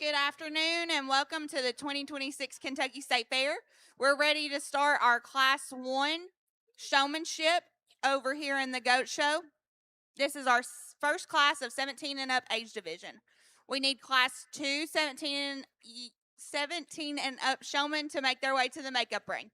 Good afternoon and welcome to the 2026 Kentucky State Fair. We're ready to start our Class 1 Showmanship over here in the GOAT Show. This is our first class of 17 and up age division. We need Class 2 17 and up showmen to make their way to the makeup ring.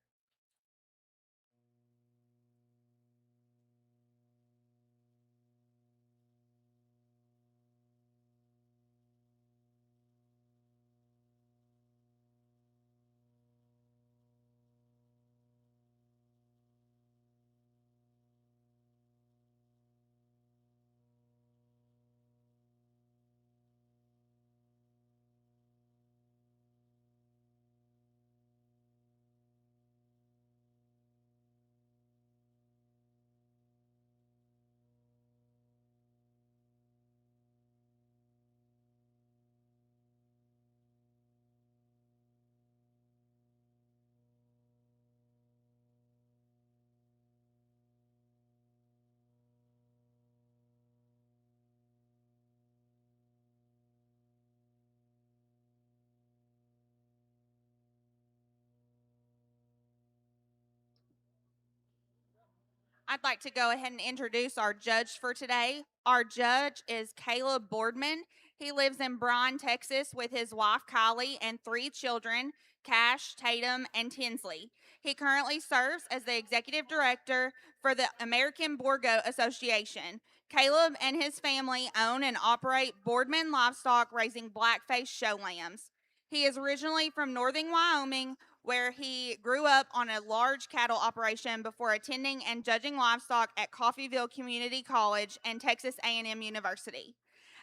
I'd like to go ahead and introduce our judge for today. Our judge is Caleb Boardman. He lives in Bryan, Texas with his wife Kylie and 3 children, Cash, Tatum, and Tinsley. He currently serves as the executive director for the American Bourgo Association. Caleb and his family own and operate Boardman Livestock, raising blackface show lambs. He is originally from northern Wyoming, where he grew up on a large cattle operation before attending and judging livestock at Coffeyville Community College and Texas A&M University.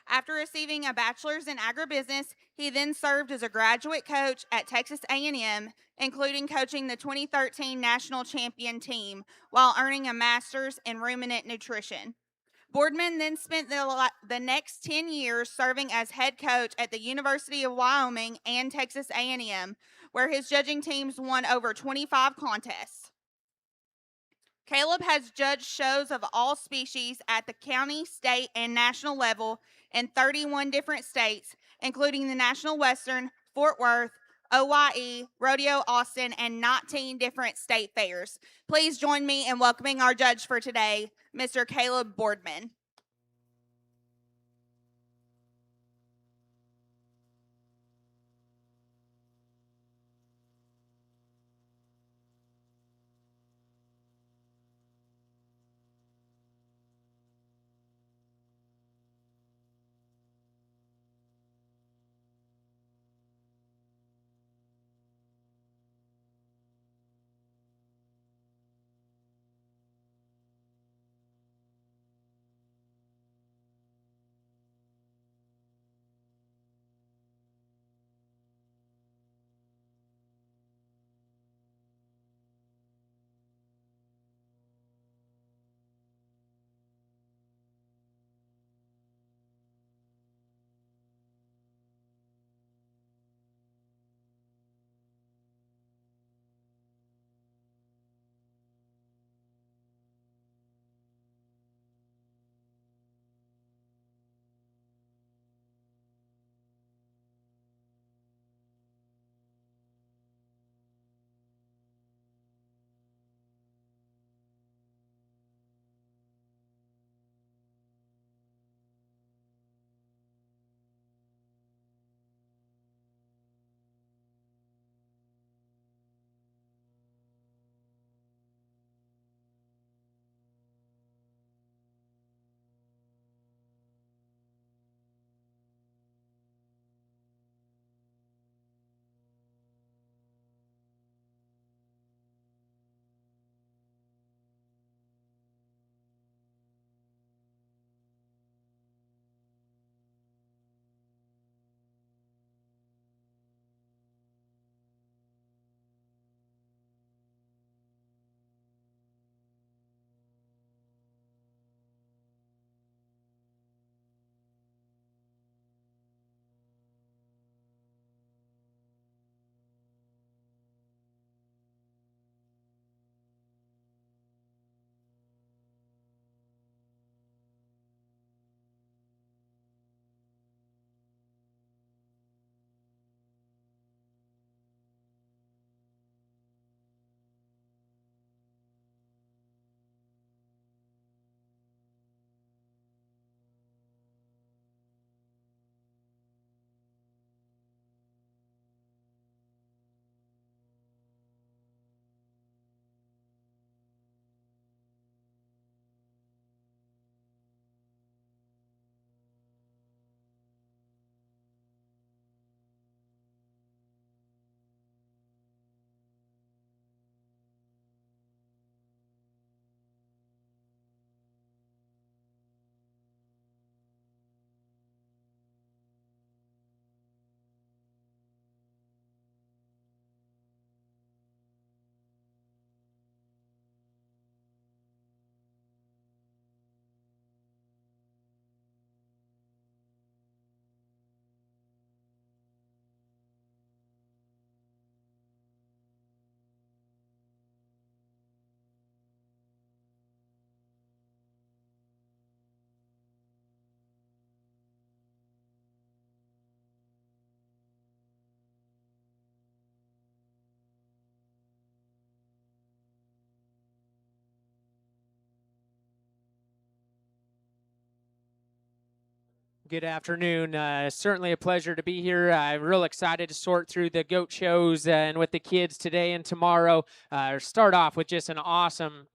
After receiving a bachelor's in agribusiness, he then served as a graduate coach at Texas A&M, including coaching the 2013 national champion team while earning a master's in ruminant nutrition. Boardman then spent the next 10 years serving as head coach at the University of Wyoming and Texas A&M, where his judging teams won over 25 contests. Caleb has judged shows of all species at the county, state, and national level in 31 different states, including the National Western, Fort Worth, OYE, Rodeo Austin, and 19 different state fairs. Please join me in welcoming our judge for today, Mr. Caleb Boardman. Good afternoon. Certainly a pleasure to be here. I'm real excited to sort through the goat shows and with the kids today and tomorrow. Start off with just an awesome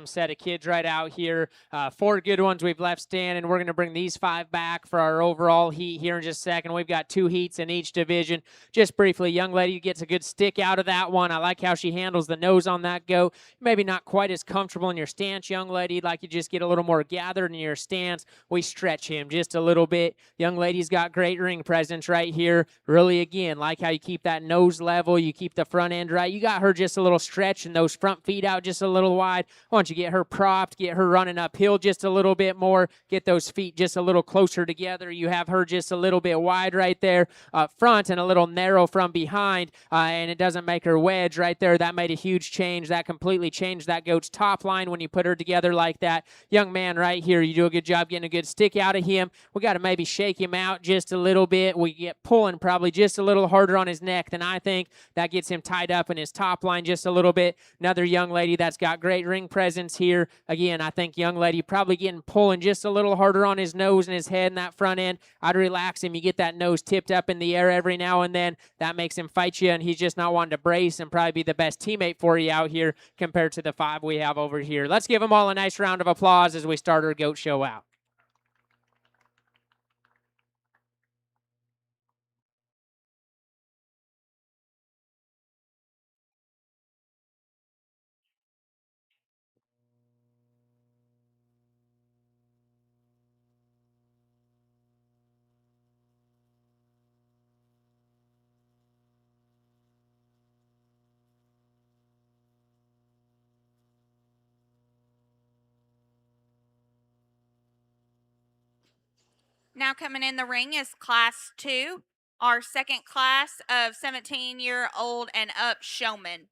set of kids right out here. 4 good ones we've left standing. We're going to bring these 5 back for our overall heat here in just a second. We've got 2 heats in each division. Just briefly, young lady gets a good stick out of that one. I like how she handles the nose on that goat. Maybe not quite as comfortable in your stance, young lady. Like you just get a little more gathered in your stance. We stretch him just a little bit. Young lady's got great ring presence right here. Really, again, like how you keep that nose level, you keep the front end right. You got her just a little stretch and those front feet out just a little wide. Why don't you get her propped, get her running uphill just a little bit more, get those feet just a little closer together. You have her just a little bit wide right there up front and a little narrow from behind, and it doesn't make her wedge right there. That made a huge change. That completely changed that goat's top line when you put her together like that. Young man right here, you do a good job getting a good stick out of him. We got to maybe shake him out just a little bit. We get pulling probably just a little harder on his neck than I think. That gets him tied up in his top line just a little bit. Another young lady that's got great ring presence here. Again, I think young lady probably getting pulling just a little harder on his nose and his head and that front end. I'd relax him. You get that nose tipped up in the air every now and then. That makes him fight you, and he's just not wanting to brace and probably be the best teammate for you out here compared to the 5 we have over here. Let's give them all a nice round of applause as we start our goat show out. Now coming in the ring is Class 2, our second class of 17-year-old and up showmen.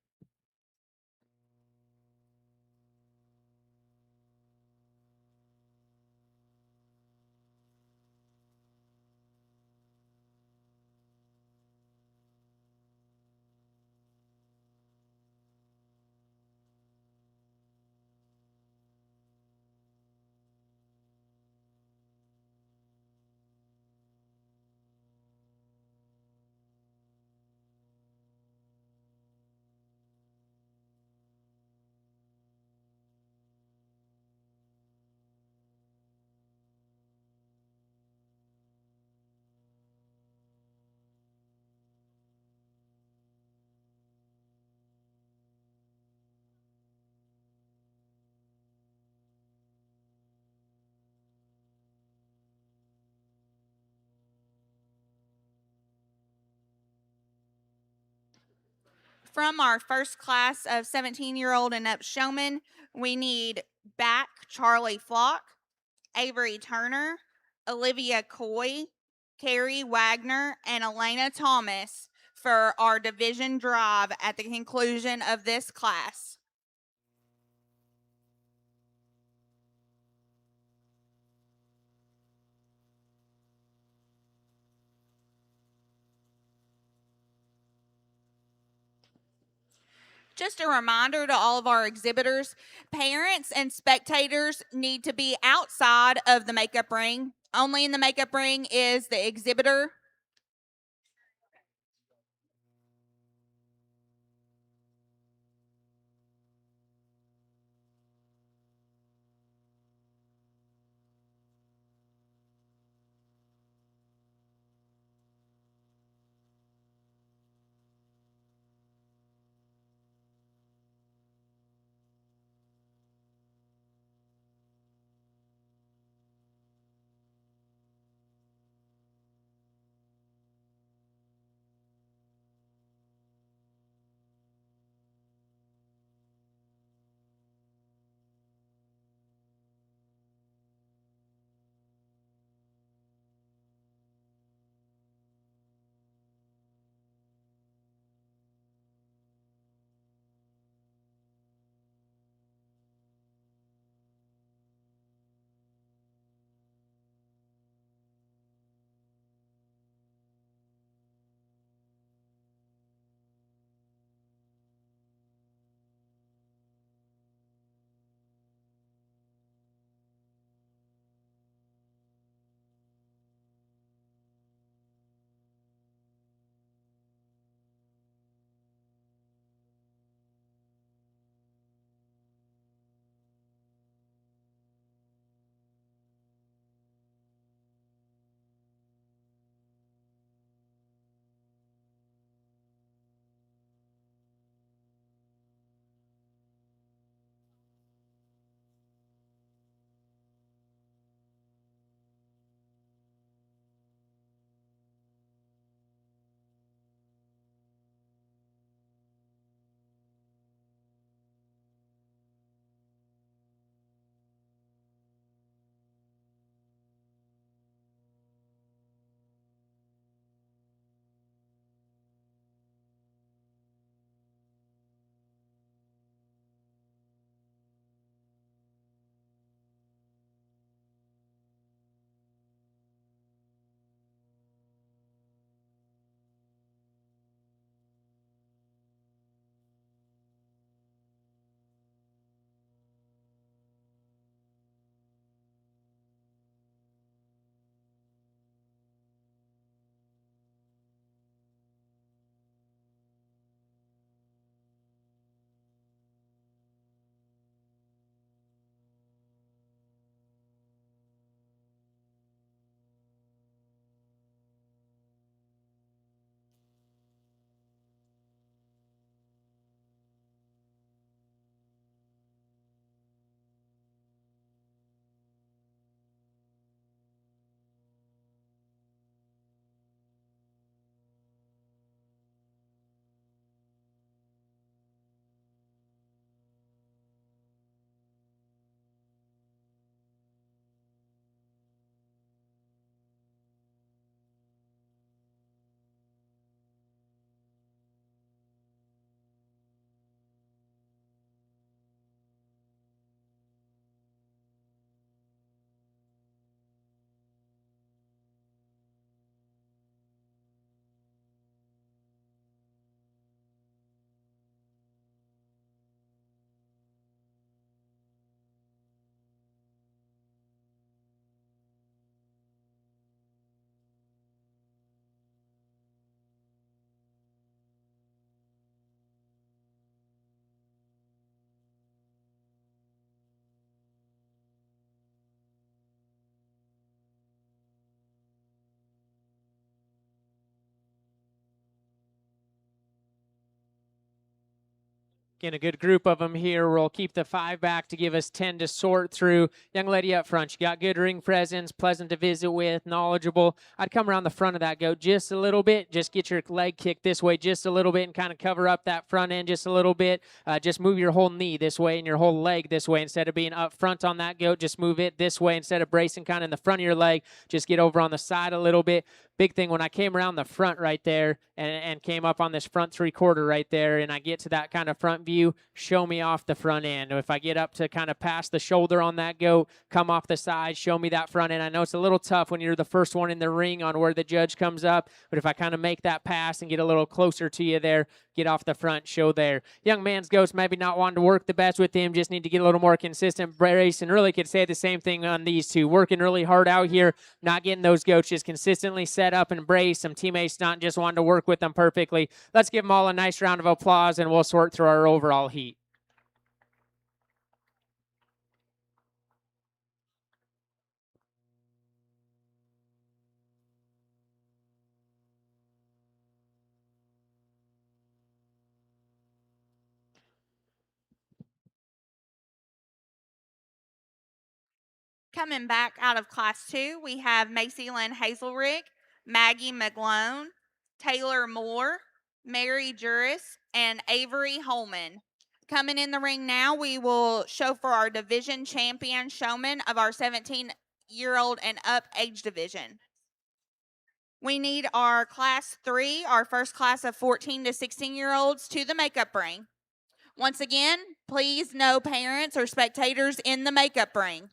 From our first class of 17-year-old and up showmen, we need back Charlie Flock, Avery Turner, Olivia Coy, Carrie Wagner, and Elena Thomas for our division drive at the conclusion of this class. Just a reminder to all of our exhibitors, parents and spectators need to be outside of the makeup ring. Only in the makeup ring is the exhibitor. Again, a good group of them here. We'll keep the 5 back to give us 10 to sort through. Young lady up front, you got good ring presence, pleasant to visit with, knowledgeable. I'd come around the front of that goat just a little bit. Just get your leg kicked this way just a little bit and kind of cover up that front end just a little bit. Just move your whole knee this way and your whole leg this way. Instead of being up front on that goat, just move it this way. Instead of bracing kind of in the front of your leg, just get over on the side a little bit. Big thing when I came around the front right there and came up on this front 3/4 right there, and I get to that kind of front view, show me off the front end. If I get up to kind of past the shoulder on that goat, come off the side, show me that front end. I know it's a little tough when you're the first one in the ring on where the judge comes up, but if I kind of make that pass and get a little closer to you there, get off the front, show there. Young man's goats maybe not wanting to work the best with him, just need to get a little more consistent brace, and really could say the same thing on these two. Working really hard out here, not getting those goats just consistently set up and brace. Some teammates not just wanting to work with them perfectly. Let's give them all a nice round of applause, and we'll sort through our overall heat. Coming back out of Class 2, we have Macy Lynn Hazelrick, Maggie McGlone, Taylor Moore, Mary Juris, and Avery Holman. Coming in the ring now, we will show for our division champion showman of our 17-year-old and up age division. We need our Class 3, our first class of 14 to 16-year-olds, to the makeup ring. Once again, please no parents or spectators in the makeup ring.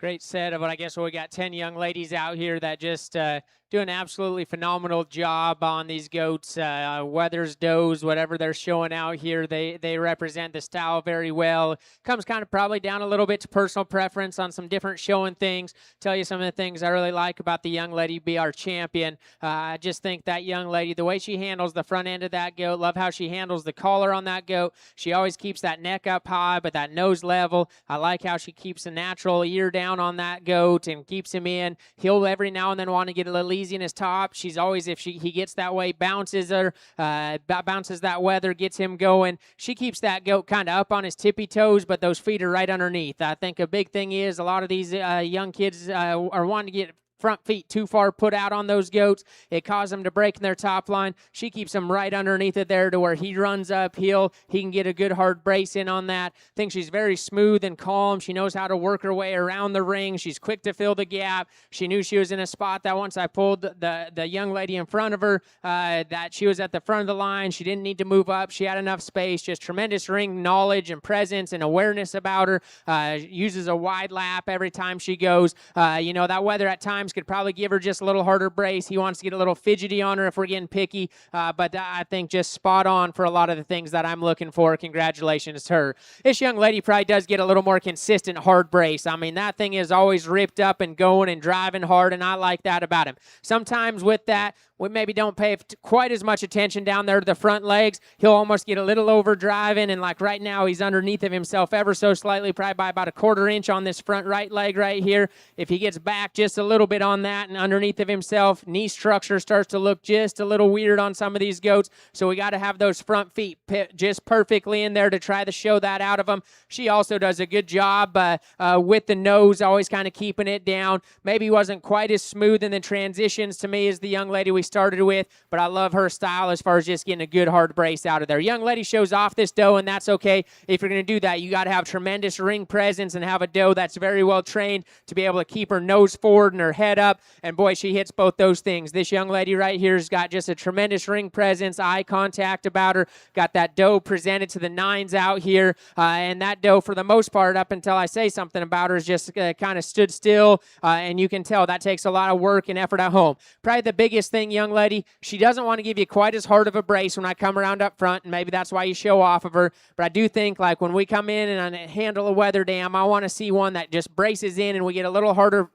Great set of, I guess we got 10 young ladies out here that just do an absolutely phenomenal job on these goats. Wethers, does, whatever they're showing out here, they represent the style very well. Comes kind of probably down a little bit to personal preference on some different showing things. Tell you some of the things I really like about the young lady be our champion. I just think that young lady, the way she handles the front end of that goat, love how she handles the collar on that goat. She always keeps that neck up high, but that nose level. I like how she keeps a natural ear down on that goat and keeps him in. He'll every now and then want to get a little easy in his top. She's always, if he gets that way, bounces her, bounces that Wether, gets him going. She keeps that goat kind of up on his tippy toes, but those feet are right underneath. I think a big thing is a lot of these young kids are wanting to get front feet too far put out on those goats. It caused them to break in their top line. She keeps them right underneath it there to where he runs uphill. He can get a good hard brace in on that. I think she's very smooth and calm. She knows how to work her way around the ring. She's quick to fill the gap. She knew she was in a spot that once I pulled the young lady in front of her, that she was at the front of the line. She didn't need to move up. She had enough space. Just tremendous ring knowledge and presence and awareness about her. Uses a wide lap every time she goes. That Wether at times could probably give her just a little harder brace. He wants to get a little fidgety on her if we're getting picky, but I think just spot on for a lot of the things that I'm looking for. Congratulations to her. This young lady probably does get a little more consistent hard brace. I mean, that thing is always ripped up and going and driving hard, and I like that about him. Sometimes with that, we maybe don't pay quite as much attention down there to the front legs. He'll almost get a little overdriving, and like right now, he's underneath of himself ever so slightly, probably by about a quarter inch on this front right leg right here. If he gets back just a little bit on that and underneath of himself, knee structure starts to look just a little weird on some of these goats, so we got to have those front feet just perfectly in there to try to show that out of them. She also does a good job with the nose, always kind of keeping it down. Maybe wasn't quite as smooth in the transitions to me as the young lady we started with, but I love her style as far as just getting a good hard brace out of there. Young lady shows off this doe, and that's okay. If you're going to do that, you got to have tremendous ring presence and have a doe that's very well trained to be able to keep her nose forward and her head up, and boy, she hits both those things. This young lady right here has got just a tremendous ring presence, eye contact about her, got that doe presented to the nines out here, and that doe, for the most part, up until I say something about her, is just kind of stood still, and you can tell that takes a lot of work and effort at home. Probably the biggest thing, young lady, she doesn't want to give you quite as hard of a brace when I come around up front, and maybe that's why you show off of her, but I do think like when we come in and handle a Wether dam, I want to see one that just braces in and we get a little harder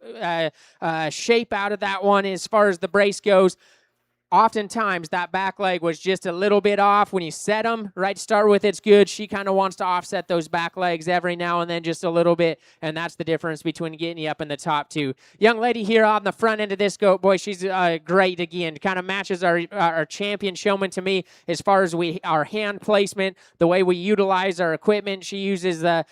shape out of that one as far as the brace goes. Oftentimes, that back leg was just a little bit off. When you set them, right to start with, it's good. She kind of wants to offset those back legs every now and then just a little bit, and that's the difference between getting you up in the top two. Young lady here on the front end of this goat, boy, she's great again. Kind of matches our champion Showman to me as far as our hand placement, the way we utilize our equipment. She uses the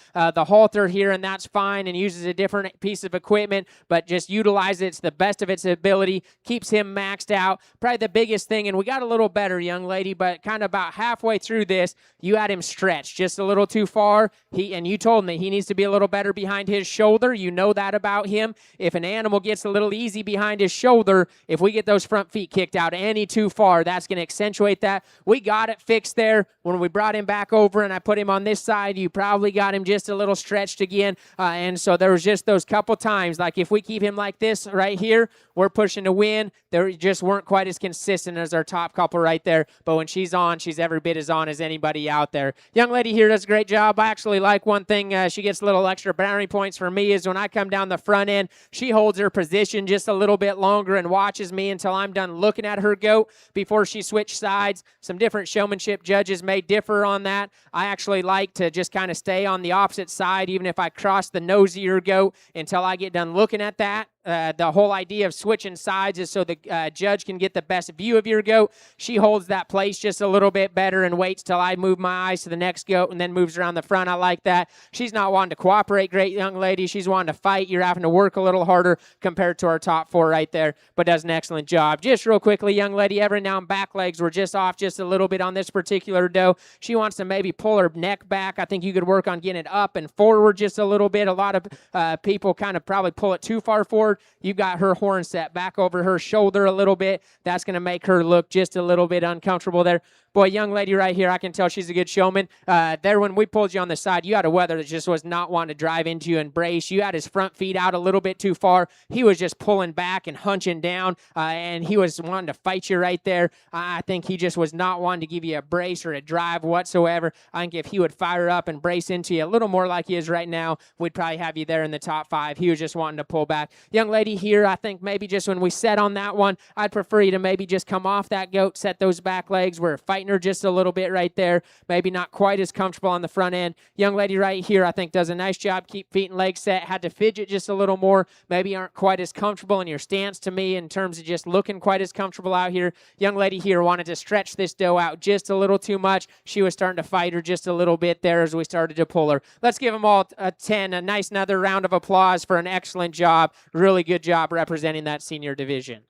halter here, and that's fine, and uses a different piece of equipment, but just utilizes it to the best of its ability, keeps him maxed out. Probably the biggest thing, and we got a little better, young lady, but kind of about halfway through this, you had him stretched just a little too far. And you told me he needs to be a little better behind his shoulder. You know that about him. If an animal gets a little easy behind his shoulder, if we get those front feet kicked out any too far, that's going to accentuate that. We got it fixed there when we brought him back over and I put him on this side. You probably got him just a little stretched again, and so there was just those couple times, like if we keep him like this right here, we're pushing to win. They just weren't quite as consistent as our top couple right there, but when she's on, she's every bit as on as anybody out there. Young lady here does a great job. I actually like one thing, she gets a little extra brownie points for me, is when I come down the front end, she holds her position just a little bit longer and watches me until I'm done looking at her goat before she switches sides. Some different showmanship judges may differ on that. I actually like to just kind of stay on the opposite side, even if I cross the nose of your goat, until I get done looking at that. The whole idea of switching sides is so the judge can get the best view of your goat. She holds that place just a little bit better and waits till I move my eyes to the next goat and then moves around the front. I like that. She's not wanting to cooperate, great young lady. She's wanting to fight. You're having to work a little harder compared to our top four right there, but does an excellent job. Just real quickly, young lady, every now and back legs were just off just a little bit on this particular doe. She wants to maybe pull her neck back. I think you could work on getting it up and forward just a little bit. A lot of people kind of probably pull it too far forward. short, you got her horn set back over her shoulder a little bit. That's going to make her look just a little bit uncomfortable there. Boy, young lady right here, I can tell she's a good showman. There, when we pulled you on the side, you had a Wether that just was not wanting to drive into you and brace. You had his front feet out a little bit too far. He was just pulling back and hunching down, and he was wanting to fight you right there. I think he just was not wanting to give you a brace or a drive whatsoever. I think if he would fire up and brace into you a little more like he is right now, we'd probably have you there in the top 5. He was just wanting to pull back. Young lady here, I think maybe just when we set on that one, I'd prefer you to maybe just come off that goat, set those back legs. We're fighting her just a little bit right there. Maybe not quite as comfortable on the front end. Young lady right here, I think, does a nice job. Keep feet and legs set. Had to fidget just a little more. Maybe aren't quite as comfortable in your stance to me in terms of just looking quite as comfortable out here. Young lady here wanted to stretch this doe out just a little too much. She was starting to fight her just a little bit there as we started to pull her. Let's give them all a 10. A nice another round of applause for an excellent job. Really good job representing that senior division.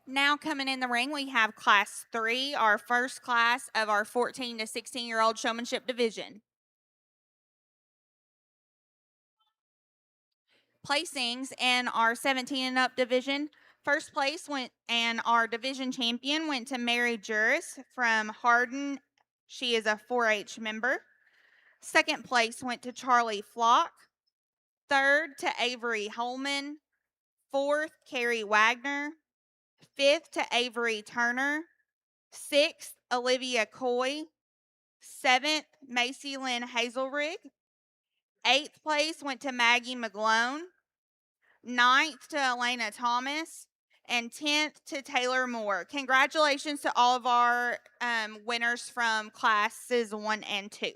Now coming in the ring, we have Class 3, our first class of our 14 to 16-year-old showmanship division. Placings in our 17 and up division. First place went, and our division champion went to Mary Juris from Hardin. She is a 4-H member. Second place went to Charlie Flock. Third to Avery Holman. Fourth, Carrie Wagner. Fifth to Avery Turner. Sixth, Olivia Coy. Seventh, Macy Lynn Hazelrig. Eighth place went to Maggie McGlone. Ninth to Elena Thomas. And 10th to Taylor Moore. Congratulations to all of our winners from classes 1 and 2.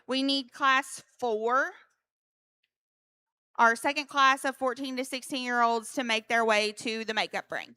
We need class 4, our second class of 14 to 16-year-olds, to make their way to the makeup ring.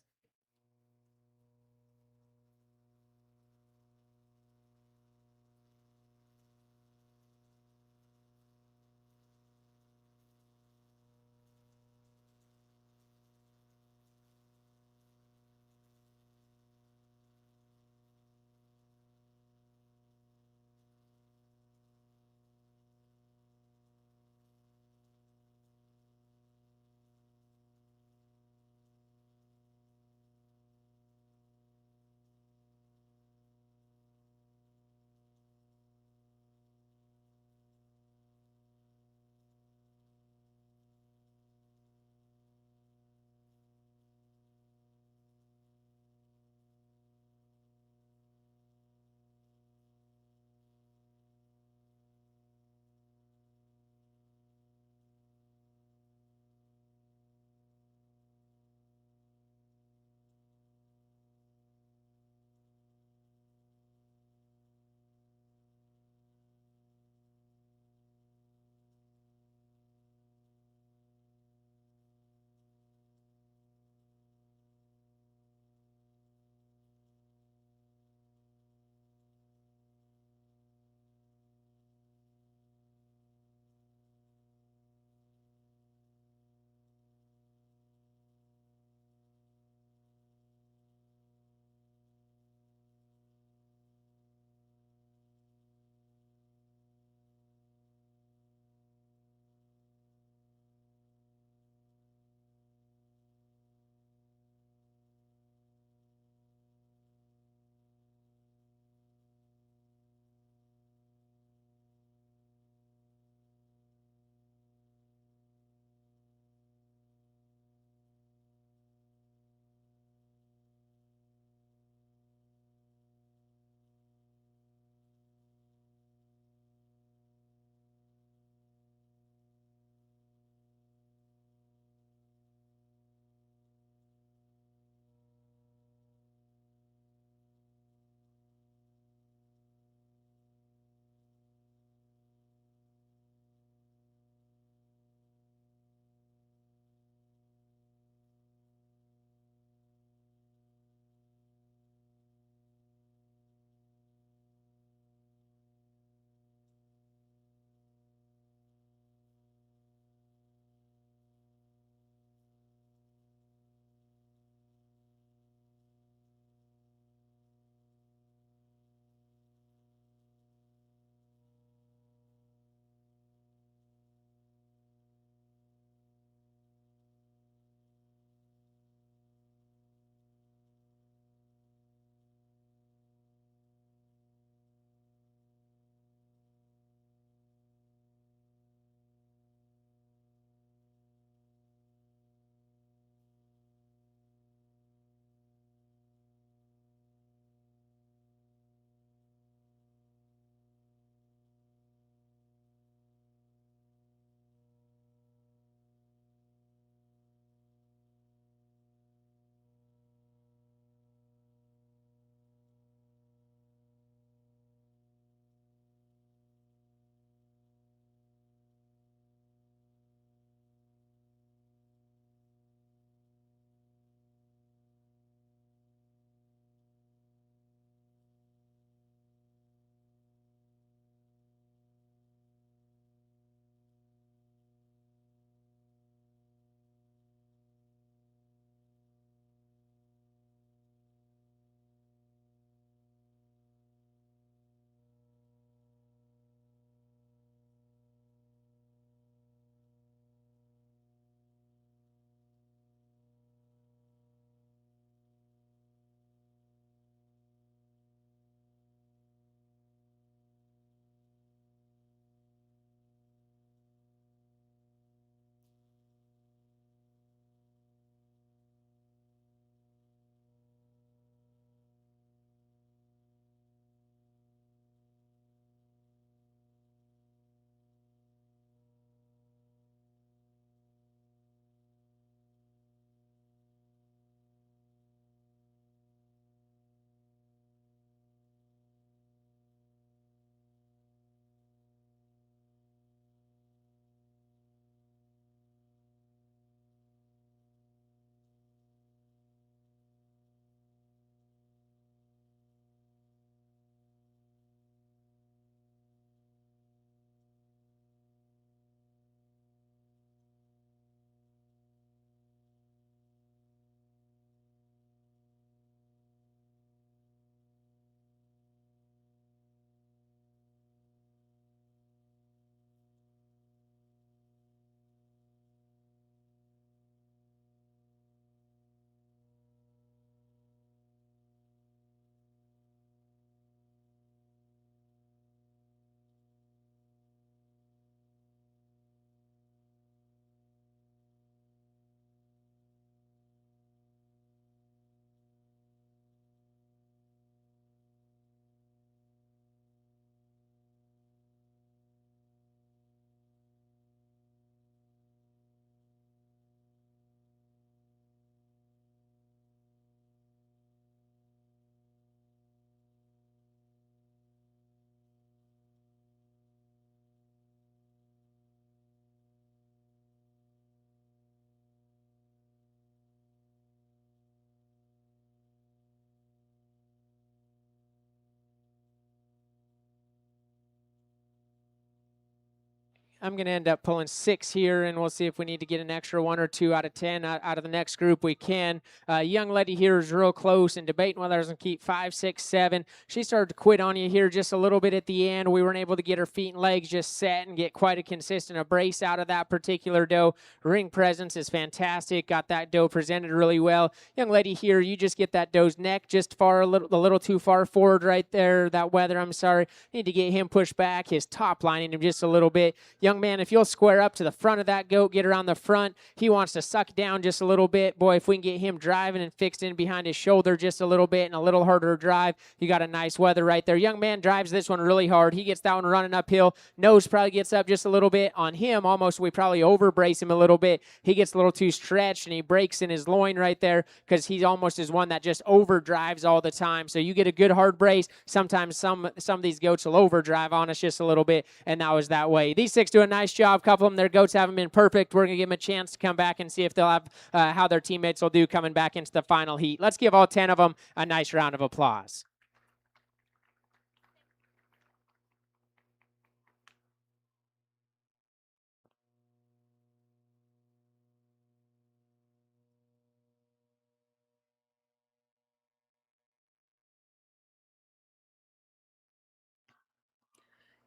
I'm going to end up pulling 6 here, and we'll see if we need to get an extra 1 or 2 out of 10 out of the next group. We can. Young lady here is real close and debating whether I was going to keep 5, 6, 7. She started to quit on you here just a little bit at the end. We weren't able to get her feet and legs just set and get quite a consistent brace out of that particular doe. Ring presence is fantastic. Got that doe presented really well. Young lady here, you just get that doe's neck just a little too far forward right there. That Wether, I'm sorry. Need to get him pushed back, his top lining him just a little bit. Young man, if you'll square up to the front of that goat, get around the front. He wants to suck down just a little bit. Boy, if we can get him driving and fixed in behind his shoulder just a little bit and a little harder drive, you got a nice Wether right there. Young man drives this one really hard. He gets that one running uphill. Nose probably gets up just a little bit on him. Almost, we probably overbrace him a little bit. He gets a little too stretched and he breaks in his loin right there because he almost is one that just overdrives all the time. So you get a good hard brace. Sometimes some of these goats will overdrive on us just a little bit, and that was that way. These 6 do a nice job. A couple of them, their goats haven't been perfect. We're going to give them a chance to come back and see if they'll have how their teammates will do coming back into the final heat. Let's give all 10 of them a nice round of applause.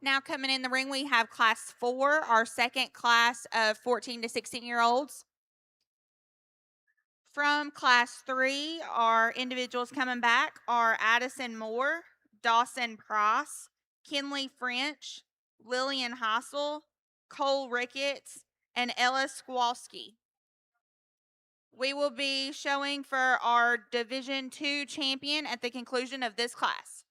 Now coming in the ring, we have class 4, our second class of 14 to 16-year-olds. From class 3, our individuals coming back are Addison Moore, Dawson Price, Kinley French, Lillian Hassel, Cole Ricketts, and Ella Skowalski. We will be showing for our Division II champion at the conclusion of this class.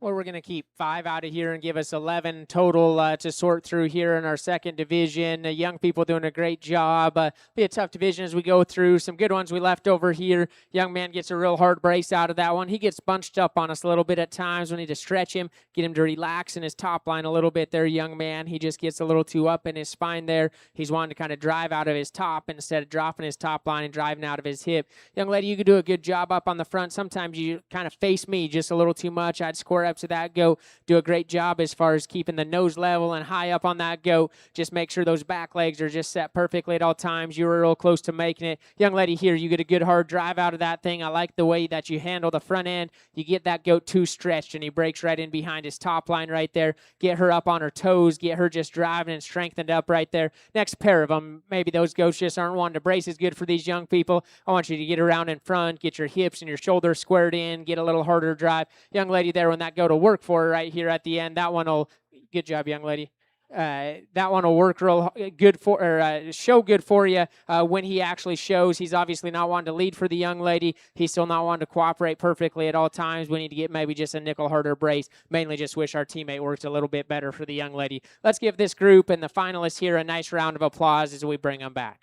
Well, we're going to keep 5 out of here and give us 11 total to sort through here in our second division. Young people doing a great job. Be a tough division as we go through. Some good ones we left over here. Young man gets a real hard brace out of that one. He gets bunched up on us a little bit at times. We need to stretch him, get him to relax in his top line a little bit there, young man. He just gets a little too up in his spine there. He's wanting to kind of drive out of his top instead of dropping his top line and driving out of his hip. Young lady, you could do a good job up on the front. Sometimes you kind of face me just a little too much. I'd square up to that goat, do a great job as far as keeping the nose level and high up on that goat. Just make sure those back legs are just set perfectly at all times. You were real close to making it. Young lady here, you get a good hard drive out of that thing. I like the way that you handle the front end. You get that goat too stretched and he breaks right in behind his top line right there. Get her up on her toes, get her just driving and strengthened up right there. Next pair of them, maybe those goats just aren't wanting to brace as good for these young people. I want you to get around in front, get your hips and your shoulders squared in, get a little harder drive. Young lady there, when that go to work for her right here at the end, that one will, good job, young lady. That one will work real good for, or show good for you when he actually shows. He's obviously not wanting to lead for the young lady. He's still not wanting to cooperate perfectly at all times. We need to get maybe just a nickel harder brace. Mainly just wish our teammate worked a little bit better for the young lady. Let's give this group and the finalists here a nice round of applause as we bring them back.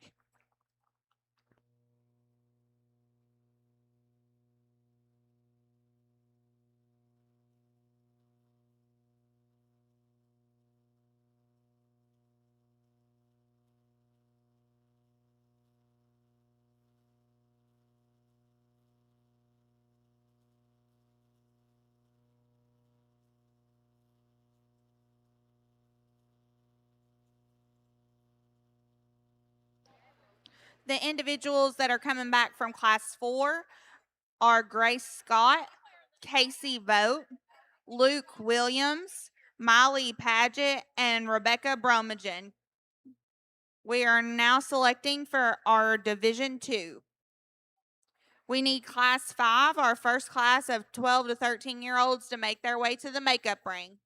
The individuals that are coming back from class 4 are Grace Scott, Casey Vogt, Luke Williams, Miley Paget, and Rebecca Bromagen. We are now selecting for our Division 2. We need Class 5, our first class of 12 to 13-year-olds, to make their way to the makeup ring.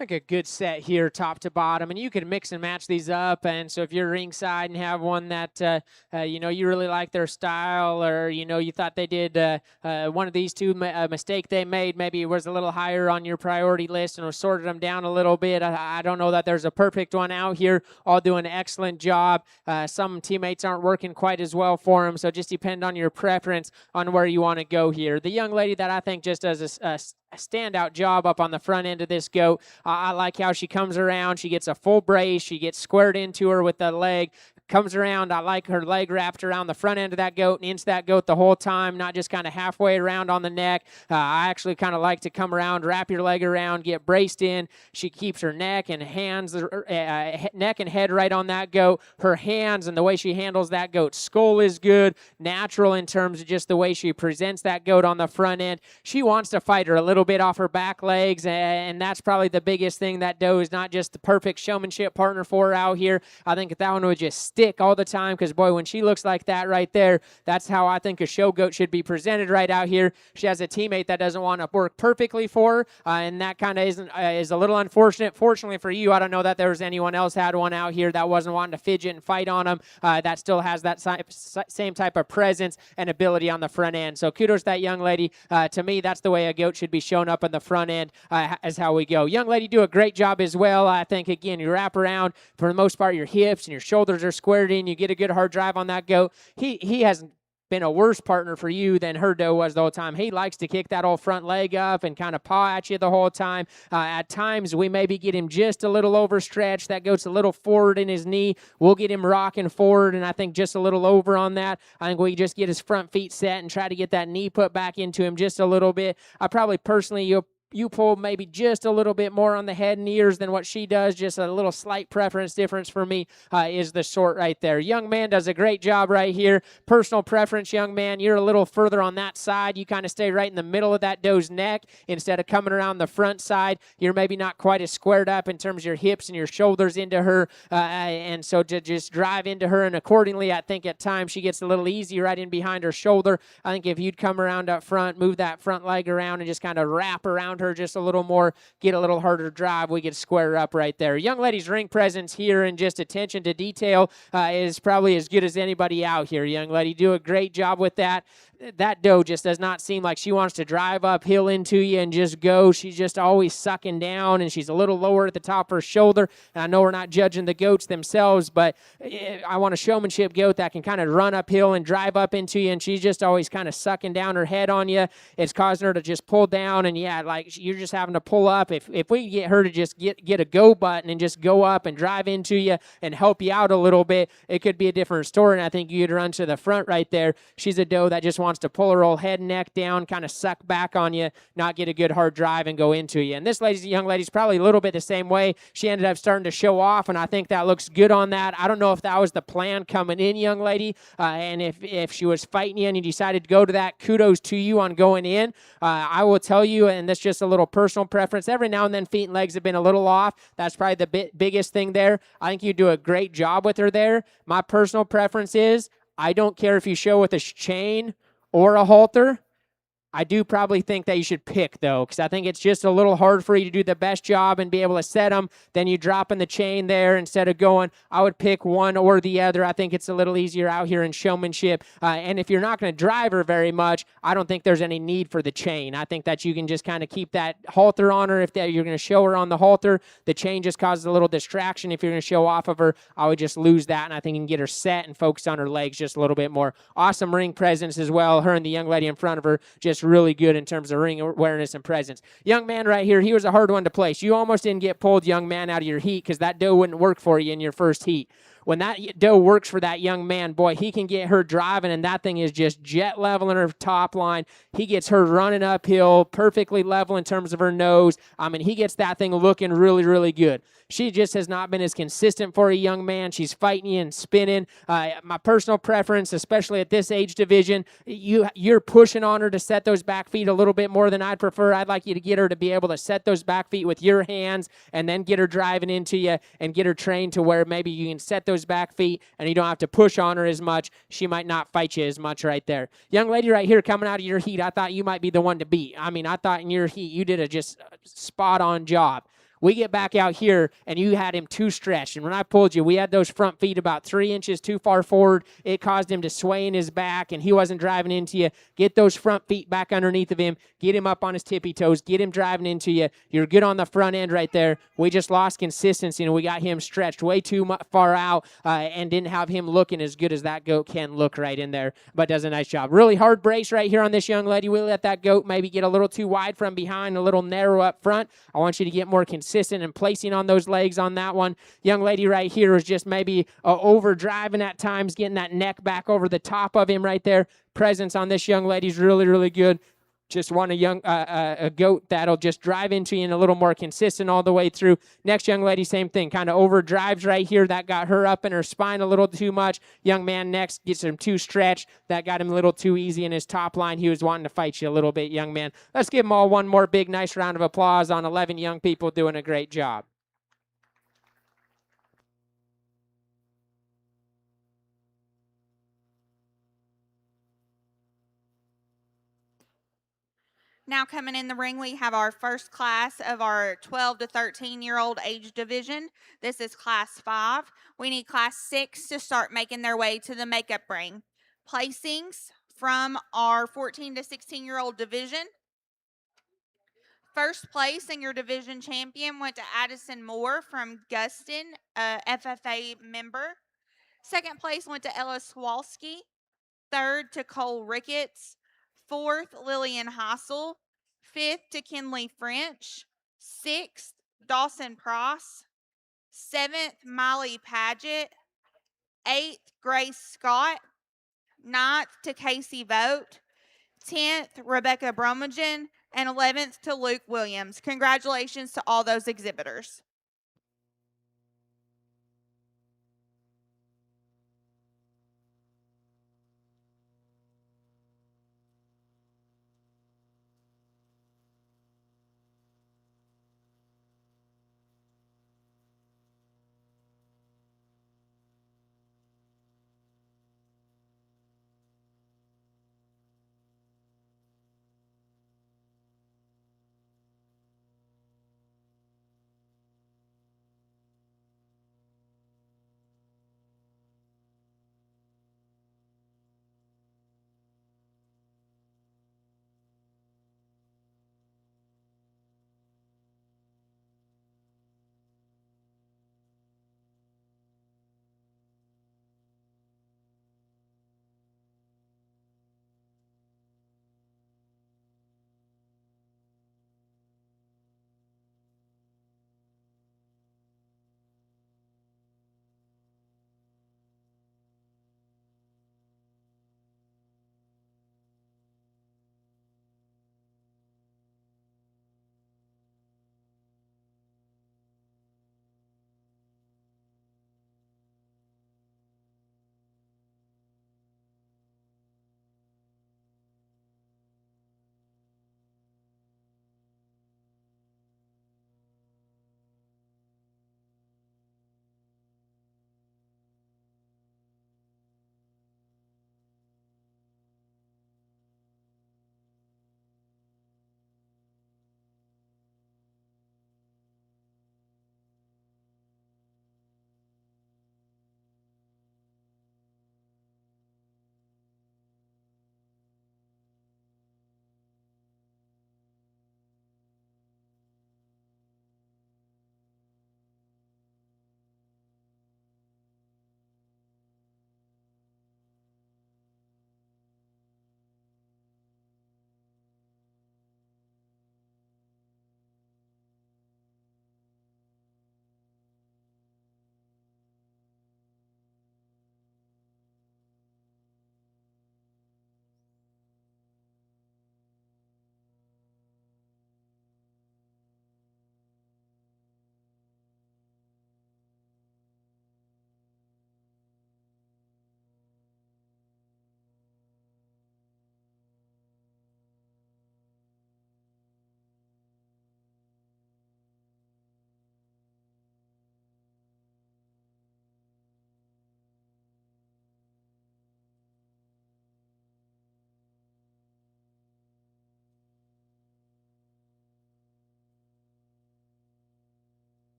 Like a good set here, top to bottom, and you can mix and match these up. And so if you're ringside and have one that you really like their style, or you thought they did one of these two mistake they made, maybe it was a little higher on your priority list and sorted them down a little bit. I don't know that there's a perfect one out here. All doing an excellent job. Some teammates aren't working quite as well for them, so just depend on your preference on where you want to go here. The young lady that I think just does a standout job up on the front end of this goat. I like how she comes around. She gets a full brace. She gets squared into her with the leg. Comes around. I like her leg wrapped around the front end of that goat and into that goat the whole time, not just kind of halfway around on the neck. I actually kind of like to come around, wrap your leg around, get braced in. She keeps her neck and hands, neck and head right on that goat. Her hands and the way she handles that goat's skull is good, natural in terms of just the way she presents that goat on the front end. She wants to fight her a little bit off her back legs, and that's probably the biggest thing. That doe is not just the perfect showmanship partner for her out here. I think if that one would just stick all the time, because boy, when she looks like that right there, that's how I think a show goat should be presented right out here. She has a teammate that doesn't want to work perfectly for her, and that kind of is a little unfortunate. Fortunately for you, I don't know that there was anyone else had one out here that wasn't wanting to fidget and fight on them, that still has that same type of presence and ability on the front end. So kudos to that young lady. To me, that's the way a goat should be shown up in the front end, as how we go. Young lady do a great job as well. I think, again, you wrap around, for the most part, your hips and your shoulders are squared in. You get a good hard drive on that goat. He hasn't been a worse partner for you than her doe was the whole time. He likes to kick that old front leg up and kind of paw at you the whole time. At times, we maybe get him just a little overstretched. That goes a little forward in his knee. We'll get him rocking forward, and I think just a little over on that. I think we just get his front feet set and try to get that knee put back into him just a little bit. I probably personally, you pull maybe just a little bit more on the head and ears than what she does. Just a little slight preference difference for me is the short right there. Young man does a great job right here. Personal preference, young man, you're a little further on that side. You kind of stay right in the middle of that doe's neck instead of coming around the front side. You're maybe not quite as squared up in terms of your hips and your shoulders into her, and so to just drive into her, and accordingly, I think at times she gets a little easy right in behind her shoulder. I think if you'd come around up front, move that front leg around, and just kind of wrap around her just a little more, get a little harder drive, we get square up right there. Young lady's ring presence here and just attention to detail is probably as good as anybody out here. Young lady, do a great job with that. That doe just does not seem like she wants to drive uphill into you and just go. She's just always sucking down, and she's a little lower at the top of her shoulder. And I know we're not judging the goats themselves, but I want a showmanship goat that can kind of run uphill and drive up into you, and she's just always kind of sucking down her head on you. It's causing her to just pull down, and yeah, like you're just having to pull up. If we get her to just get a go button and just go up and drive into you and help you out a little bit, it could be a different story, and I think you'd run to the front right there. She's a doe that just wants to pull her old head and neck down, kind of suck back on you, not get a good hard drive and go into you. And this young lady's probably a little bit the same way. She ended up starting to show off, and I think that looks good on that. I don't know if that was the plan coming in, young lady, and if she was fighting you and you decided to go to that, kudos to you on going in. I will tell you, and that's just a little personal preference, every now and then feet and legs have been a little off. That's probably the biggest thing there. I think you do a great job with her there. My personal preference is, I don't care if you show with a chain or a halter. I do probably think that you should pick, though, because I think it's just a little hard for you to do the best job and be able to set them. Then you drop in the chain there instead of going. I would pick one or the other. I think it's a little easier out here in showmanship. And if you're not going to drive her very much, I don't think there's any need for the chain. I think that you can just kind of keep that halter on her. If you're going to show her on the halter, the chain just causes a little distraction. If you're going to show off of her, I would just lose that, and I think you can get her set and focus on her legs just a little bit more. Awesome ring presence as well. Her and the young lady in front of her just really good in terms of ring awareness and presence. Young man right here, he was a hard one to place. You almost didn't get pulled, young man, out of your heat because that doe wouldn't work for you in your first heat. When that doe works for that young man, boy, he can get her driving, and that thing is just jet level in her top line. He gets her running uphill, perfectly level in terms of her nose. I mean, he gets that thing looking really, really good. She just has not been as consistent for a young man. She's fighting you and spinning. My personal preference, especially at this age division, you're pushing on her to set those back feet a little bit more than I'd prefer. I'd like you to get her to be able to set those back feet with your hands and then get her driving into you and get her trained to where maybe you can set those back feet and you don't have to push on her as much. She might not fight you as much right there. Young lady right here coming out of your heat, I thought you might be the one to beat. I mean, I thought in your heat you did a just spot-on job. We get back out here, and you had him too stretched. And when I pulled you, we had those front feet about 3 inches too far forward. It caused him to sway in his back, and he wasn't driving into you. Get those front feet back underneath of him. Get him up on his tippy toes. Get him driving into you. You're good on the front end right there. We just lost consistency, and we got him stretched way too far out and didn't have him looking as good as that goat can look right in there, but does a nice job. Really hard brace right here on this young lady. We let that goat maybe get a little too wide from behind, a little narrow up front. I want you to get more consistent and placing on those legs on that one. Young lady right here is just maybe over driving at times, getting that neck back over the top of him right there. Presence on this young lady's really, really good. Just want a goat that'll just drive into you and a little more consistent all the way through. Next young lady, same thing, kind of over drives right here. That got her up in her spine a little too much. Young man next gets him too stretched. That got him a little too easy in his top line. He was wanting to fight you a little bit, young man. Let's give them all one more big, nice round of applause on 11 young people doing a great job. Now coming in the ring, we have our first class of our 12 to 13-year-old age division. This is class 5. We need class 6 to start making their way to the makeup ring. Placings from our 14 to 16-year-old division. First place and your division champion went to Addison Moore from Guston, a FFA member. Second place went to Ella Swalski. Third to Cole Ricketts. Fourth, Lillian Hassel. Fifth to Kinley French. Sixth, Dawson Pross. Seventh, Miley Paget. Eighth, Grace Scott. Ninth to Casey Vogt. 10th, Rebecca Bromagen. And 11th to Luke Williams. Congratulations to all those exhibitors.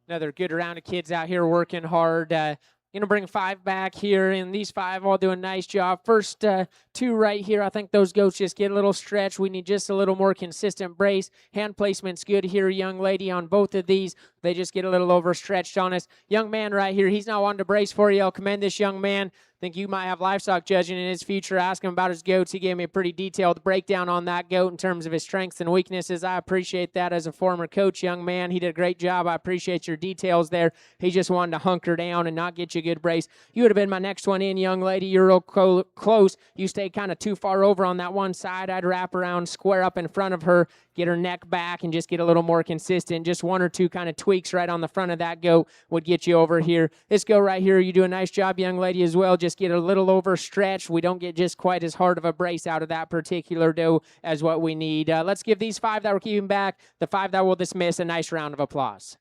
Another good round of kids out here working hard. Gonna bring 5 back here, and these 5 all do a nice job. First 2 right here, I think those goats just get a little stretched. We need just a little more consistent brace. Hand placement's good here, young lady, on both of these. They just get a little overstretched on us. Young man right here, he's not wanting to brace for you. I'll commend this young man. Think you might have livestock judging in his future. Ask him about his goats. He gave me a pretty detailed breakdown on that goat in terms of his strengths and weaknesses. I appreciate that as a former coach, young man. He did a great job. I appreciate your details there. He just wanted to hunker down and not get you a good brace. You would have been my next one in, young lady. You're real close. You stayed kind of too far over on that one side. I'd wrap around, square up in front of her, get her neck back, and just get a little more consistent. Just 1 or 2 kind of tweaks right on the front of that goat would get you over here. This goat right here, you do a nice job, young lady, as well. Just get a little overstretched. We don't get just quite as hard of a brace out of that particular doe as what we need. Let's give these 5 that we're keeping back, the 5 that we'll dismiss, a nice round of applause.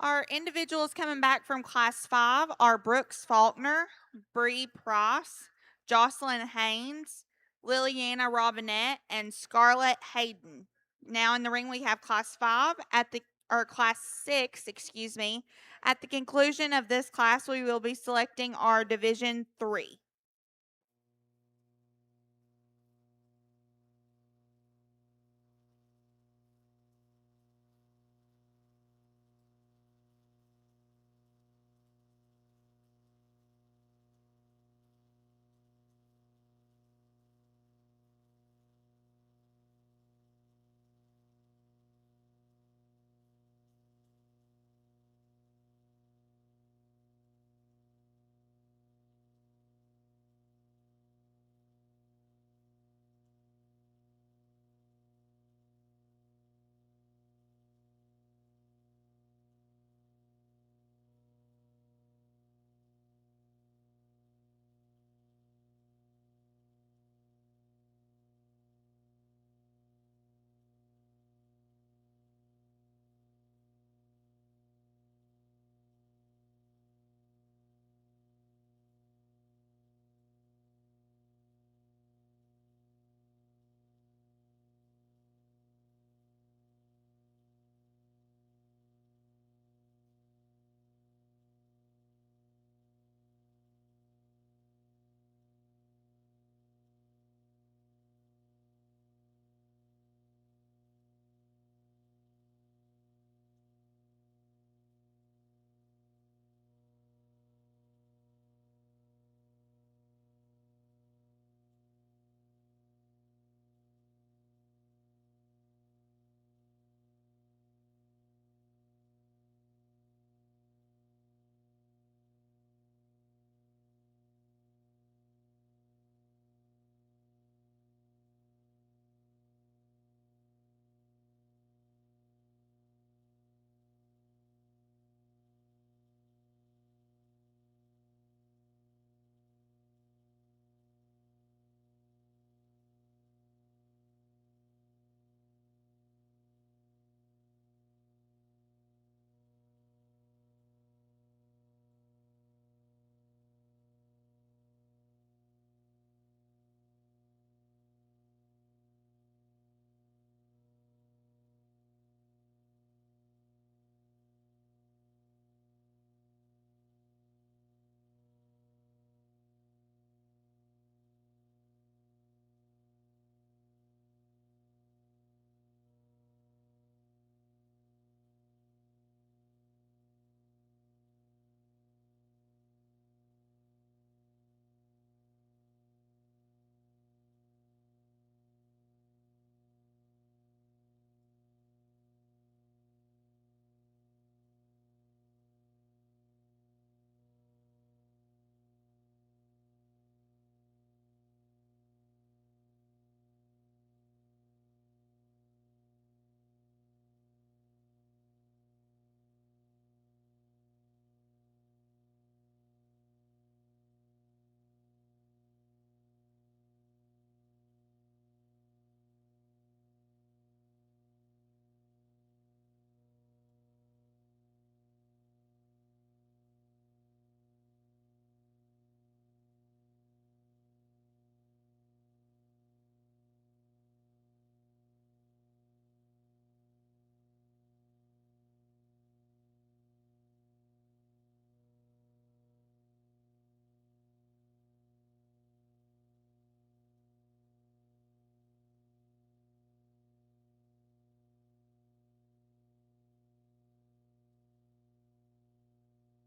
Our individuals coming back from Class 5 are Brooks Faulkner, Bree Pross, Jocelyn Haynes, Liliana Robinette, and Scarlett Hayden. Now in the ring we have Class 5 or Class 6, excuse me. At the conclusion of this class, we will be selecting our Division 3.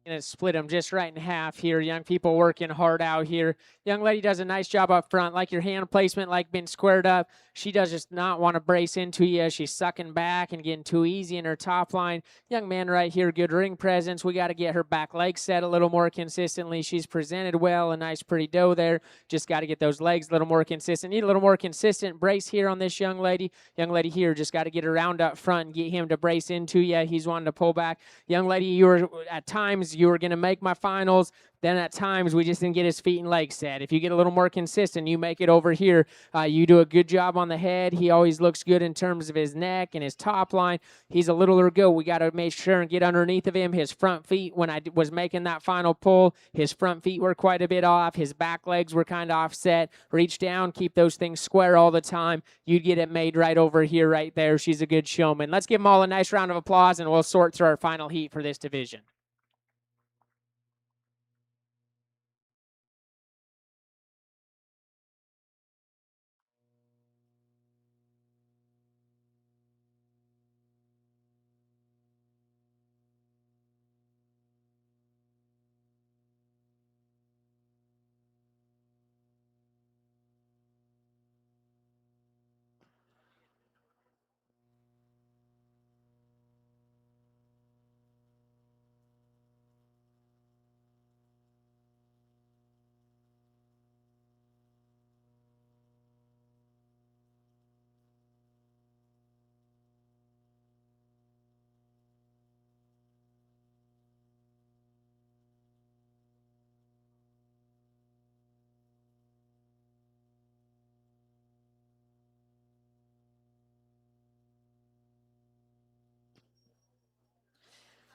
Gonna split them just right in half here. Young people working hard out here. Young lady does a nice job up front. Like your hand placement, like being squared up. She does just not want to brace into you. She's sucking back and getting too easy in her top line. Young man right here, good ring presence. We got to get her back leg set a little more consistently. She's presented well, a nice pretty doe there. Just got to get those legs a little more consistent. Need a little more consistent brace here on this young lady. Young lady here, just got to get around up front and get him to brace into you. He's wanting to pull back. Young lady, you were at times you were going to make my finals. Then at times we just didn't get his feet and legs set. If you get a little more consistent, you make it over here. You do a good job on the head. He always looks good in terms of his neck and his top line. He's a little go. We got to make sure and get underneath of him. His front feet, when I was making that final pull, his front feet were quite a bit off. His back legs were kind of offset. Reach down, keep those things square all the time. You'd get it made right over here, right there. She's a good showman. Let's give them all a nice round of applause, and we'll sort through our final heat for this division.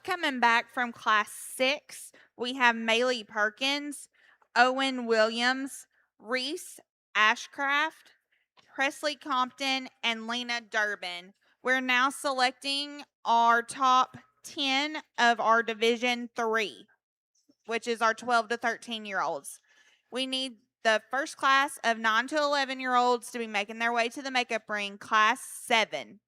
Coming back from class 6, we have Maylee Perkins, Owen Williams, Reese Ashcraft, Presley Compton, and Lena Durbin. We're now selecting our top 10 of our Division 3, which is our 12 to 13-year-olds. We need the first class of 9 to 11-year-olds to be making their way to the makeup ring, class 7.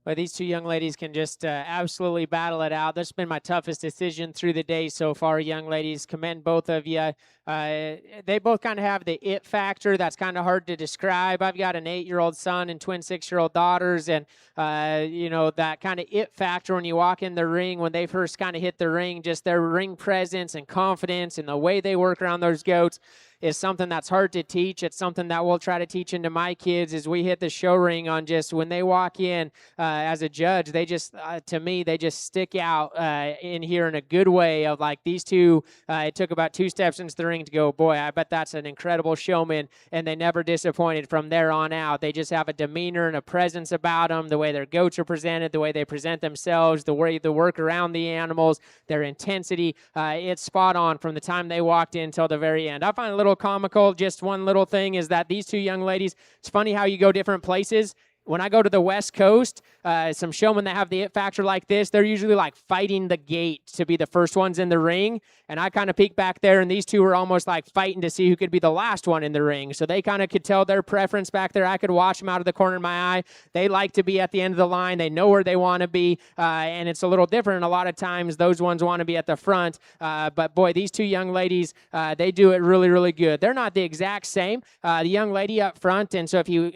But these two young ladies can just absolutely battle it out. That's been my toughest decision through the day so far, young ladies. Commend both of you. They both kind of have the it factor that's kind of hard to describe. I've got an 8-year-old son and twin 6-year-old daughters, and that kind of it factor when you walk in the ring, when they first kind of hit the ring, just their ring presence and confidence and the way they work around those goats is something that's hard to teach. It's something that we'll try to teach into my kids as we hit the show ring on just when they walk in as a judge. They just, to me, they just stick out in here in a good way of like these two. It took about 2 steps into the ring to go, boy, I bet that's an incredible showman. And they never disappointed from there on out. They just have a demeanor and a presence about them, the way their goats are presented, the way they present themselves, the way they work around the animals, their intensity. It's spot on from the time they walked in till the very end. I find it a little comical. Just one little thing is that these two young ladies, it's funny how you go different places. When I go to the West Coast, some showmen that have the it factor like this, they're usually like fighting the gate to be the first ones in the ring. And I kind of peek back there, and these two were almost like fighting to see who could be the last one in the ring. So they kind of could tell their preference back there. I could watch them out of the corner of my eye. They like to be at the end of the line. They know where they want to be, and it's a little different. A lot of times, those ones want to be at the front. But boy, these two young ladies, they do it really, really good. They're not the exact same. The young lady up front, and so if you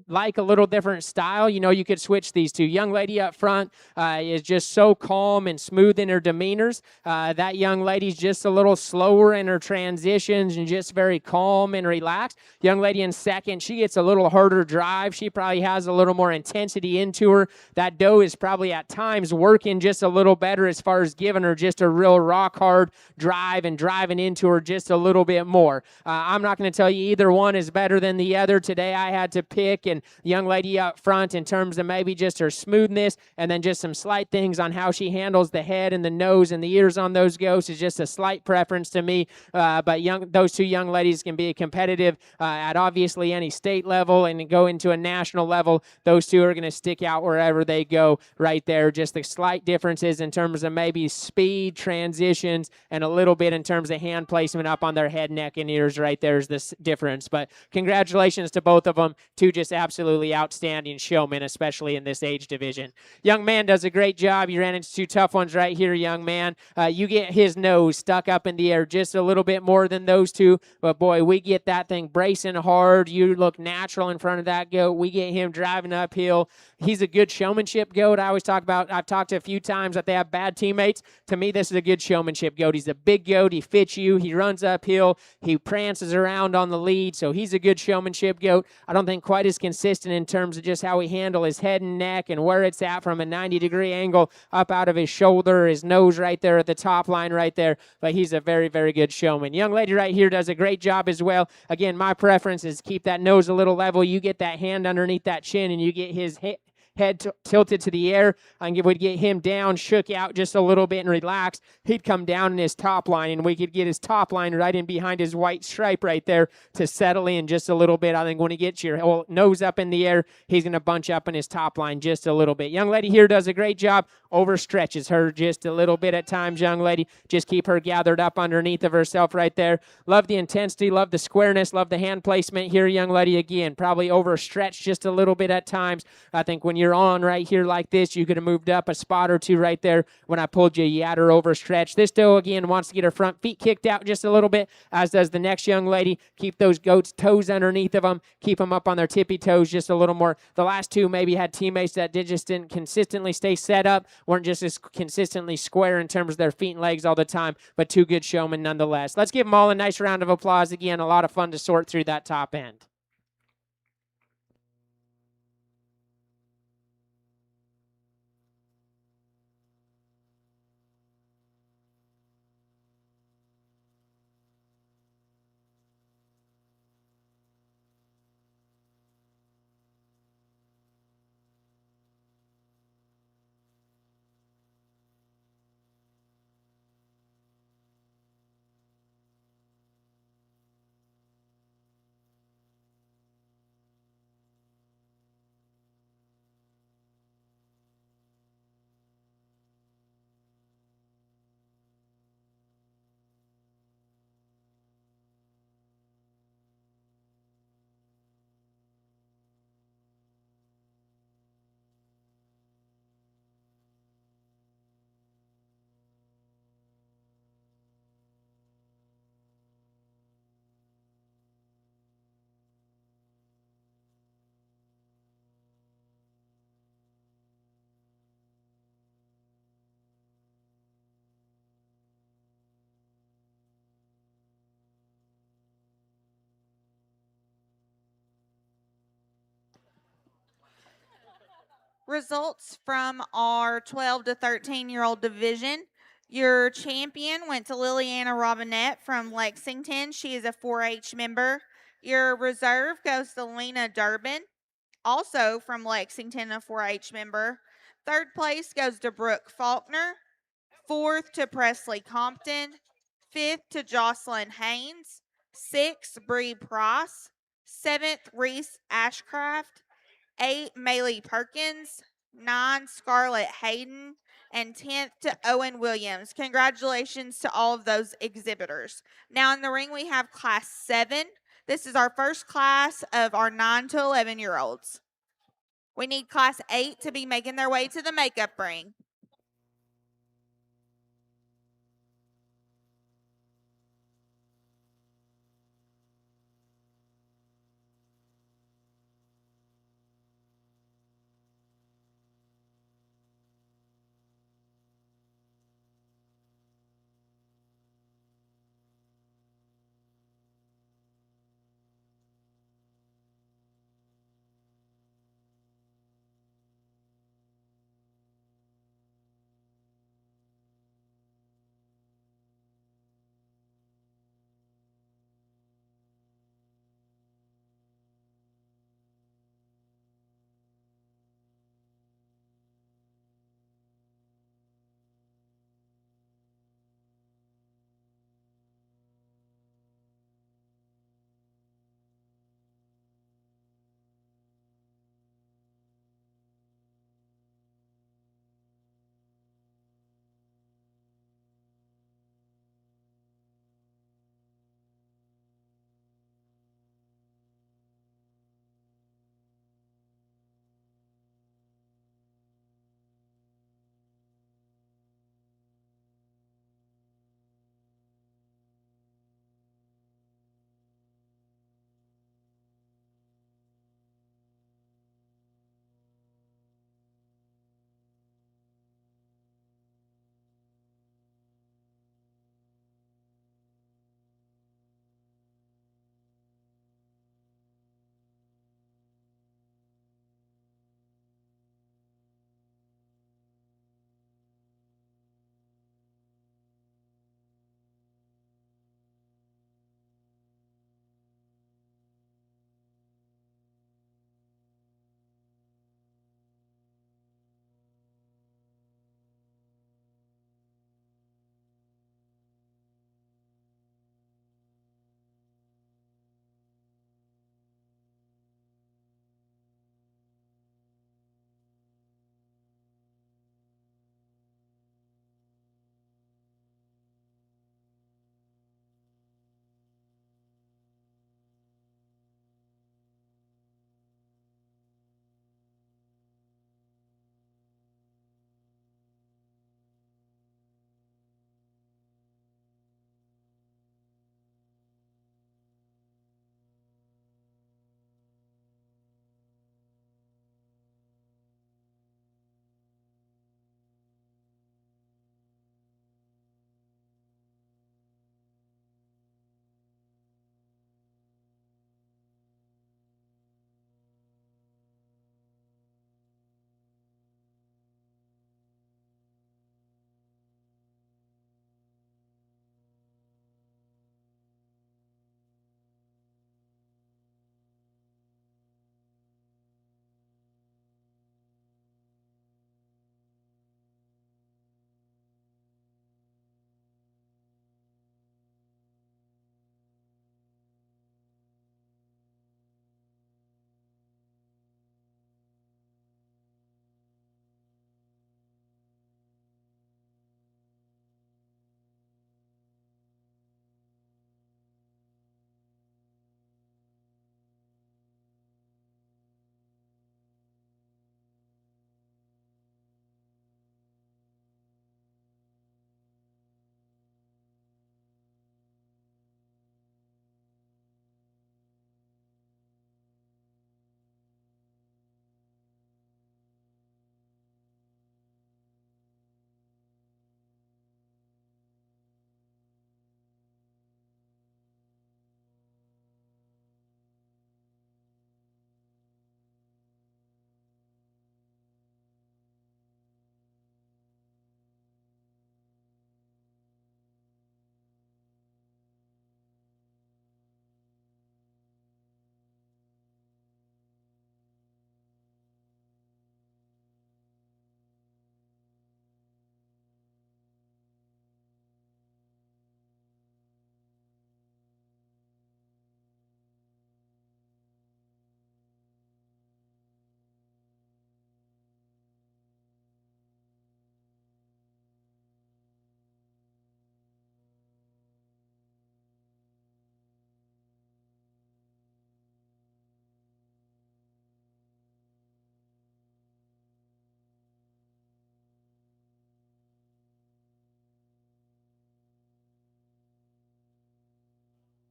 like a little different style, you could switch these two. Young lady up front is just so calm and smooth in her demeanors. That young lady's just a little slower in her transitions and just very calm and relaxed. Young lady in second, she gets a little harder drive. She probably has a little more intensity into her. That doe is probably at times working just a little better as far as giving her just a real rock hard drive and driving into her just a little bit more. I'm not going to tell you either one is better than the other. Today I had to pick, and the young lady up front in terms of maybe just her smoothness and then just some slight things on how she handles the head and the nose and the ears on those goats is just a slight preference to me. But those two young ladies can be competitive at obviously any state level and go into a national level. Those two are going to stick out wherever they go right there. Just the slight differences in terms of maybe speed, transitions, and a little bit in terms of hand placement up on their head, neck, and ears right there is this difference. But congratulations to both of them. Two just absolutely outstanding showmen, especially in this age division. Young man does a great job. You ran into 2 tough ones right here, young man. You get his nose stuck up in the air just a little bit more than those two, but boy, we get that thing bracing hard. You look natural in front of that goat. We get him driving uphill. He's a good showmanship goat. I always talk about, I've talked to a few times that they have bad teammates. To me, this is a good showmanship goat. He's a big goat. He fits you. He runs uphill. He prances around on the lead, so he's a good showmanship goat. I don't think quite as consistent in terms of just how he handle his head and neck and where it's at from a 90-degree angle up out of his shoulder, his nose right there at the top line right there. But he's a very, very good showman. Young lady right here does a great job as well. Again, my preference is keep that nose a little level. You get that hand underneath that chin and you get his head tilted to the air. I would get him down, shook out just a little bit and relaxed. He'd come down in his top line, and we could get his top line right in behind his white stripe right there to settle in just a little bit. I think when he gets your whole nose up in the air, he's going to bunch up in his top line just a little bit. Young lady here does a great job. Overstretches her just a little bit at times, young lady. Just keep her gathered up underneath of herself right there. Love the intensity, love the squareness, love the hand placement here, young lady. Again, probably overstretched just a little bit at times. I think when you're on right here like this, you could have moved up a spot or two right there. When I pulled you, you had her overstretched. This doe, again, wants to get her front feet kicked out just a little bit, as does the next young lady. Keep those goats' toes underneath of them. Keep them up on their tippy toes just a little more. The last two maybe had teammates that didn't consistently stay set up, weren't just as consistently square in terms of their feet and legs all the time, but 2 good showmen nonetheless. Let's give them all a nice round of applause. Again, a lot of fun to sort through that top end. Results from our 12 to 13-year-old division. Your champion went to Liliana Robinette from Lexington. She is a 4 H member. Your reserve goes to Lena Durbin, also from Lexington, a 4 H member. Third place goes to Brooke Faulkner. Fourth to Presley Compton. Fifth to Jocelyn Haynes. Sixth, Bree Price. Seventh, Reese Ashcraft. 8, Maylee Perkins. 9, Scarlett Hayden. And 10th to Owen Williams. Congratulations to all of those exhibitors. Now in the ring, we have class 7. This is our first class of our 9 to 11-year-olds. We need class 8 to be making their way to the makeup ring.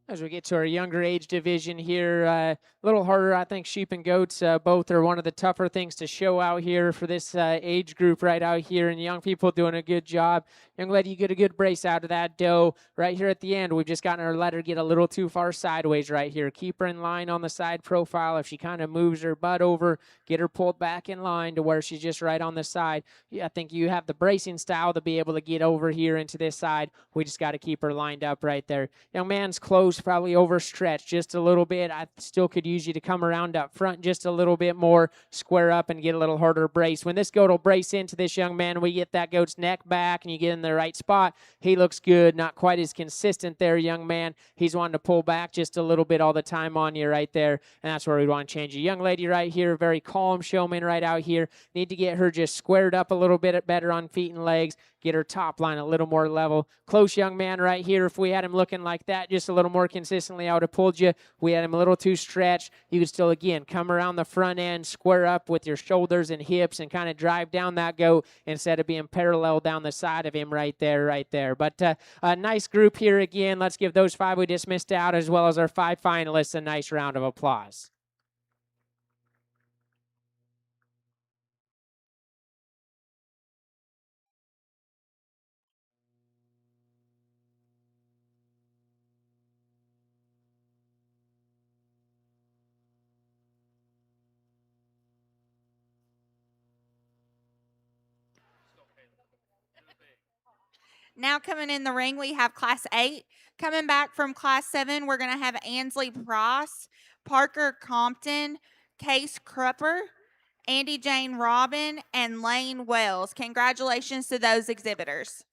As we get to our younger age division here, a little harder. I think sheep and goats both are one of the tougher things to show out here for this age group right out here. And young people doing a good job. Young lady, you get a good brace out of that doe. Right here at the end, we've just gotten her let her get a little too far sideways right here. Keep her in line on the side profile. If she kind of moves her butt over, get her pulled back in line to where she's just right on the side. Yeah, I think you have the bracing style to be able to get over here into this side. We just got to keep her lined up right there. Young man's close, probably overstretched just a little bit. I still could use you to come around up front just a little bit more, square up and get a little harder brace. When this goat will brace into this young man, we get that goat's neck back and you get in the right spot. He looks good, not quite as consistent there, young man. He's wanting to pull back just a little bit all the time on you right there, and that's where we want to change you. Young lady right here, very calm showman right out here. Need to get her just squared up a little bit better on feet and legs, get her top line a little more level. Close young man right here. If we had him looking like that just a little more consistently, I would have pulled you. We had him a little too stretched. You could still, again, come around the front end, square up with your shoulders and hips and kind of drive down that goat instead of being parallel down the side of him right there, right there. But a nice group here again. Let's give those 5 we just missed out as well as our 5 finalists a nice round of applause. Now coming in the ring, we have Class 8. Coming back from Class 7, we're going to have Ansley Pross, Parker Compton, Case Crupper, Andy Jane Robin, and Lane Wells. Congratulations to those exhibitors.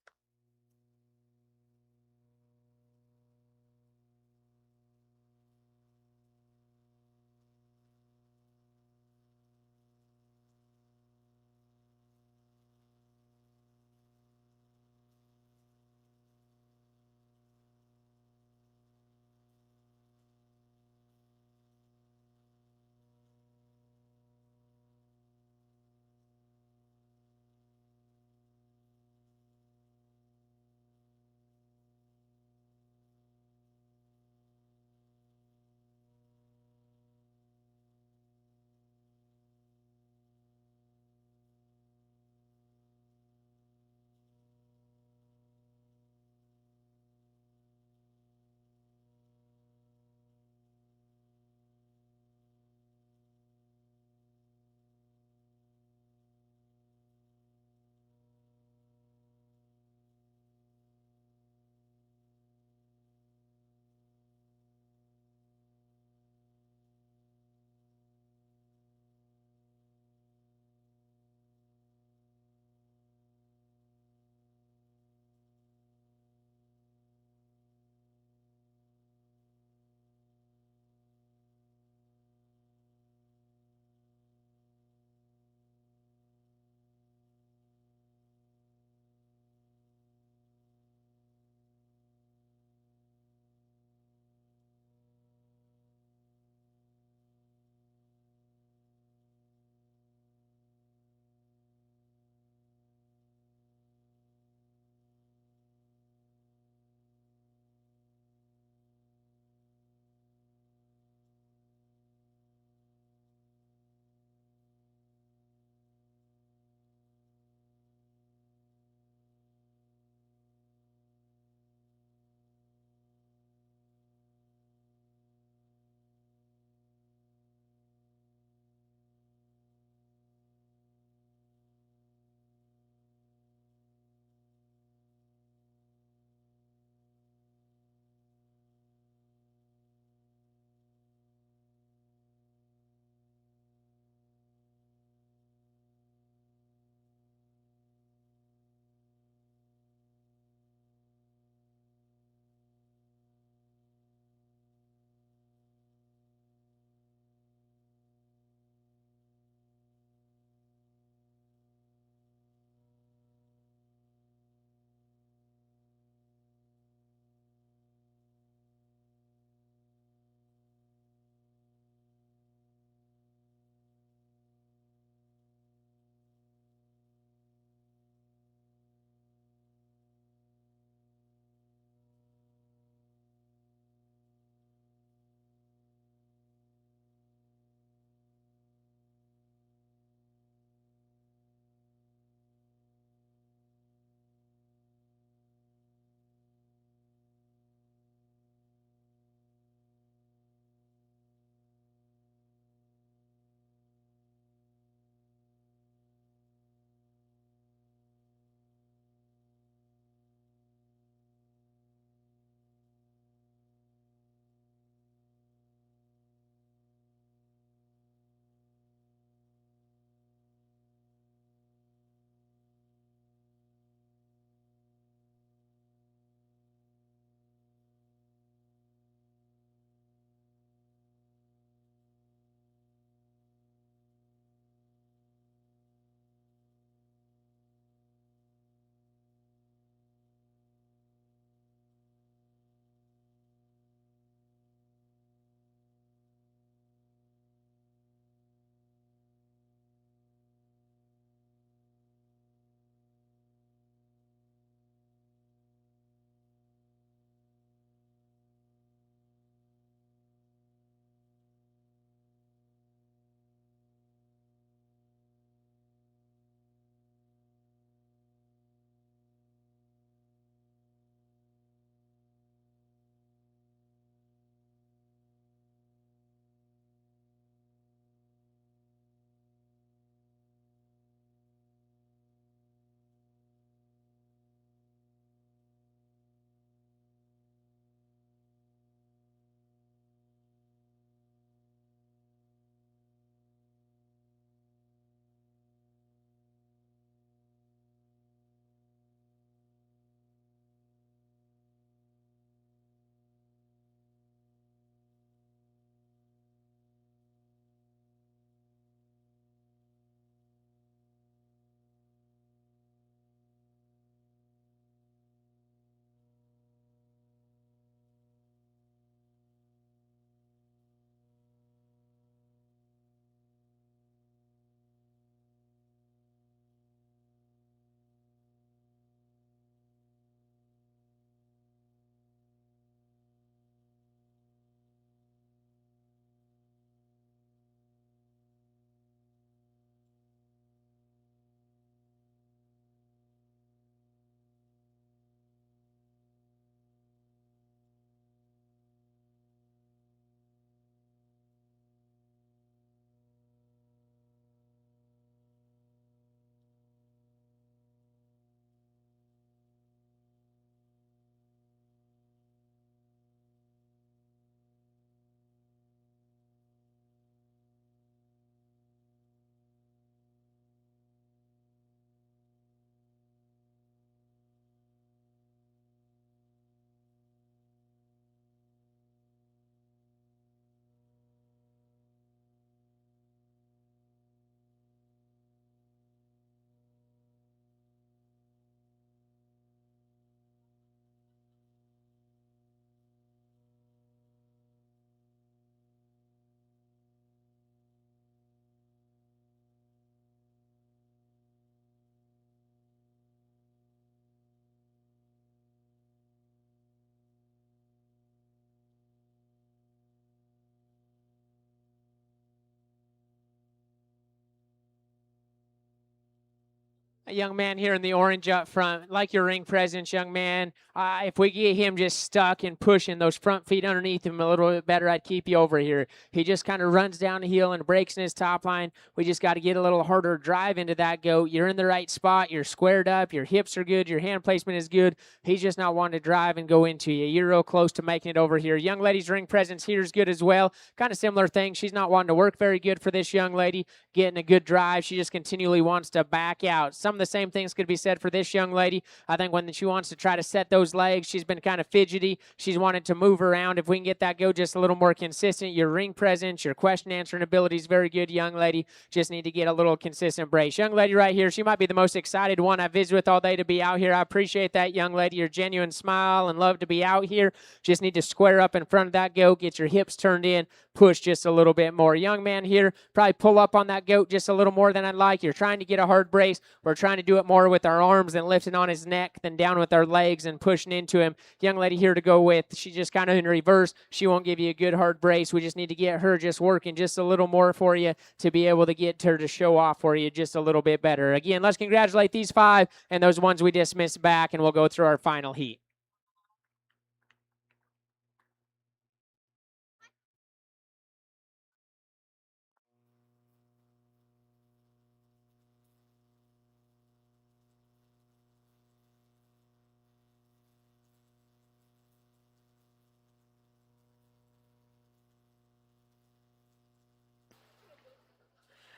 A young man here in the orange up front, like your ring presence, young man. If we get him just stuck and pushing those front feet underneath him a little bit better, I'd keep you over here. He just kind of runs down the hill and breaks in his top line. We just got to get a little harder drive into that goat. You're in the right spot. You're squared up. Your hips are good. Your hand placement is good. He's just not wanting to drive and go into you. You're real close to making it over here. Young lady's ring presence here is good as well. Kind of similar thing. She's not wanting to work very good for this young lady, getting a good drive. She just continually wants to back out. Some of the same things could be said for this young lady. I think when she wants to try to set those legs, she's been kind of fidgety. She's wanted to move around. If we can get that go just a little more consistent, your ring presence, your question answering ability is very good, young lady. Just need to get a little consistent brace. Young lady right here, she might be the most excited one I've visited with all day to be out here. I appreciate that, young lady. Your genuine smile and love to be out here. Just need to square up in front of that goat, get your hips turned in, push just a little bit more. Young man here, probably pull up on that goat just a little more than I'd like. You're trying to get a hard brace. We're trying to do it more with our arms and lifting on his neck than down with our legs and pushing into him. Young lady here to go with, she's just kind of in reverse. She won't give you a good hard brace. We just need to get her just working just a little more for you to be able to get her to show off for you just a little bit better. Again, let's congratulate these 5 and those ones we dismissed back, and we'll go through our final heat.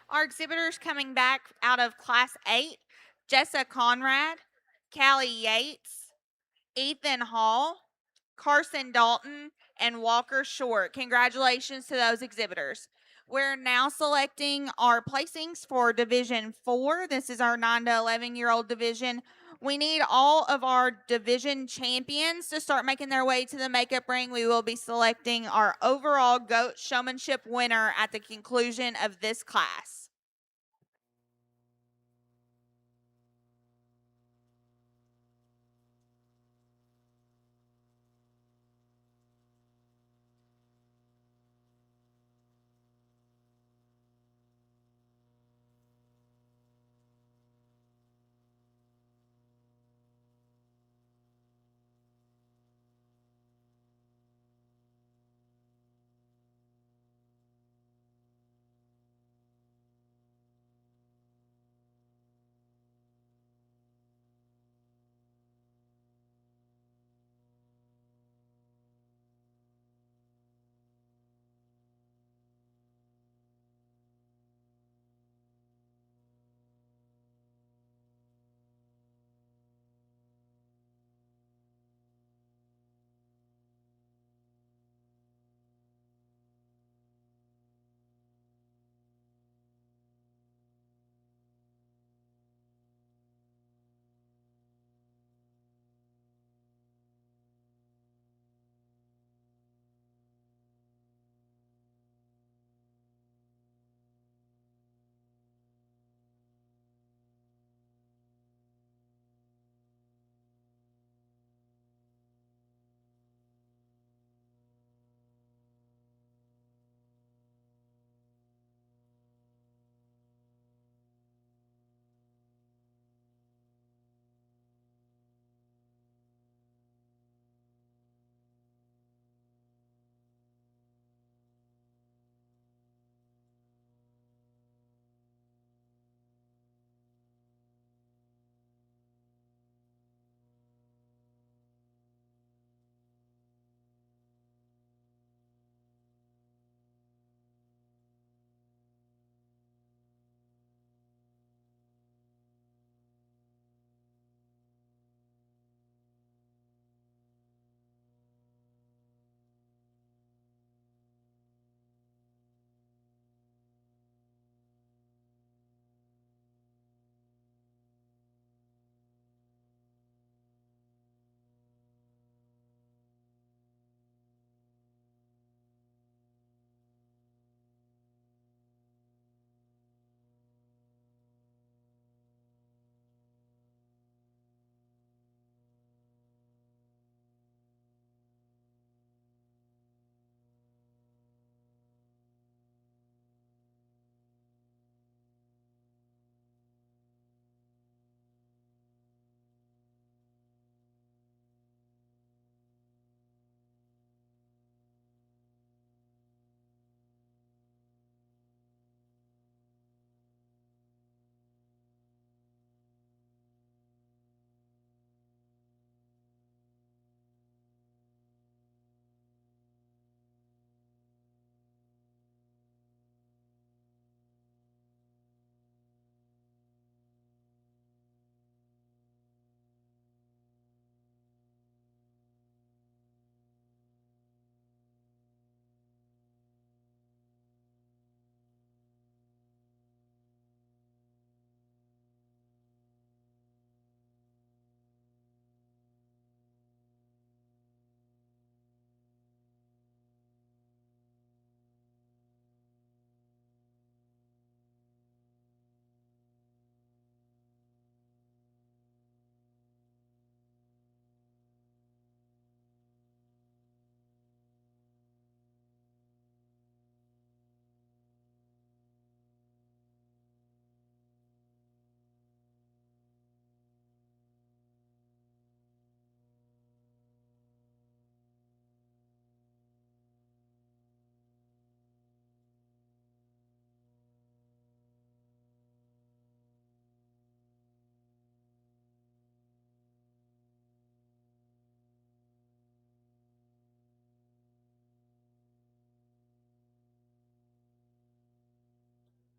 Our exhibitors coming back out of Class 8, Jessa Conrad, Callie Yates, Ethan Hall, Carson Dalton, and Walker Short. Congratulations to those exhibitors. We're now selecting our placings for Division 4. This is our 9 to 11-year-old division. We need all of our division champions to start making their way to the makeup ring. We will be selecting our overall GOAT Showmanship winner at the conclusion of this class.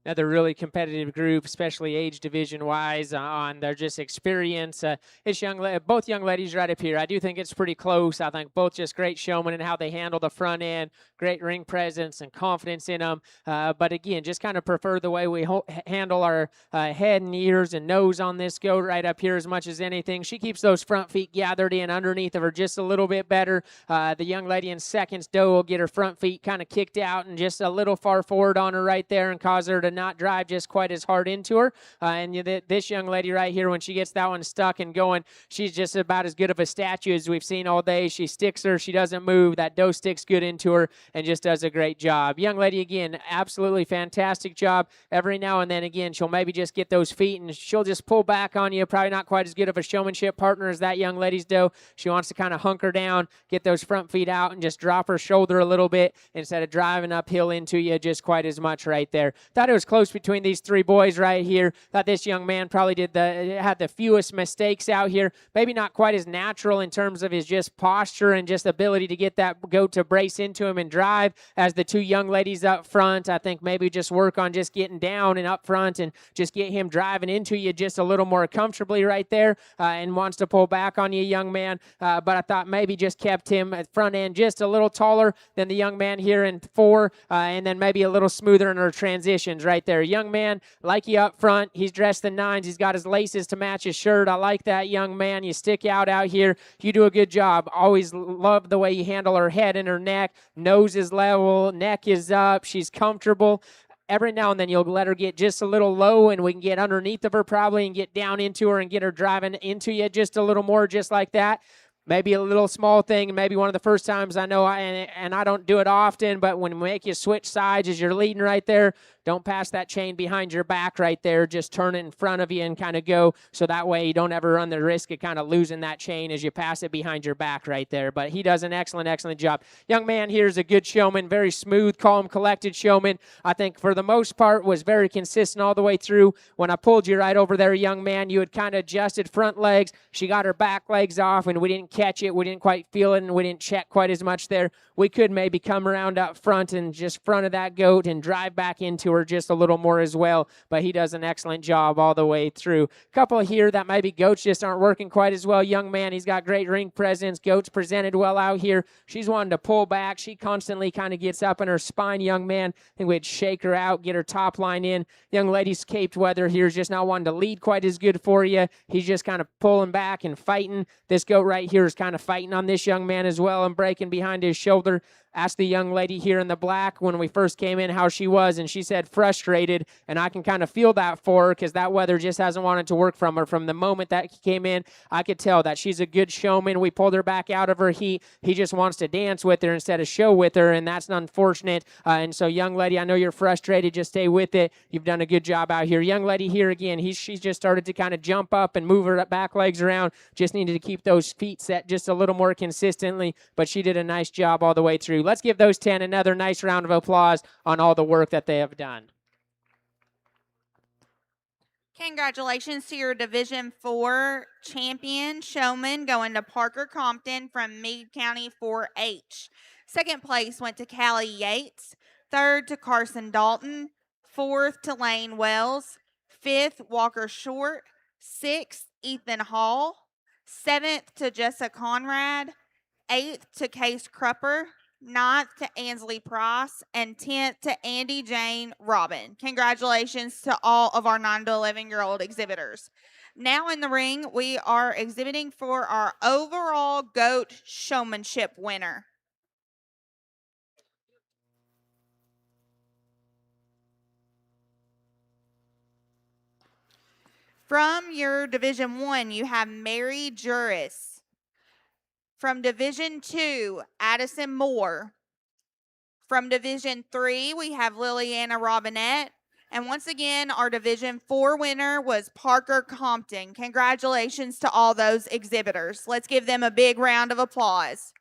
Another really competitive group, especially age division wise, on their just experience. Both young ladies right up here. I do think it's pretty close. I think both just great showmen and how they handle the front end, great ring presence and confidence in them. But again, just kind of prefer the way we handle our head and ears and nose on this goat right up here as much as anything. She keeps those front feet gathered in underneath of her just a little bit better. The young lady in seconds, Doe, will get her front feet kind of kicked out and just a little far forward on her right there and cause her to not drive just quite as hard into her. This young lady right here, when she gets that one stuck and going, she's just about as good of a statue as we've seen all day. She sticks her. She doesn't move. That doe sticks good into her and just does a great job. Young lady, again, absolutely fantastic job. Every now and then, again, she'll maybe just get those feet and she'll just pull back on you. Probably not quite as good of a showmanship partner as that young lady's doe. She wants to kind of hunker down, get those front feet out, and just drop her shoulder a little bit instead of driving uphill into you just quite as much right there. Thought it was close between these three boys right here. Thought this young man probably had the fewest mistakes out here. Maybe not quite as natural in terms of his just posture and just ability to get that goat to brace into him and drive as the two young ladies up front. I think maybe just work on just getting down and up front and just get him driving into you just a little more comfortably right there, and wants to pull back on you, young man. But I thought maybe just kept him at front end just a little taller than the young man here in 4, and then maybe a little smoother in her transitions right there. Young man, like you up front, he's dressed in 9s. He's got his laces to match his shirt. I like that, young man. You stick out here. You do a good job. Always love the way you handle her head and her neck. Nose is level, neck is up. She's comfortable. Every now and then you'll let her get just a little low and we can get underneath of her probably and get down into her and get her driving into you just a little more, just like that. Maybe a little small thing, maybe one of the first times I know, and I don't do it often, but when we make you switch sides as you're leading right there, don't pass that chain behind your back right there. Just turn it in front of you and kind of go, so that way you don't ever run the risk of kind of losing that chain as you pass it behind your back right there. But he does an excellent job. Young man here is a good showman, very smooth, calm, collected showman. I think for the most part was very consistent all the way through. When I pulled you right over there, young man, you had kind of adjusted front legs. She got her back legs off and we didn't catch it. We didn't quite feel it and we didn't check quite as much there. We could maybe come around up front and just front of that goat and drive back into her just a little more as well, but he does an excellent job all the way through. Couple here that maybe goats just aren't working quite as well. Young man, he's got great ring presence. Goats presented well out here. She's wanting to pull back. She constantly kind of gets up in her spine, young man. I think we'd shake her out, get her top line in. Young lady's caped Wether here is just not wanting to lead quite as good for you. He's just kind of pulling back and fighting. This goat right here is kind of fighting on this young man as well and breaking behind his shoulder. Asked the young lady here in the black when we first came in how she was, and she said frustrated, and I can kind of feel that for her because that Wether just hasn't wanted to work from her. From the moment that he came in, I could tell that she's a good showman. We pulled her back out of her heat. He just wants to dance with her instead of show with her, and that's unfortunate. And so, young lady, I know you're frustrated. Just stay with it. You've done a good job out here. Young lady here again, she's just started to kind of jump up and move her back legs around. Just needed to keep those feet set just a little more consistently, but she did a nice job all the way through. Let's give those 10 another nice round of applause on all the work that they have done. Congratulations to your Division 4 champion showman going to Parker Compton from Meade County 4-H. Second place went to Callie Yates. Third to Carson Dalton. Fourth to Lane Wells. Fifth, Walker Short. Sixth, Ethan Hall. Seventh to Jessa Conrad. Eighth to Case Crupper. Ninth to Ansley Price, and 10th to Andy Jane Robin. Congratulations to all of our 9 to 11-year-old exhibitors. Now in the ring, we are exhibiting for our overall GOAT showmanship winner. From your Division 1, you have Mary Juris. From Division 2, Addison Moore. From Division 3, we have Liliana Robinette. And once again, our Division 4 winner was Parker Compton. Congratulations to all those exhibitors. Let's give them a big round of applause.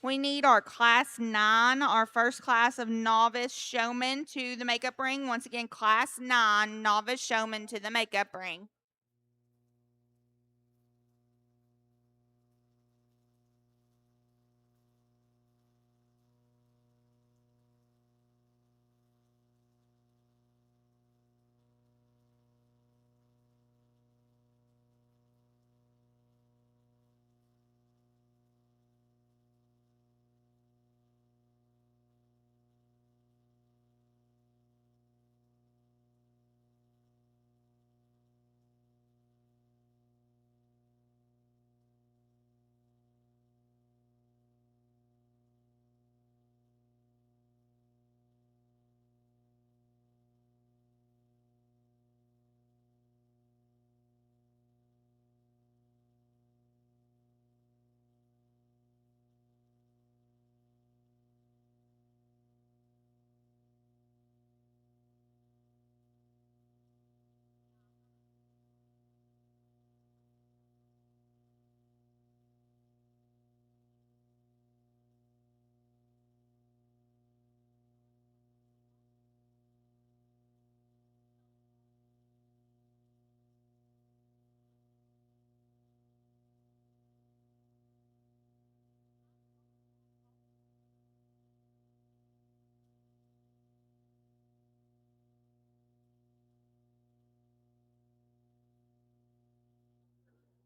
We need our class 9, our first class of novice showmen to the makeup ring. Once again, class 9 novice showmen to the makeup ring.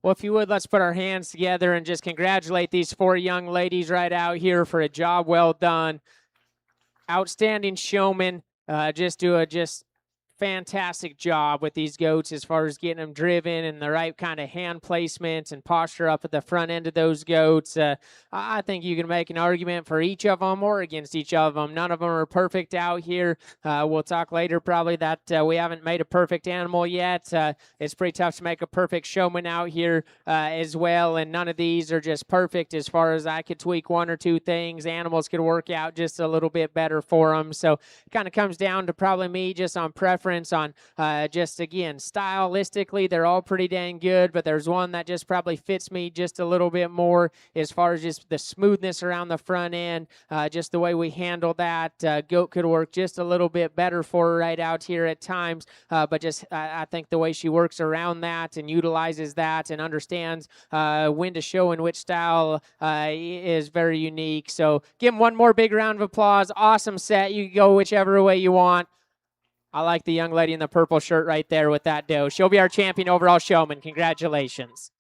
Well, if you would, let's put our hands together and just congratulate these 4 young ladies right out here for a job well done. Outstanding showmen. Just do a fantastic job with these goats as far as getting them driven and the right kind of hand placement and posture up at the front end of those goats. I think you can make an argument for each of them or against each of them. None of them are perfect out here. We'll talk later probably that we haven't made a perfect animal yet. It's pretty tough to make a perfect showman out here as well, and none of these are just perfect as far as I could tweak 1 or 2 things. Animals could work out just a little bit better for them. So it kind of comes down to probably me just on preference on just, again, stylistically, they're all pretty dang good, but there's one that just probably fits me just a little bit more as far as just the smoothness around the front end, just the way we handle that. Goat could work just a little bit better for her right out here at times, but just I think the way she works around that and utilizes that and understands when to show and which style is very unique. So give them one more big round of applause. Awesome set. You can go whichever way you want. I like the young lady in the purple shirt right there with that doe. She'll be our champion overall showman. Congratulations.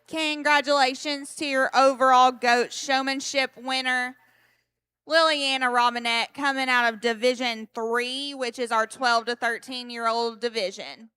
Congratulations to your overall goat showmanship winner, Liliana Robinette, coming out of Division 3, which is our 12 to 13-year-old division.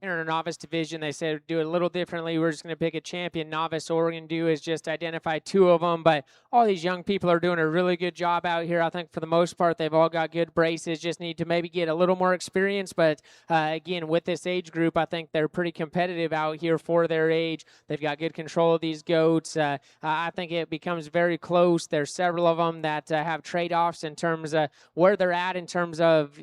in our novice division. They said do it a little differently. We're just going to pick a champion novice. All we're going to do is just identify 2 of them. But all these young people are doing a really good job out here. I think for the most part, they've all got good braces. Just need to maybe get a little more experience. But again, with this age group, I think they're pretty competitive out here for their age. They've got good control of these goats. I think it becomes very close. There's several of them that have trade-offs in terms of where they're at in terms of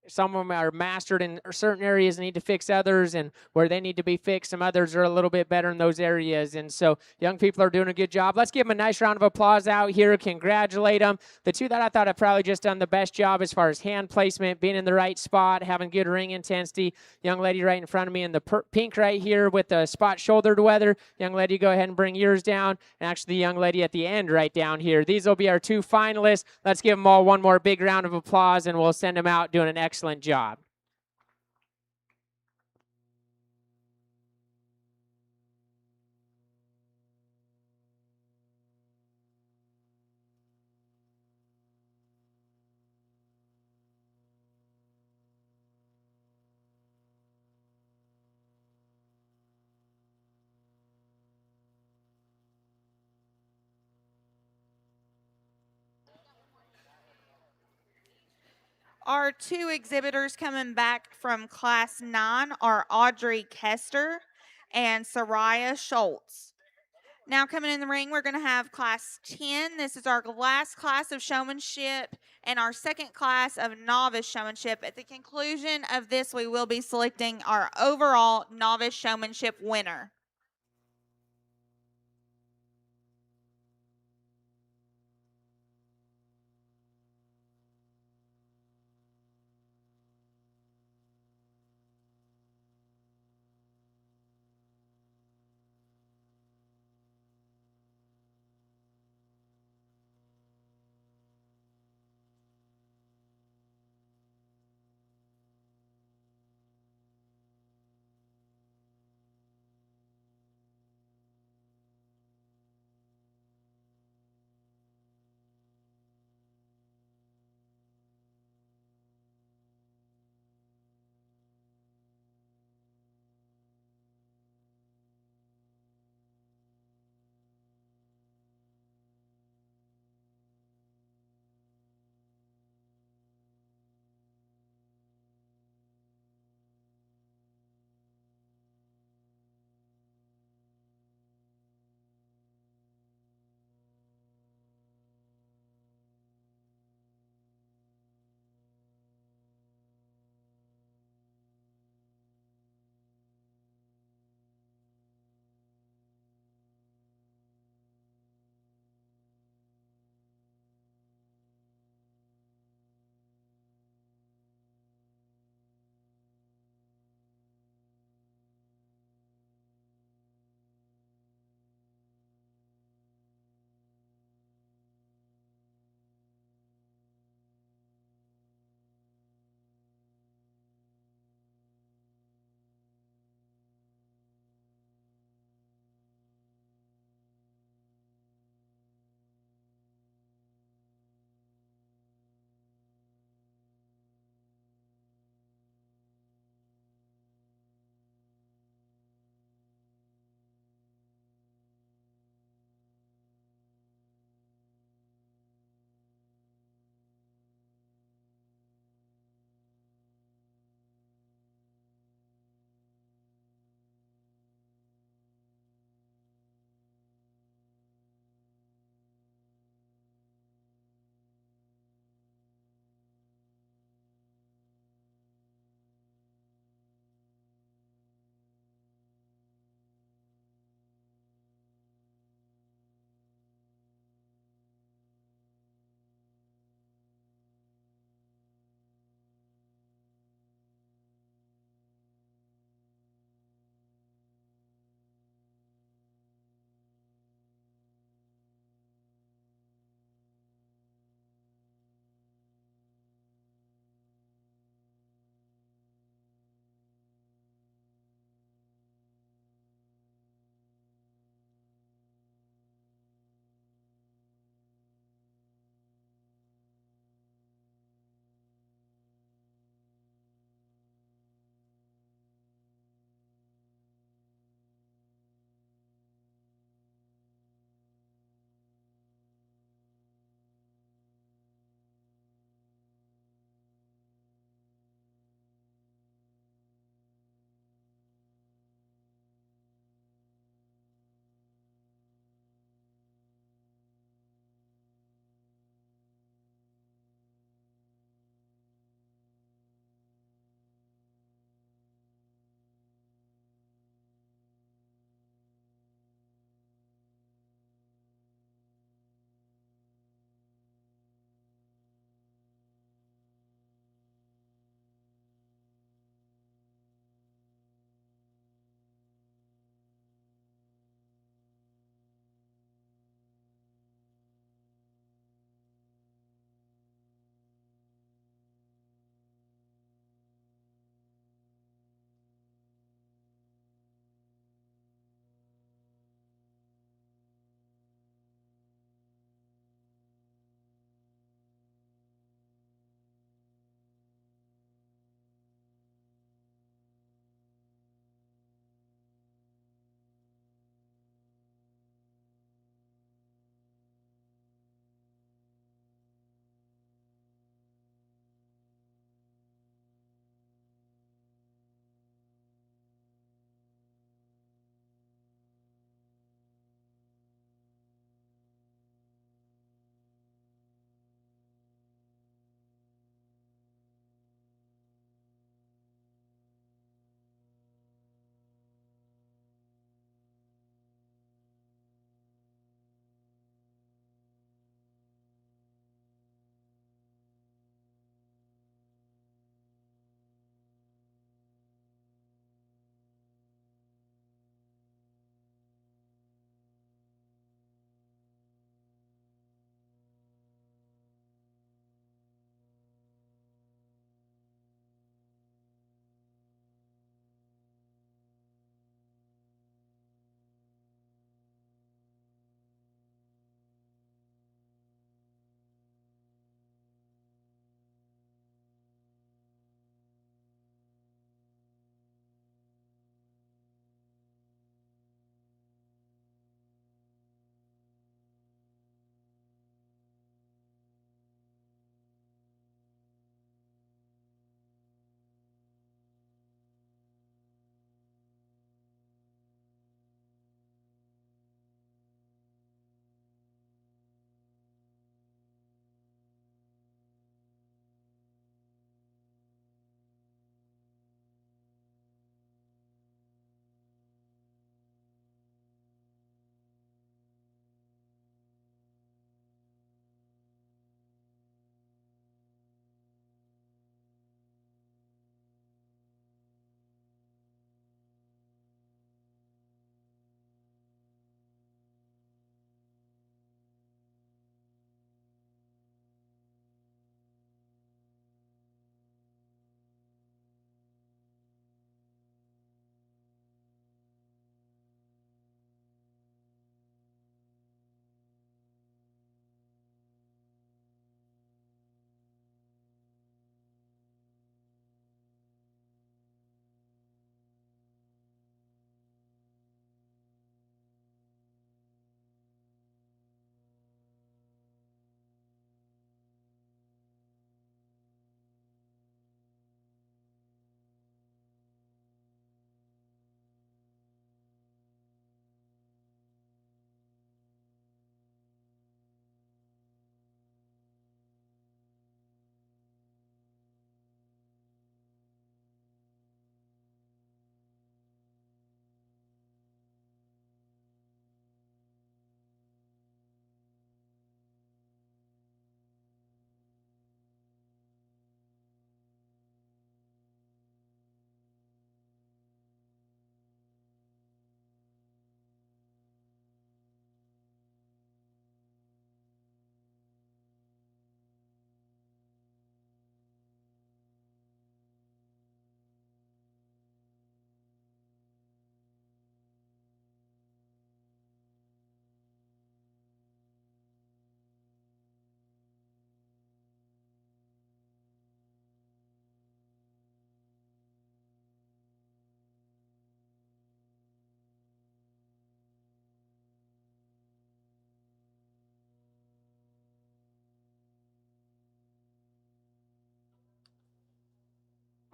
some of them are mastered in certain areas and need to fix others, and where they need to be fixed, some others are a little bit better in those areas. And so young people are doing a good job. Let's give them a nice round of applause out here. Congratulate them. The 2 that I thought have probably just done the best job as far as hand placement, being in the right spot, having good ring intensity. Young lady right in front of me in the pink right here with the spot shouldered Wether. Young lady, go ahead and bring yours down. And actually the young lady at the end right down here. These will be our 2 finalists. Let's give them all one more big round of applause, and we'll send them out doing an excellent job. Our 2 exhibitors coming back from Class 9 are Audrey Kester and Soraya Schultz. Now coming in the ring, we're going to have Class 10. This is our last class of showmanship and our second class of novice showmanship. At the conclusion of this, we will be selecting our overall novice showmanship winner.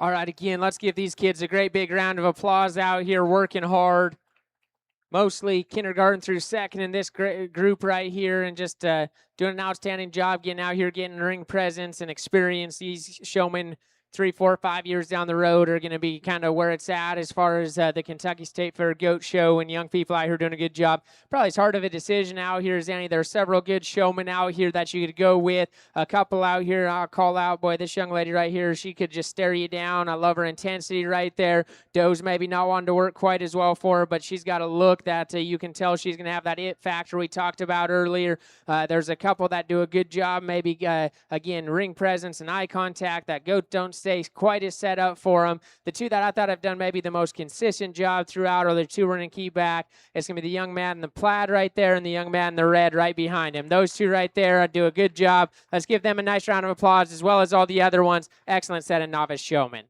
All right, again, let's give these kids a great big round of applause out here working hard. Mostly kindergarten through second in this group right here, and just doing an outstanding job getting out here, getting ring presence and experience. These showmen 3, 4, 5 years down the road are going to be kind of where it's at as far as the Kentucky State Fair Goat Show, and young people out here doing a good job. Probably as hard of a decision out here as any. There are several good showmen out here that you could go with. A couple out here I'll call out. Boy, this young lady right here, she could just stare you down. I love her intensity right there. Doe's maybe not wanting to work quite as well for her, but she's got a look that you can tell she's going to have that it factor we talked about earlier. There's a couple that do a good job, maybe, again, ring presence and eye contact. That goat don't stay quite as set up for them. The two that I thought have done maybe the most consistent job throughout are the two running key back. It's going to be the young man in the plaid right there and the young man in the red right behind him. Those two right there do a good job. Let's give them a nice round of applause, as well as all the other ones. Excellent set of novice showmen.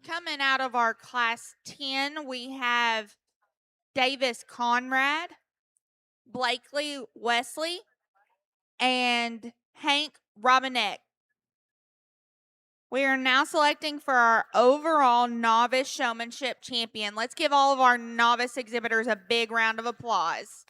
Coming out of our class 10, we have Davis Conrad, Blakely Wesley, and Hank Robinette. We are now selecting for our overall novice showmanship champion. Let's give all of our novice exhibitors a big round of applause.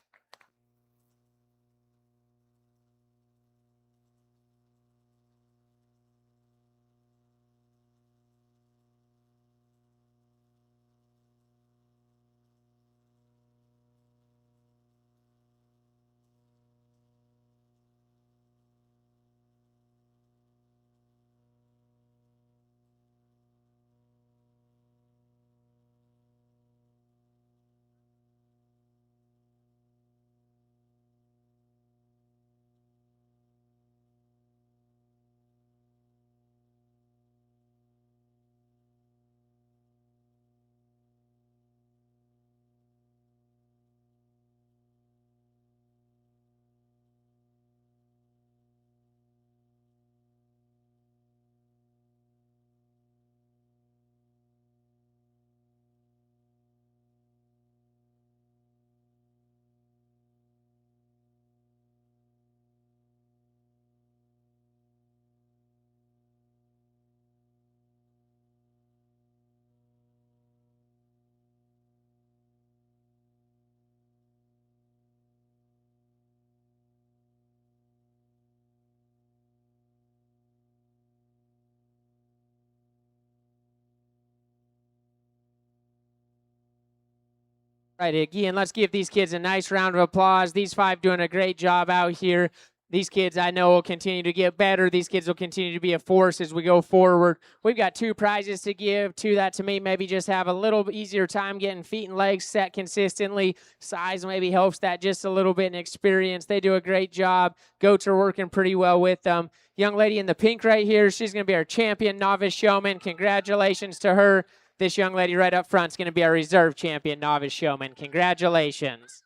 Right, again, let's give these kids a nice round of applause. These 5 doing a great job out here. These kids, I know, will continue to get better. These kids will continue to be a force as we go forward. We've got 2 prizes to give. 2 that, to me, maybe just have a little easier time getting feet and legs set consistently. Size maybe helps that just a little bit, and experience. They do a great job. Goats are working pretty well with them. Young lady in the pink right here, she's going to be our champion novice showman. Congratulations to her. This young lady right up front is going to be our reserve champion novice showman. Congratulations.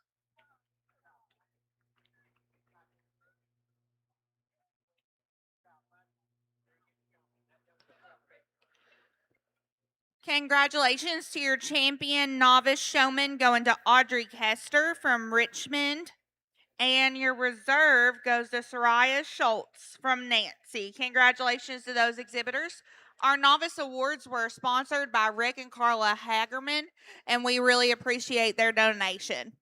Congratulations to your champion novice showman going to Audrey Kester from Richmond. And your reserve goes to Soraya Schultz from Nancy. Congratulations to those exhibitors. Our novice awards were sponsored by Rick and Carla Hagerman, and we really appreciate their donation.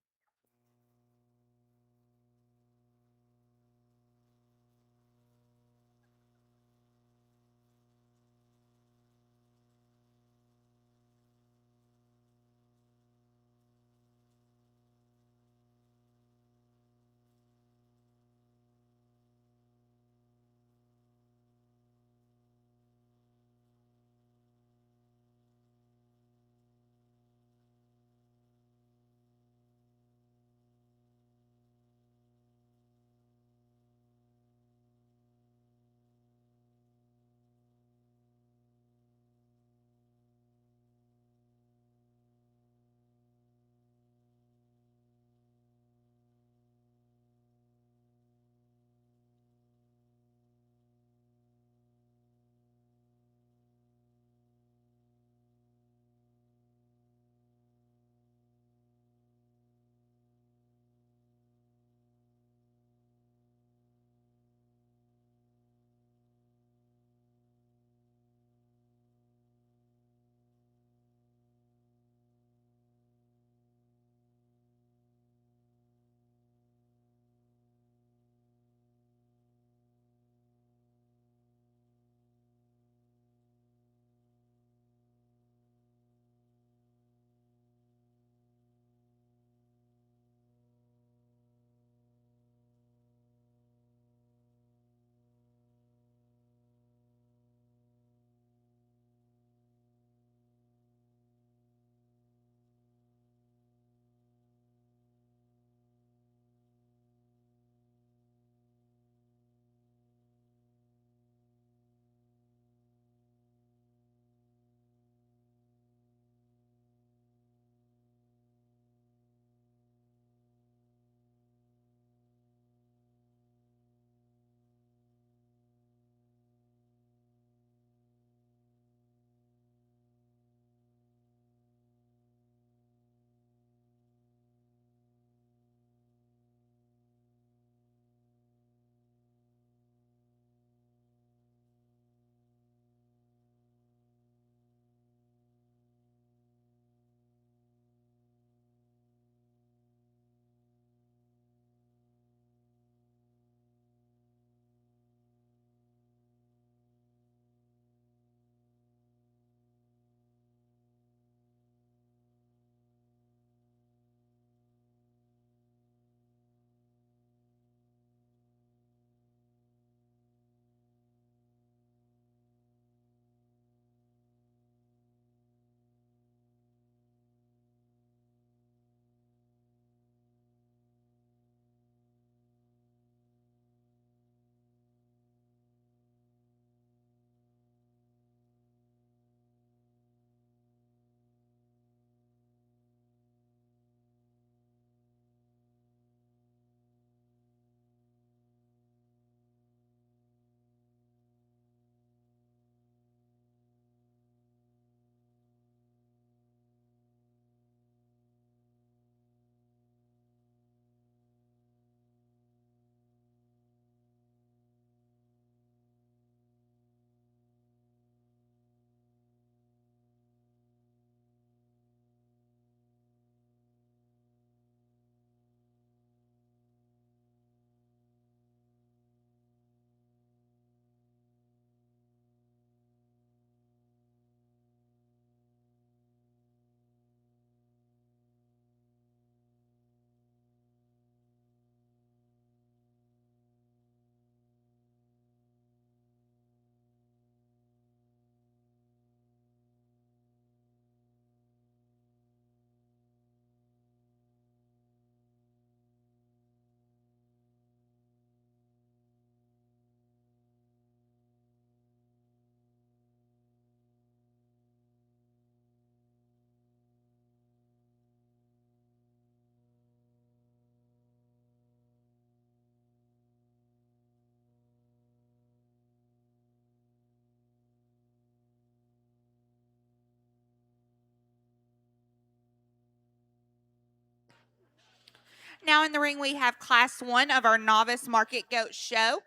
Now in the ring, we have Class 1 of our Novice Market Goat Show.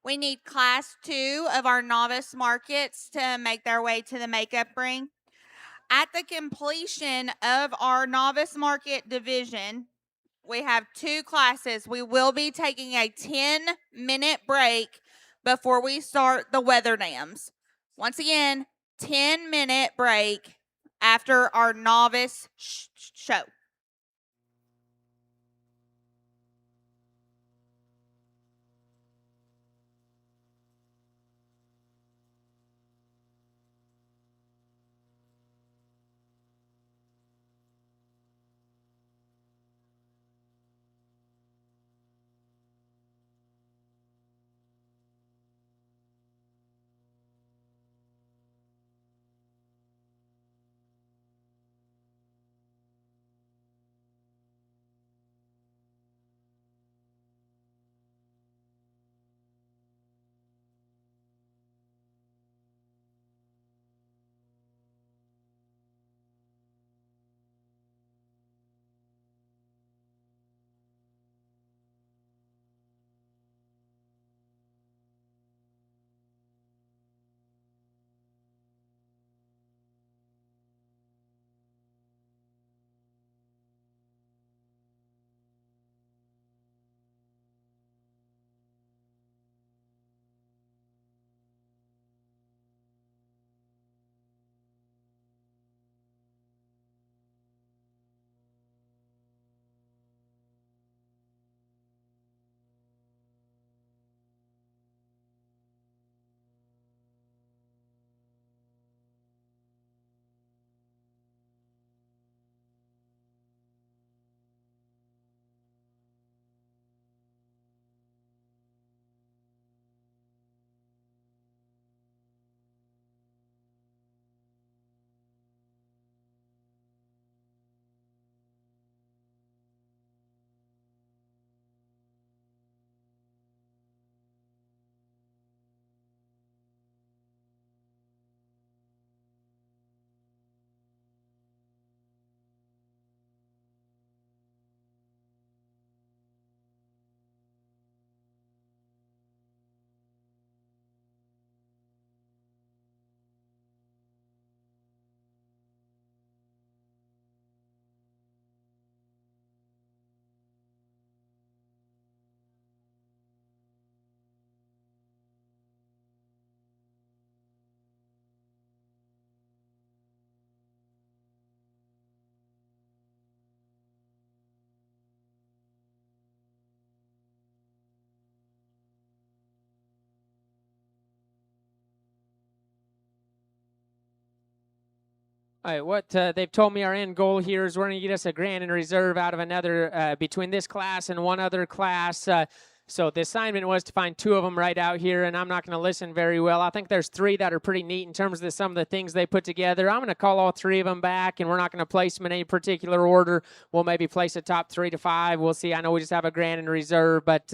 We need Class 2 of our Novice Markets to make their way to the makeup ring. At the completion of our Novice Market division, we have 2 classes. We will be taking a 10-minute break before we start the weather dams. Once again, 10-minute break after our novice show. All right, what they've told me our end goal here is we're going to get us a grand in reserve out of another, between this class and one other class. So the assignment was to find 2 of them right out here, and I'm not going to listen very well. I think there's 3 that are pretty neat in terms of some of the things they put together. I'm going to call all 3 of them back, and we're not going to place them in any particular order. We'll maybe place a top 3 to 5. We'll see. I know we just have a grand in reserve, but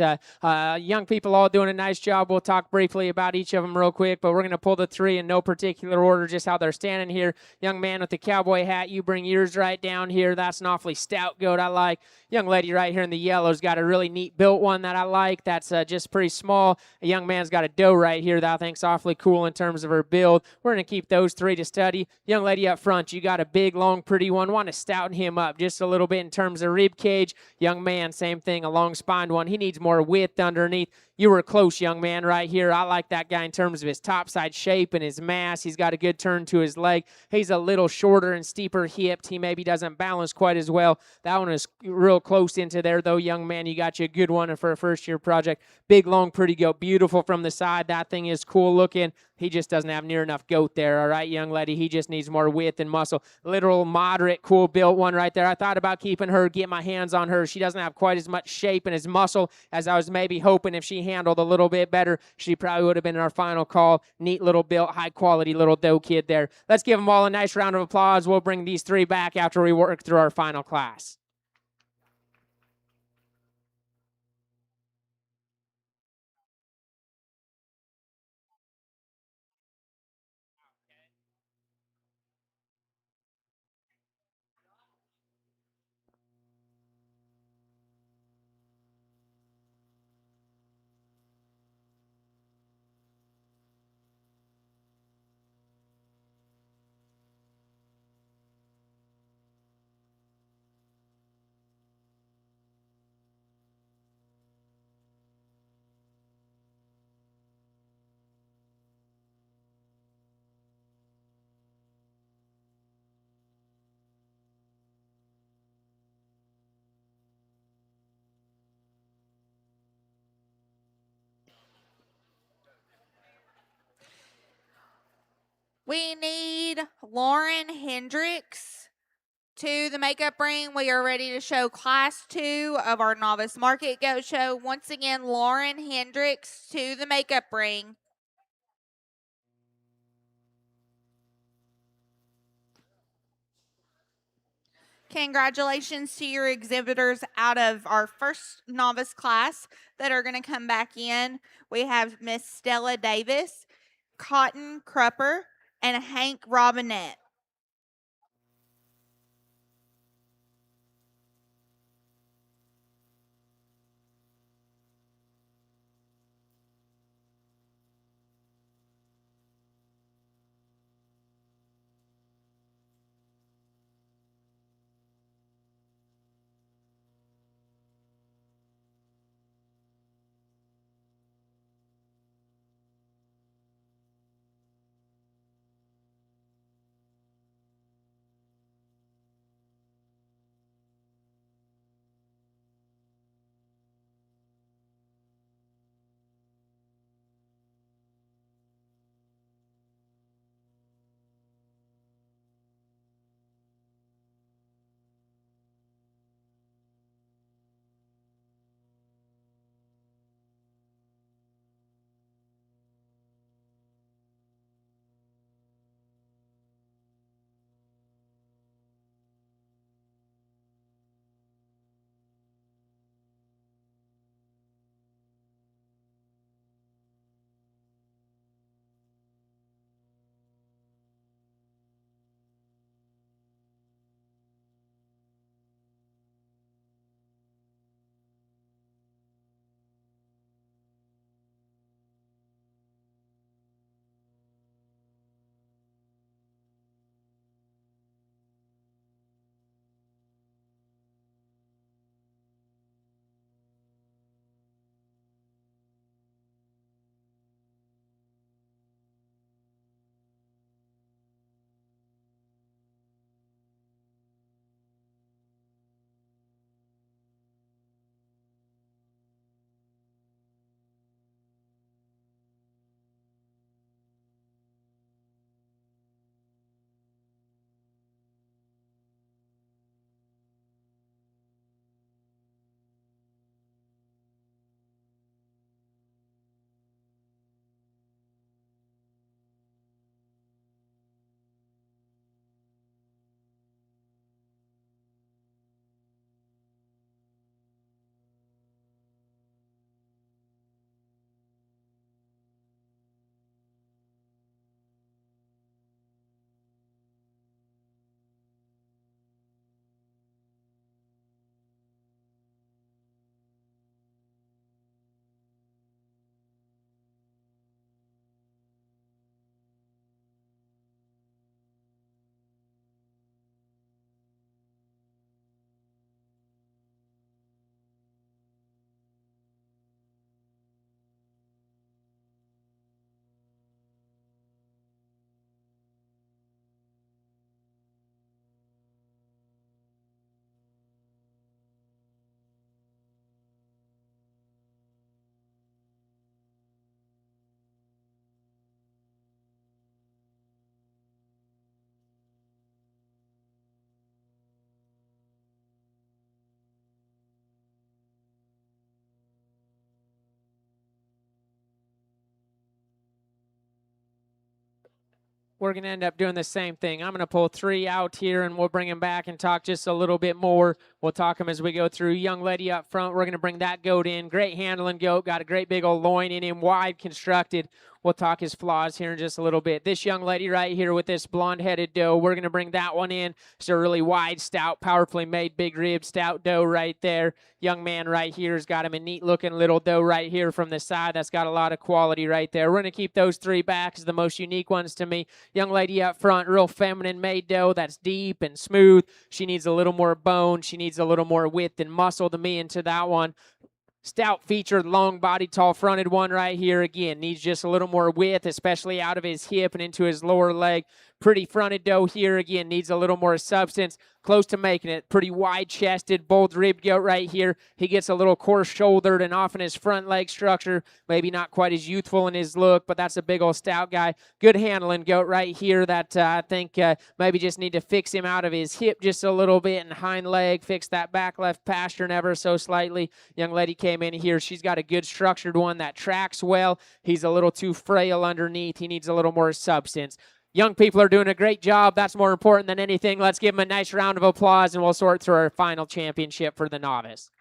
young people all doing a nice job. We'll talk briefly about each of them real quick, but we're going to pull the 3 in no particular order, just how they're standing here. Young man with the cowboy hat, you bring yours right down here. That's an awfully stout goat I like. Young lady right here in the yellow's got a really neat built one that I like. That's just pretty small. A young man's got a doe right here that I think's awfully cool in terms of her build. We're going to keep those 3 to study. Young lady up front, you got a big, long, pretty one. Want to stouten him up just a little bit in terms of rib cage. Young man, same thing, a long spined one. He needs more width underneath. You were close, young man, right here. I like that guy in terms of his topside shape and his mass. He's got a good turn to his leg. He's a little shorter and steeper hipped. He maybe doesn't balance quite as well. That one is real close into there, though, young man. You got you a good one for a first-year project. Big, long, pretty goat. Beautiful from the side. That thing is cool looking. He just doesn't have near enough goat there, all right, young lady? He just needs more width and muscle. Literal, moderate, cool built one right there. I thought about keeping her, get my hands on her. She doesn't have quite as much shape and as muscle as I was maybe hoping. If she handled a little bit better, she probably would have been in our final call. Neat little built, high-quality little doe kid there. Let's give them all a nice round of applause. We'll bring these 3 back after we work through our final class. We need Lauren Hendricks to the makeup ring. We are ready to show class 2 of our Novice Market Goat Show. Once again, Lauren Hendricks to the makeup ring. Congratulations to your exhibitors out of our first novice class that are going to come back in. We have Miss Stella Davis, Cotton Crupper, and Hank Robinette. We're going to end up doing the same thing. I'm going to pull 3 out here, and we'll bring them back and talk just a little bit more. We'll talk them as we go through. Young lady up front, we're going to bring that goat in. Great handling goat, got a great big old loin in him, wide constructed. We'll talk his flaws here in just a little bit. This young lady right here with this blonde-headed doe, we're going to bring that one in. It's a really wide, stout, powerfully made, big rib, stout doe right there. Young man right here has got him a neat-looking little doe right here from the side. That's got a lot of quality right there. We're going to keep those 3 back as the most unique ones to me. Young lady up front, real feminine made doe that's deep and smooth. She needs a little more bone. She needs a little more width and muscle to me into that one. Stout featured, long body, tall fronted one right here. Again, needs just a little more width, especially out of his hip and into his lower leg. Pretty fronted doe here. Again, needs a little more substance. Close to making it. Pretty wide-chested, bold-ribbed goat right here. He gets a little coarse-shouldered and off in his front leg structure. Maybe not quite as youthful in his look, but that's a big old stout guy. Good handling goat right here that I think maybe just need to fix him out of his hip just a little bit and hind leg, fix that back left pastern ever so slightly. Young lady came in here. She's got a good structured one that tracks well. He's a little too frail underneath. He needs a little more substance. Young people are doing a great job. That's more important than anything. Let's give them a nice round of applause, and we'll sort through our final championship for the novice.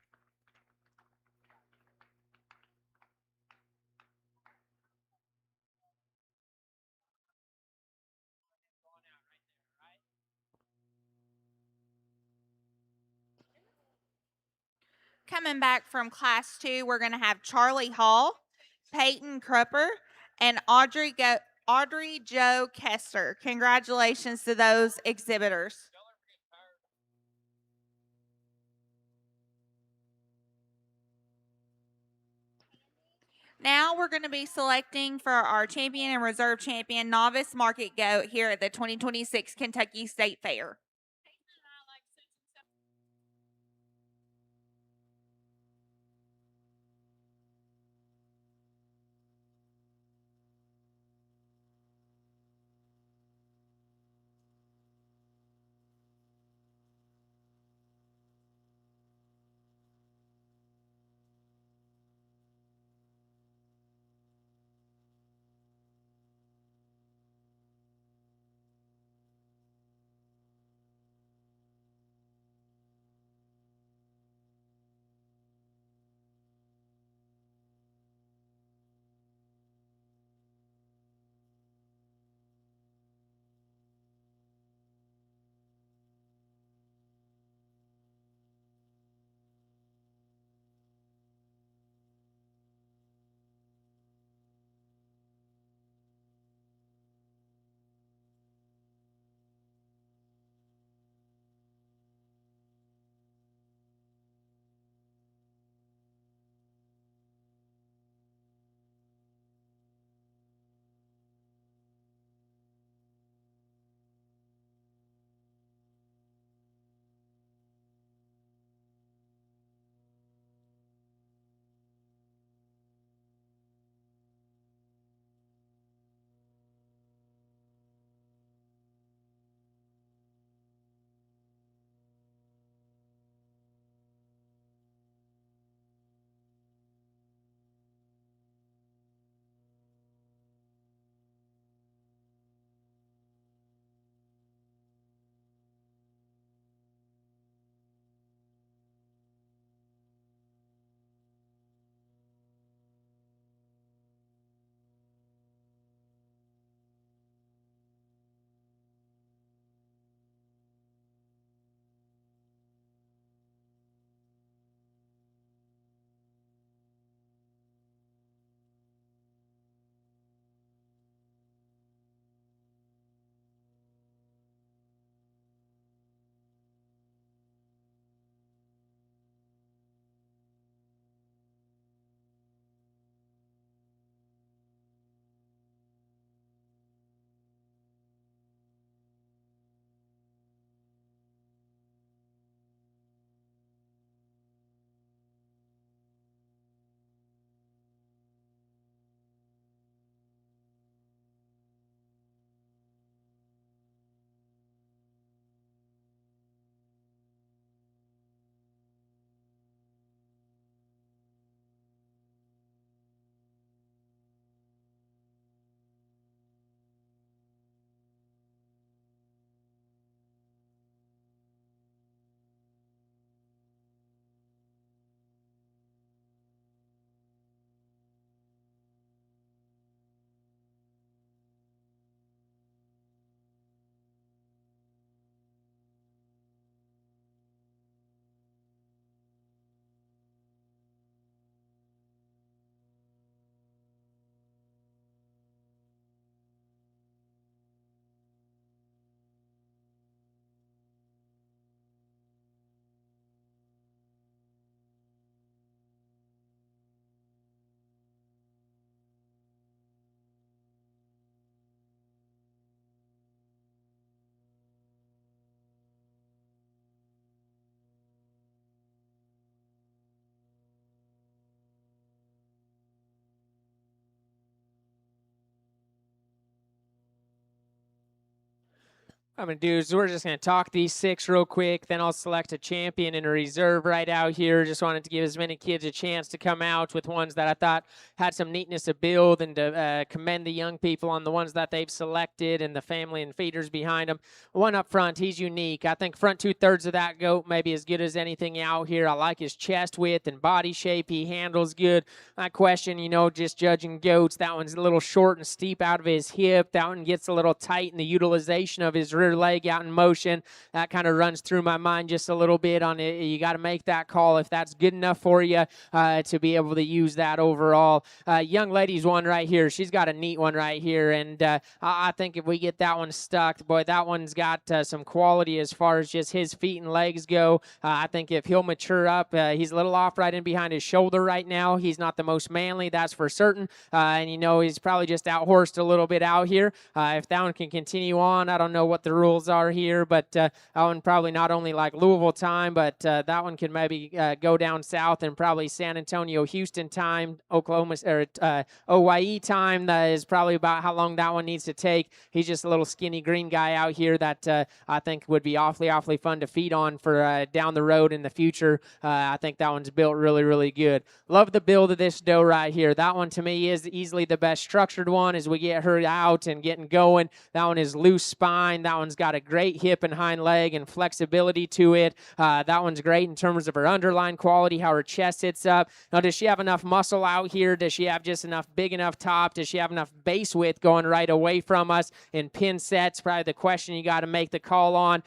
Coming back from Class 2, we're going to have Charlie Hall, Peyton Crupper, and Audrey Jo Kester. Congratulations to those exhibitors. Now we're going to be selecting for our champion and reserve champion novice market goat here at the 2026 Kentucky State Fair. What I'm going to do is we're just going to talk these 6 real quick, then I'll select a champion and a reserve right out here. Just wanted to give as many kids a chance to come out with ones that I thought had some neatness of build, and to commend the young people on the ones that they've selected and the family and feeders behind them. One up front, he's unique. I think front 2/3 of that goat may be as good as anything out here. I like his chest width and body shape. He handles good. My question, just judging goats, that one's a little short and steep out of his hip. That one gets a little tight in the utilization of his rear leg out in motion. That kind of runs through my mind just a little bit on it. You got to make that call if that's good enough for you to be able to use that overall. Young lady's one right here. She's got a neat one right here, and I think if we get that one stuck, boy, that one's got some quality as far as just his feet and legs go. I think if he'll mature up, he's a little off right in behind his shoulder right now. He's not the most manly, that's for certain, and he's probably just out-horsed a little bit out here. If that one can continue on, I don't know what the rules are here, but that one probably not only like Louisville time, but that one can maybe go down south and probably San Antonio, Houston time, Oklahoma, or OYE time. That is probably about how long that one needs to take. He's just a little skinny green guy out here that I think would be awfully fun to feed on for down the road in the future. I think that one's built really good. Love the build of this doe right here. That one to me is easily the best structured one as we get her out and getting going. That one is loose spine. That one's got a great hip and hind leg and flexibility to it. That one's great in terms of her underline quality, how her chest sits up. Now, does she have enough muscle out here? Does she have just enough big enough top? Does she have enough base width going right away from us in pin sets? Probably the question you got to make the call on.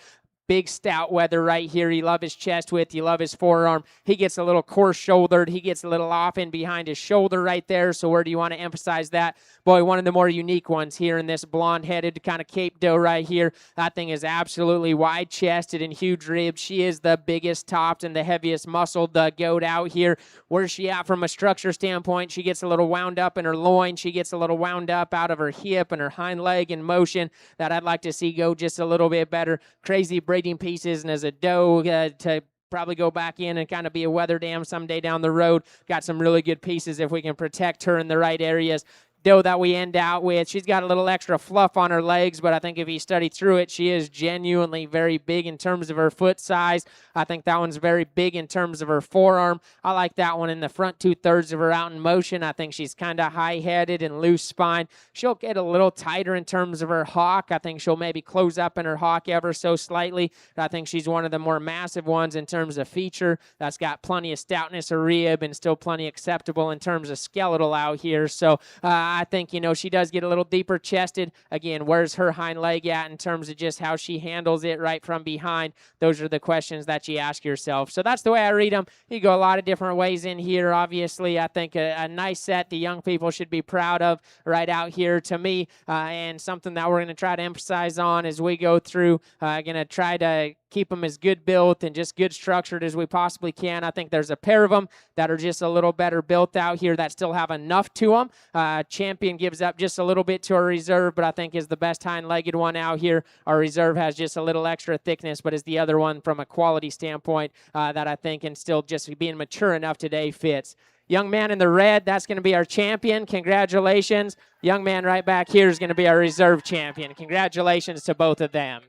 Big stout Wether right here. You love his chest width. You love his forearm. He gets a little coarse shouldered. He gets a little off in behind his shoulder right there. So where do you want to emphasize that? Boy, one of the more unique ones here in this blonde-headed kind of Cape doe right here. That thing is absolutely wide-chested and huge ribs. She is the biggest topped and the heaviest muscled goat out here. Where's she at from a structure standpoint? She gets a little wound up in her loin. She gets a little wound up out of her hip and her hind leg in motion that I'd like to see go just a little bit better. Crazy breeding pieces, and as a doe to probably go back in and kind of be a weather dam someday down the road. Got some really good pieces if we can protect her in the right areas. Doe that we end out with, she's got a little extra fluff on her legs, but I think if you study through it, she is genuinely very big in terms of her foot size. I think that one's very big in terms of her forearm. I like that one in the front 2/3 of her out in motion. I think she's kind of high-headed and loose spine. She'll get a little tighter in terms of her hock. I think she'll maybe close up in her hock ever so slightly. I think she's one of the more massive ones in terms of feature. That's got plenty of stoutness of rib and still plenty acceptable in terms of skeletal out here. So I think, she does get a little deeper chested. Again, where's her hind leg at in terms of just how she handles it right from behind? Those are the questions that you ask yourself. So that's the way I read them. You go a lot of different ways in here. Obviously, I think a nice set the young people should be proud of right out here to me, and something that we're going to try to emphasize on as we go through. Going to try to keep them as good built and just good structured as we possibly can. I think there's a pair of them that are just a little better built out here that still have enough to them. Champion gives up just a little bit to our reserve, but I think is the best hind-legged one out here. Our reserve has just a little extra thickness, but is the other one from a quality standpoint that I think and still just being mature enough today fits. Young man in the red, that's going to be our champion. Congratulations. Young man right back here is going to be our reserve champion. Congratulations to both of them.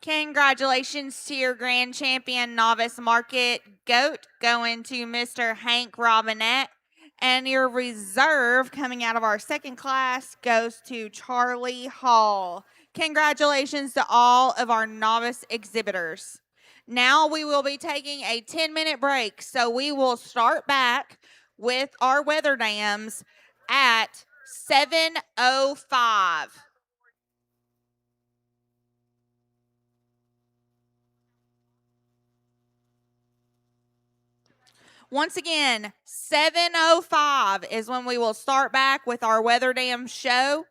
Congratulations to your grand champion novice market goat going to Mr. Hank Robinette. And your reserve coming out of our second class goes to Charlie Hall. Congratulations to all of our novice exhibitors. Now we will be taking a 10-minute break. So we will start back with our weather dams at 7:05. Once again, 7:05 is when we will start back with our weather dam show.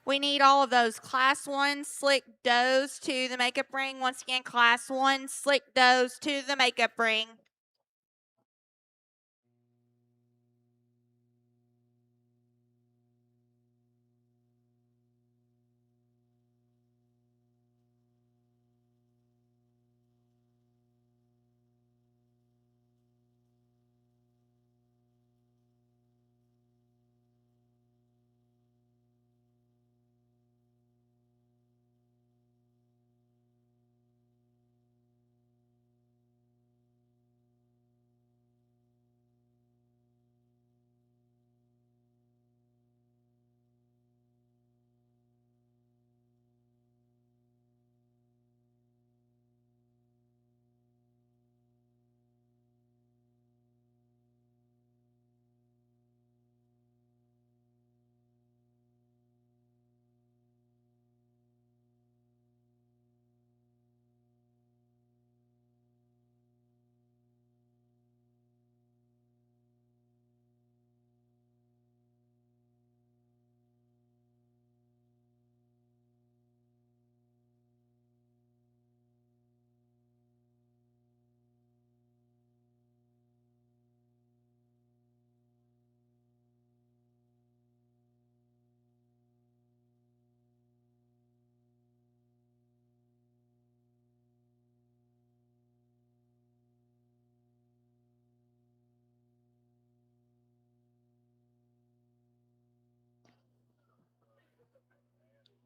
We need all of those class 1 slick does to the makeup ring. Once again, class 1 slick does to the makeup ring.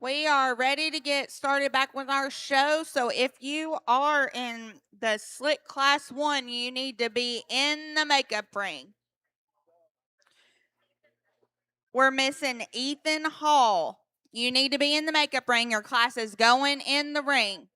We are ready to get started back with our show. So if you are in the slick class 1, you need to be in the makeup ring. We're missing Ethan Hall. You need to be in the makeup ring. Your class is going in the ring.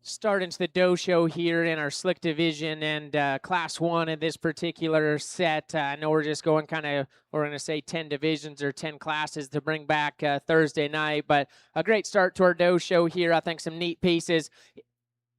start into the doe show here in our slick division and class 1 in this particular set. I know we're just going we're going to say 10 divisions or 10 classes to bring back Thursday night, but a great start to our doe show here. I think some neat pieces.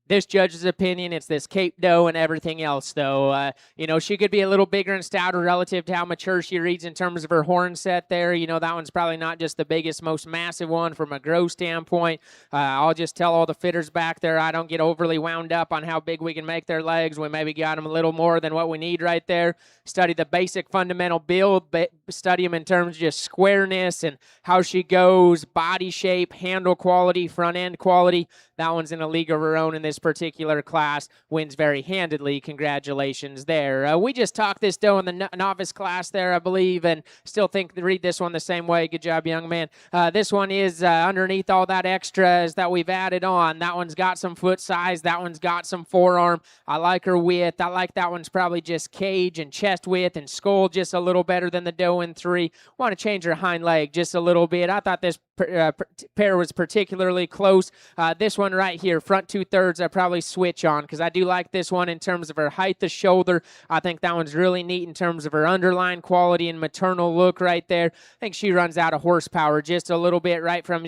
This judge's opinion, it's this Cape Doe and everything else, though. She could be a little bigger and stouter relative to how mature she reads in terms of her horn set there. That one's probably not just the biggest, most massive one from a growth standpoint. I'll just tell all the fitters back there, I don't get overly wound up on how big we can make their legs. We maybe got them a little more than what we need right there. Study the basic fundamental build, but study them in terms of just squareness and how she goes, body shape, handle quality, front end quality. That one's in a league of her own in this particular class, wins very handedly. Congratulations there. We just talked this doe in the novice class there, I believe, and still think read this one the same way. Good job, young man. This one is underneath all that extras that we've added on. That one's got some foot size. That one's got some forearm. I like her width. I like that one's probably just cage and chest width and skull just a little better than the doe in 3. Want to change her hind leg just a little bit. I thought this pair was particularly close. This one right here, front 2/3, I probably switch on because I do like this one in terms of her height, the shoulder. I think that one's really neat in terms of her underline quality and maternal look right there. I think she runs out of horsepower just a little bit right from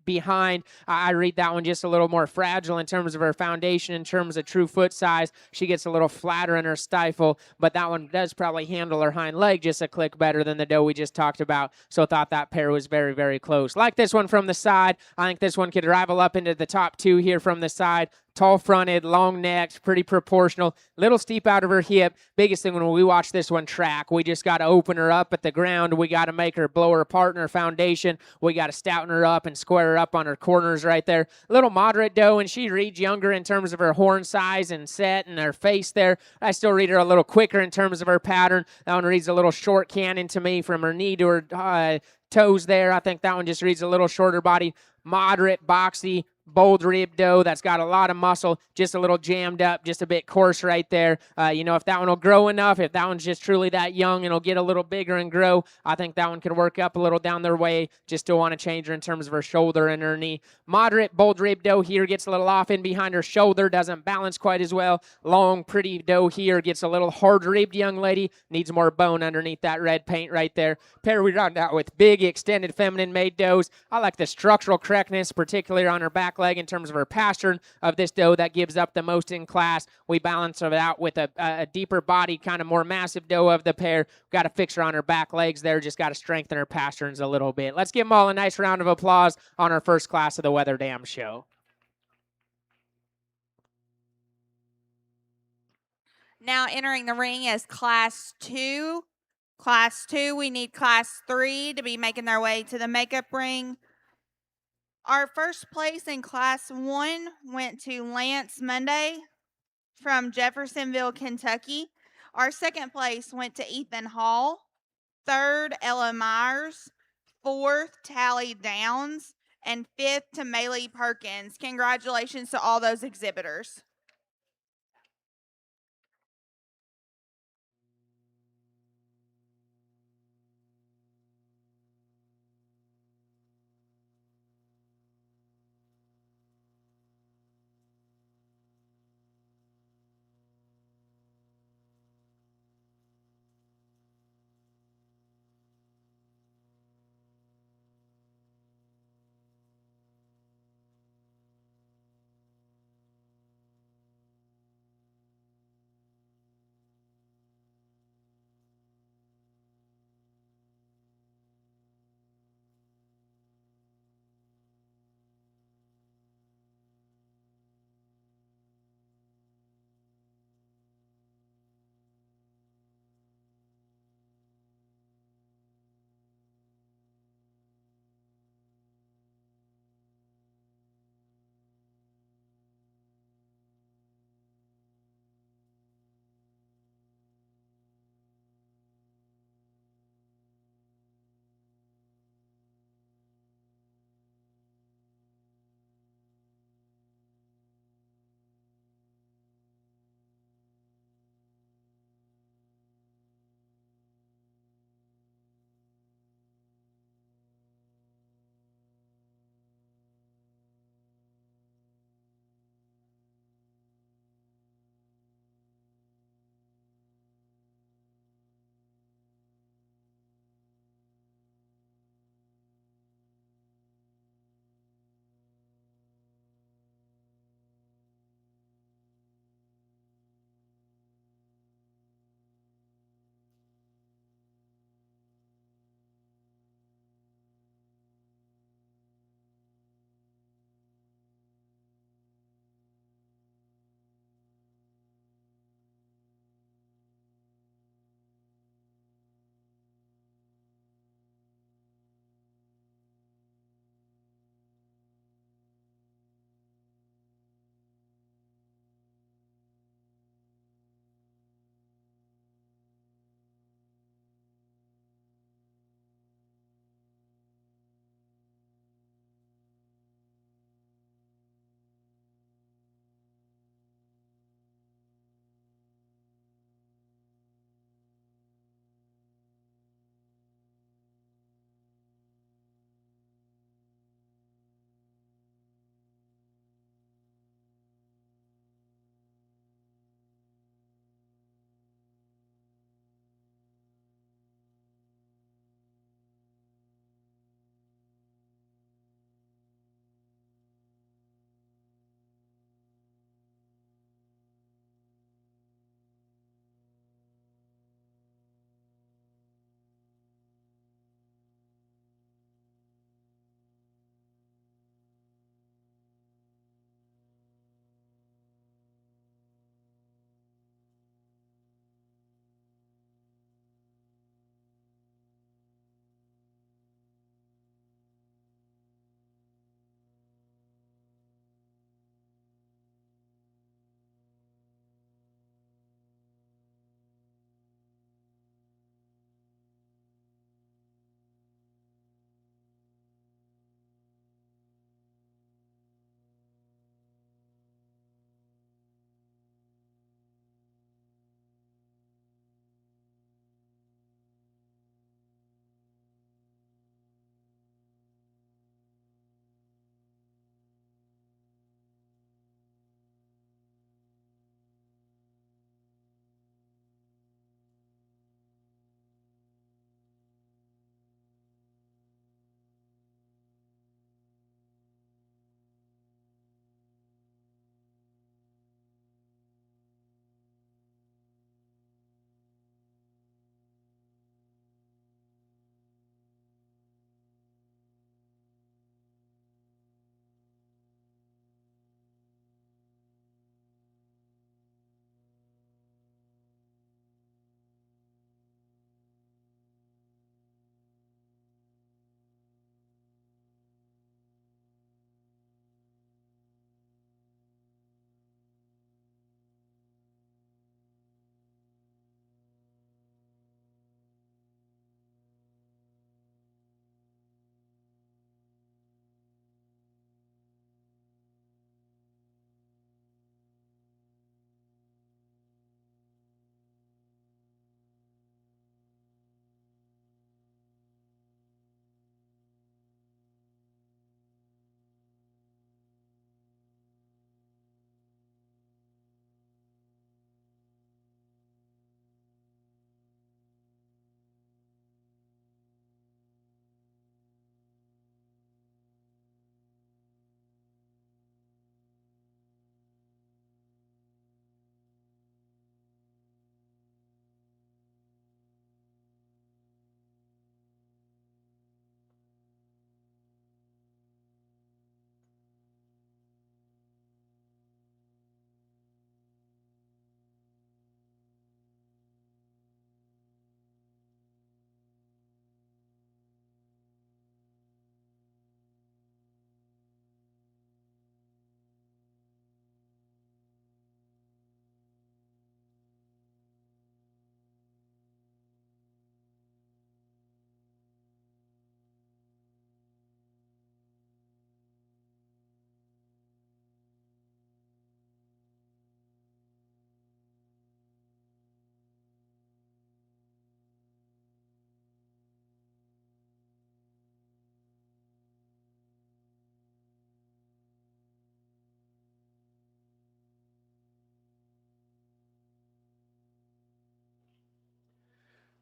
behind. I read that one just a little more fragile in terms of her foundation, in terms of true foot size. She gets a little flatter in her stifle, but that one does probably handle her hind leg just a click better than the doe we just talked about. So I thought that pair was very, very close. Like this one from the side. I think this one could rival up into the top 2 here from the side. Tall fronted, long necked, pretty proportional, little steep out of her hip. Biggest thing when we watch this one track, we just got to open her up at the ground. We got to make her blow her apart in her foundation. We got to stouten her up and square her up on her corners right there. A little moderate doe, and she reads younger in terms of her horn size and set and her face there. I still read her a little quicker in terms of her pattern. That one reads a little short cannon to me from her knee to her toes there. I think that one just reads a little shorter body, moderate, boxy, bold rib doe that's got a lot of muscle, just a little jammed up, just a bit coarse right there. If that one will grow enough, if that one's just truly that young and it'll get a little bigger and grow, I think that one could work up a little down their way. Just still want to change her in terms of her shoulder and her knee. Moderate, bold rib doe here gets a little off in behind her shoulder, doesn't balance quite as well. Long, pretty doe here gets a little hard ribbed young lady, needs more bone underneath that red paint right there. Pair we round out with big, extended, feminine made does. I like the structural correctness, particularly on her back leg in terms of her pastern of this doe that gives up the most in class. We balance it out with a deeper body, kind of more massive doe of the pair. Got to fix her on her back legs there. Just got to strengthen her pasterns a little bit. Let's give them all a nice round of applause on our first class of the Wether Dam show. Now entering the ring is class 2. Class 2, we need class 3 to be making their way to the makeup ring. Our first place in class 1 went to Lance Monday from Jeffersonville, Kentucky. Our second place went to Ethan Hall. Third, Ella Myers. Fourth, Tally Downs. And fifth to Maylee Perkins. Congratulations to all those exhibitors.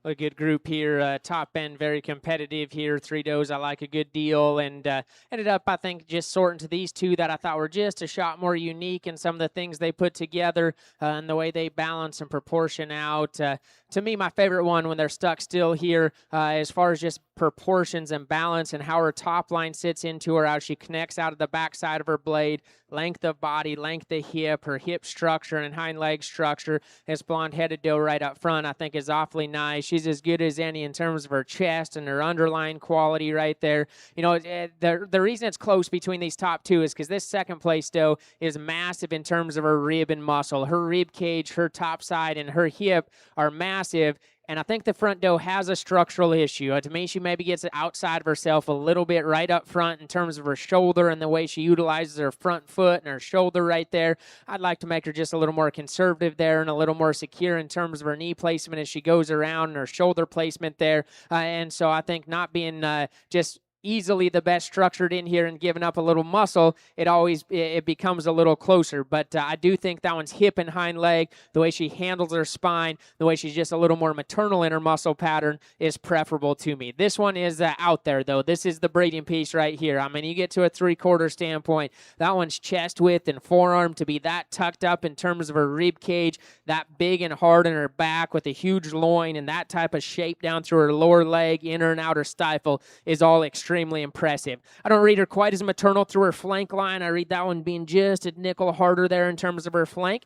a good group here. Top end, very competitive here. 3 does I like a good deal, and ended up, I think, just sorting to these two that I thought were just a shot more unique in some of the things they put together and the way they balance and proportion out. To me, my favorite one when they're stuck still here, as far as just proportions and balance and how her top line sits into her, how she connects out of the backside of her blade, length of body, length of hip, her hip structure and hind leg structure. This blonde-headed doe right up front, I think, is awfully nice. She's as good as any in terms of her chest and her underlying quality right there. You know, the reason it's close between these top two is because this second place doe is massive in terms of her rib and muscle. Her rib cage, her top side, and her hip are massive. And I think the front doe has a structural issue. To me, she maybe gets outside of herself a little bit right up front in terms of her shoulder and the way she utilizes her front foot and her shoulder right there. I'd like to make her just a little more conservative there and a little more secure in terms of her knee placement as she goes around and her shoulder placement there. And so I think not being just easily the best structured in here and giving up a little muscle, it becomes a little closer. But I do think that one's hip and hind leg, the way she handles her spine, the way she's just a little more maternal in her muscle pattern is preferable to me. This one is out there, though. This is the breeding piece right here. I mean, you get to a 3/4 standpoint, that one's chest width and forearm to be that tucked up in terms of her rib cage, that big and hard in her back with a huge loin and that type of shape down through her lower leg, inner and outer stifle is all extremely impressive. I don't read her quite as maternal through her flank line. I read that one being just a nickel harder there in terms of her flank.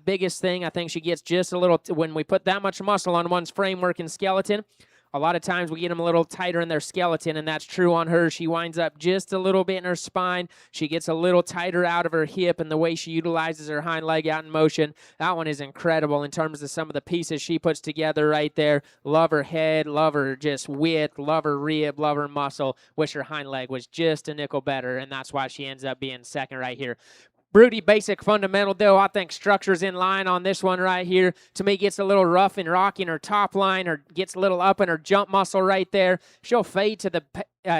Biggest thing, I think she gets just a little, when we put that much muscle on one's framework and skeleton, a lot of times we get them a little tighter in their skeleton, and that's true on her. She winds up just a little bit in her spine. She gets a little tighter out of her hip, and the way she utilizes her hind leg out in motion, that one is incredible in terms of some of the pieces she puts together right there. Love her head, love her just width, love her rib, love her muscle. Wish her hind leg was just a nickel better, and that's why she ends up being second right here. Broody basic fundamental doe. I think structure's in line on this one right here. To me, gets a little rough and rocky in her top line, or gets a little up in her jump muscle right there. She'll fade to the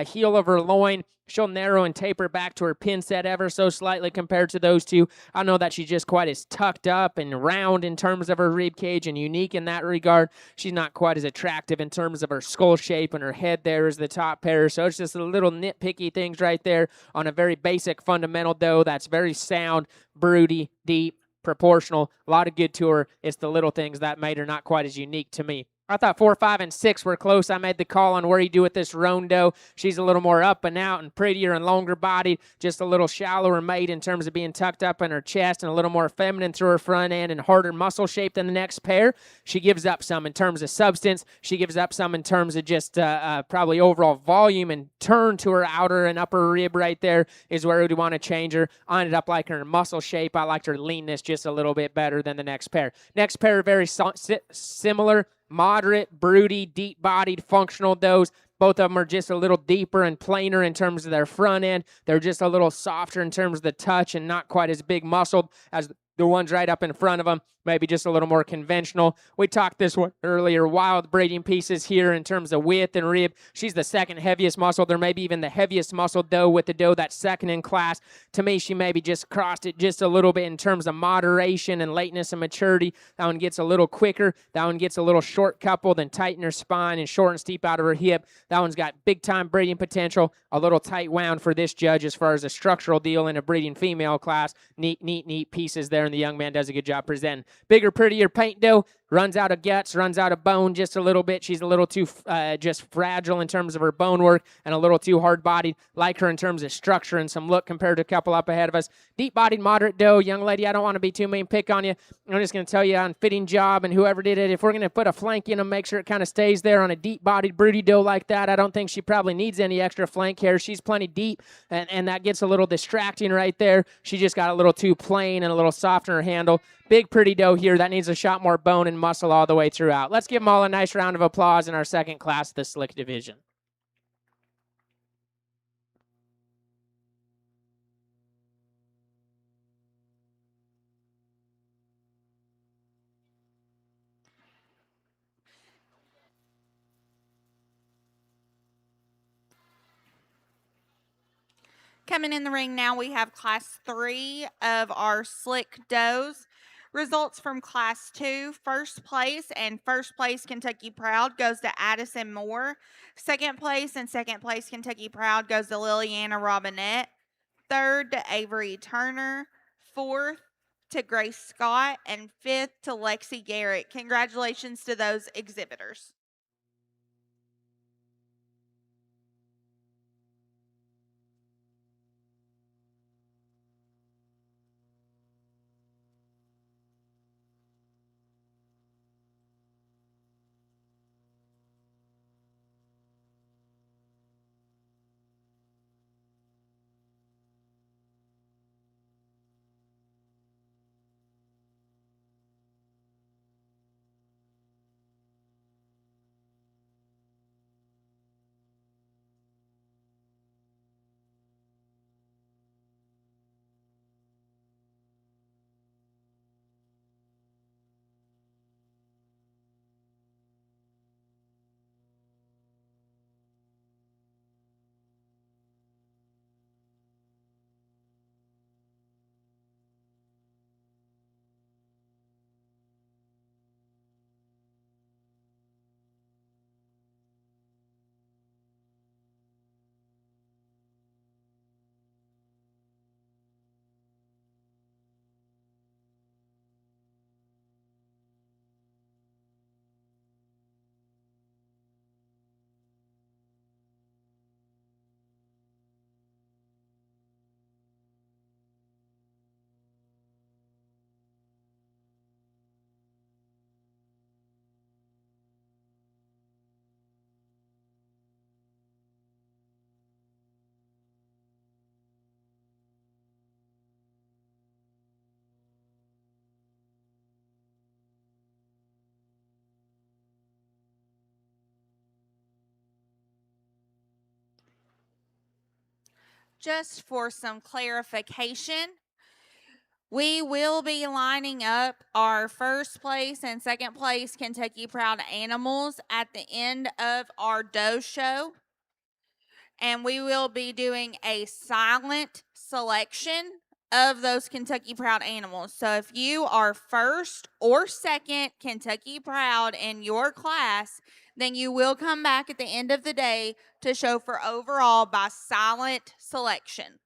heel of her loin. She'll narrow and taper back to her pin set ever so slightly compared to those two. I know that she's just quite as tucked up and round in terms of her rib cage and unique in that regard. She's not quite as attractive in terms of her skull shape, and her head there is the top pair. So it's just a little nitpicky things right there on a very basic fundamental doe that's very sound, broody, deep, proportional. A lot of good to her. It's the little things that made her not quite as unique to me. I thought 4, 5, and 6 were close. I made the call on where you do with this roan doe. She's a little more up and out and prettier and longer bodied, just a little shallower made in terms of being tucked up in her chest and a little more feminine through her front end and harder muscle shape than the next pair. She gives up some in terms of substance. She gives up some in terms of just probably overall volume and turn to her outer and upper rib right there is where we'd want to change her. I ended up liking her muscle shape. I liked her leanness just a little bit better than the next pair. Next pair, very similar. Moderate, broody, deep-bodied, functional does. Both of them are just a little deeper and plainer in terms of their front end. They're just a little softer in terms of the touch and not quite as big muscled as the ones right up in front of them. Maybe just a little more conventional. We talked this one earlier. Wild breeding pieces here in terms of width and rib. She's the second heaviest muscle. There may be even the heaviest muscle doe with the doe that's second in class. To me, she maybe just crossed it just a little bit in terms of moderation and lateness and maturity. That one gets a little quicker. That one gets a little short coupled and tight in her spine and short and steep out of her hip. That one's got big time breeding potential. A little tight wound for this judge as far as a structural deal in a breeding female class. Neat pieces there, and the young man does a good job presenting. Bigger, prettier paint doe, runs out of guts, runs out of bone just a little bit. She's a little too just fragile in terms of her bone work and a little too hard-bodied. Like her in terms of structure and some look compared to a couple up ahead of us. Deep-bodied, moderate doe. Young lady, I don't want to be too mean, pick on you. I'm just going to tell you on fitting job and whoever did it, if we're going to put a flank in them, make sure it kind of stays there on a deep-bodied, broody doe like that. I don't think she probably needs any extra flank hair. She's plenty deep, and that gets a little distracting right there. She just got a little too plain and a little soft in her handle. Big, pretty doe here. That needs a shot more bone and muscle all the way throughout. Let's give them all a nice round of applause in our second class of the Slick Division. Coming in the ring now, we have class 3 of our slick does. Results from Class 2, first place and first place Kentucky Proud goes to Addison Moore. Second place and second place Kentucky Proud goes to Liliana Robinette. Third to Avery Turner. Fourth to Grace Scott. And fifth to Lexi Garrett. Congratulations to those exhibitors. Just for some clarification, we will be lining up our first place and second place Kentucky Proud animals at the end of our doe show. And we will be doing a silent selection of those Kentucky Proud animals. So if you are first or second Kentucky Proud in your class, then you will come back at the end of the day to show for overall by silent selection.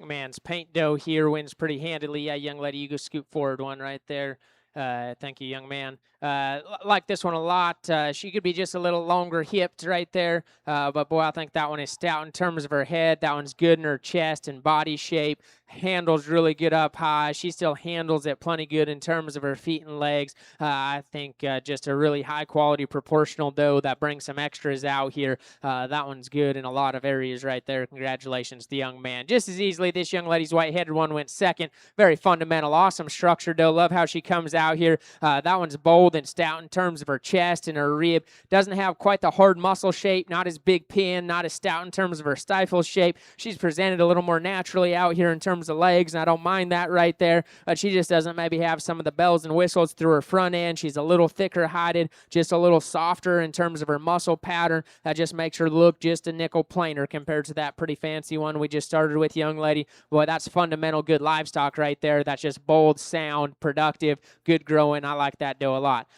Man's paint dough here wins pretty handily. Yeah, young lady, you go scoop forward one right there. Thank you, young man. Like this one a lot. She could be just a little longer hipped right there. But boy, I think that one is stout in terms of her head. That one's good in her chest and body shape. Handles really good up high. She still handles it plenty good in terms of her feet and legs. I think just a really high quality proportional doe that brings some extras out here. That one's good in a lot of areas right there. Congratulations to the young man. Just as easily, this young lady's white-headed one went second. Very fundamental, awesome structure doe. Love how she comes out here. That one's bold and stout in terms of her chest and her rib. Doesn't have quite the hard muscle shape, not as big pin, not as stout in terms of her stifle shape. She's presented a little more naturally out here in terms terms of legs, and I don't mind that right there. But she just doesn't maybe have some of the bells and whistles through her front end. She's a little thicker hided, just a little softer in terms of her muscle pattern. That just makes her look just a nickel plainer compared to that pretty fancy one we just started with, young lady. Boy, that's fundamental good livestock right there. That's just bold, sound, productive, good growing. I like that doe a lot.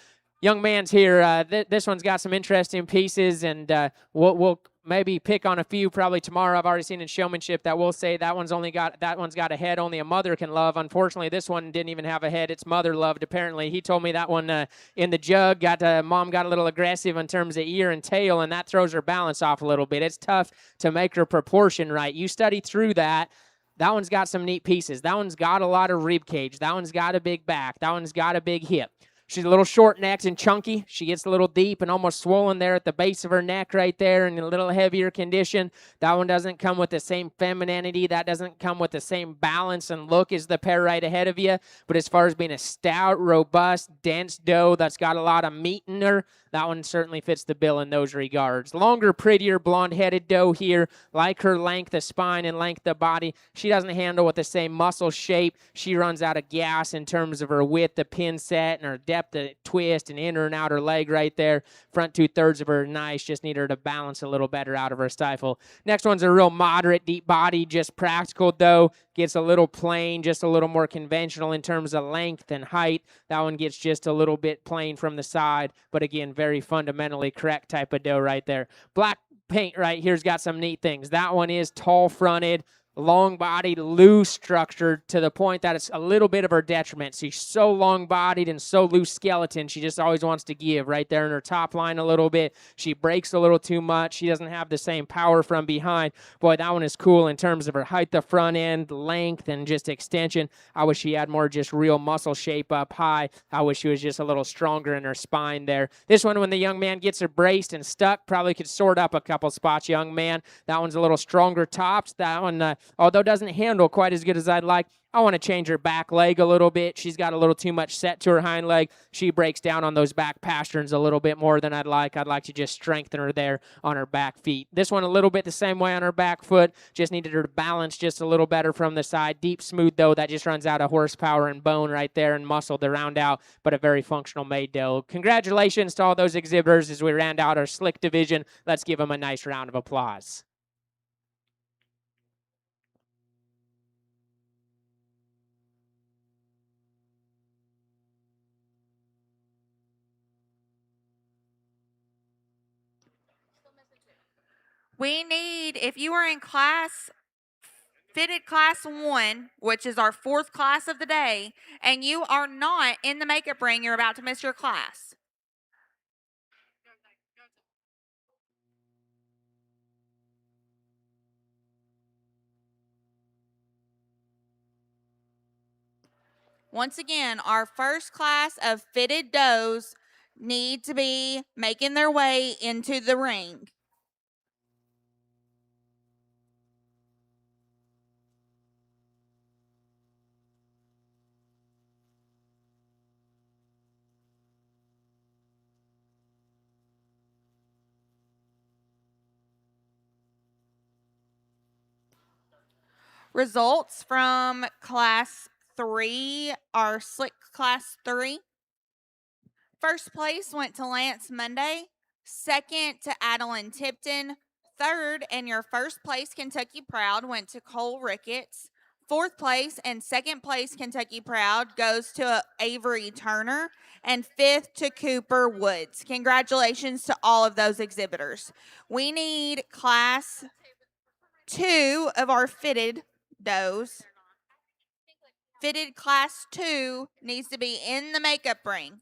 Young man's here. This one's got some interesting pieces, and we'll maybe pick on a few probably tomorrow. I've already seen in Showmanship that we'll say that one's got a head only a mother can love. Unfortunately, this one didn't even have a head. Its mother loved, apparently. He told me that one in the jug mom got a little aggressive in terms of ear and tail, and that throws her balance off a little bit. It's tough to make her proportion right. You study through that. That one's got some neat pieces. That one's got a lot of rib cage. That one's got a big back. That one's got a big hip. She's a little short-necked and chunky. She gets a little deep and almost swollen there at the base of her neck right there and in a little heavier condition. That one doesn't come with the same femininity. That doesn't come with the same balance and look as the pair right ahead of you. But as far as being a stout, robust, dense doe that's got a lot of meat in her, that one certainly fits the bill in those regards. Longer, prettier, blonde-headed doe here. Like her length of spine and length of body. She doesn't handle with the same muscle shape. She runs out of gas in terms of her width, the pin set, and her depth of twist and inner and outer leg right there. Front 2/3 of her nice. Just need her to balance a little better out of her stifle. Next one's a real moderate, deep body, just practical doe. Gets a little plain, just a little more conventional in terms of length and height. That one gets just a little bit plain from the side, but again, very fundamentally correct type of doe right there. Black paint right here's got some neat things. That one is tall-fronted, long-bodied, loose structured to the point that it's a little bit of her detriment. She's so long-bodied and so loose skeleton, she just always wants to give right there in her top line a little bit. She breaks a little too much. She doesn't have the same power from behind. Boy, that one is cool in terms of her height, the front end, length, and just extension. I wish she had more just real muscle shape up high. I wish she was just a little stronger in her spine there. This one, when the young man gets her braced and stuck, probably could sort up a couple spots, young man. That one's a little stronger tops. That one, although doesn't handle quite as good as I'd like. I want to change her back leg a little bit. She's got a little too much set to her hind leg. She breaks down on those back pasterns a little bit more than I'd like. I'd like to just strengthen her there on her back feet. This one a little bit the same way on her back foot. Just needed her to balance just a little better from the side. Deep smooth, though. That just runs out of horsepower and bone right there and muscle to round out, but a very functional made doe. Congratulations to all those exhibitors as we round out our slick division. Let's give them a nice round of applause. We need, if you are in fitted class 1, which is our 4th class of the day, and you are not in the makeup ring, you're about to miss your class. Once again, our first class of fitted does need to be making their way into the ring. Results from class 3 are slick class 3. First place went to Lance Monday. Second to Adeline Tipton. Third and your first place Kentucky Proud went to Cole Ricketts. Fourth place and second place Kentucky Proud goes to Avery Turner. And fifth to Cooper Woods. Congratulations to all of those exhibitors. We need class 2 of our fitted does. Fitted class 2 needs to be in the makeup ring.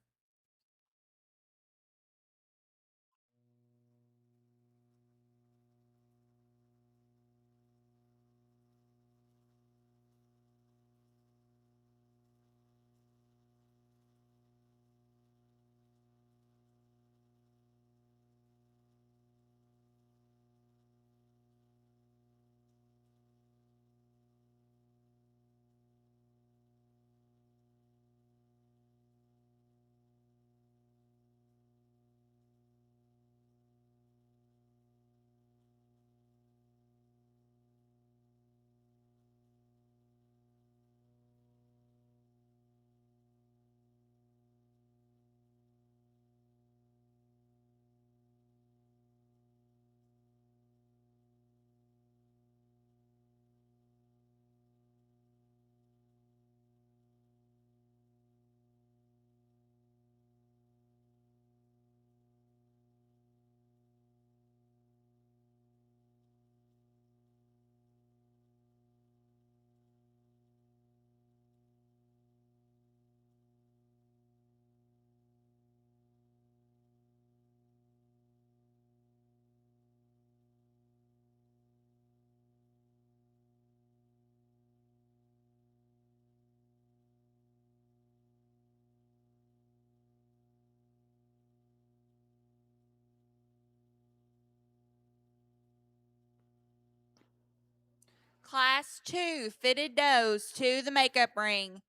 Class 2 fitted does to the makeup ring.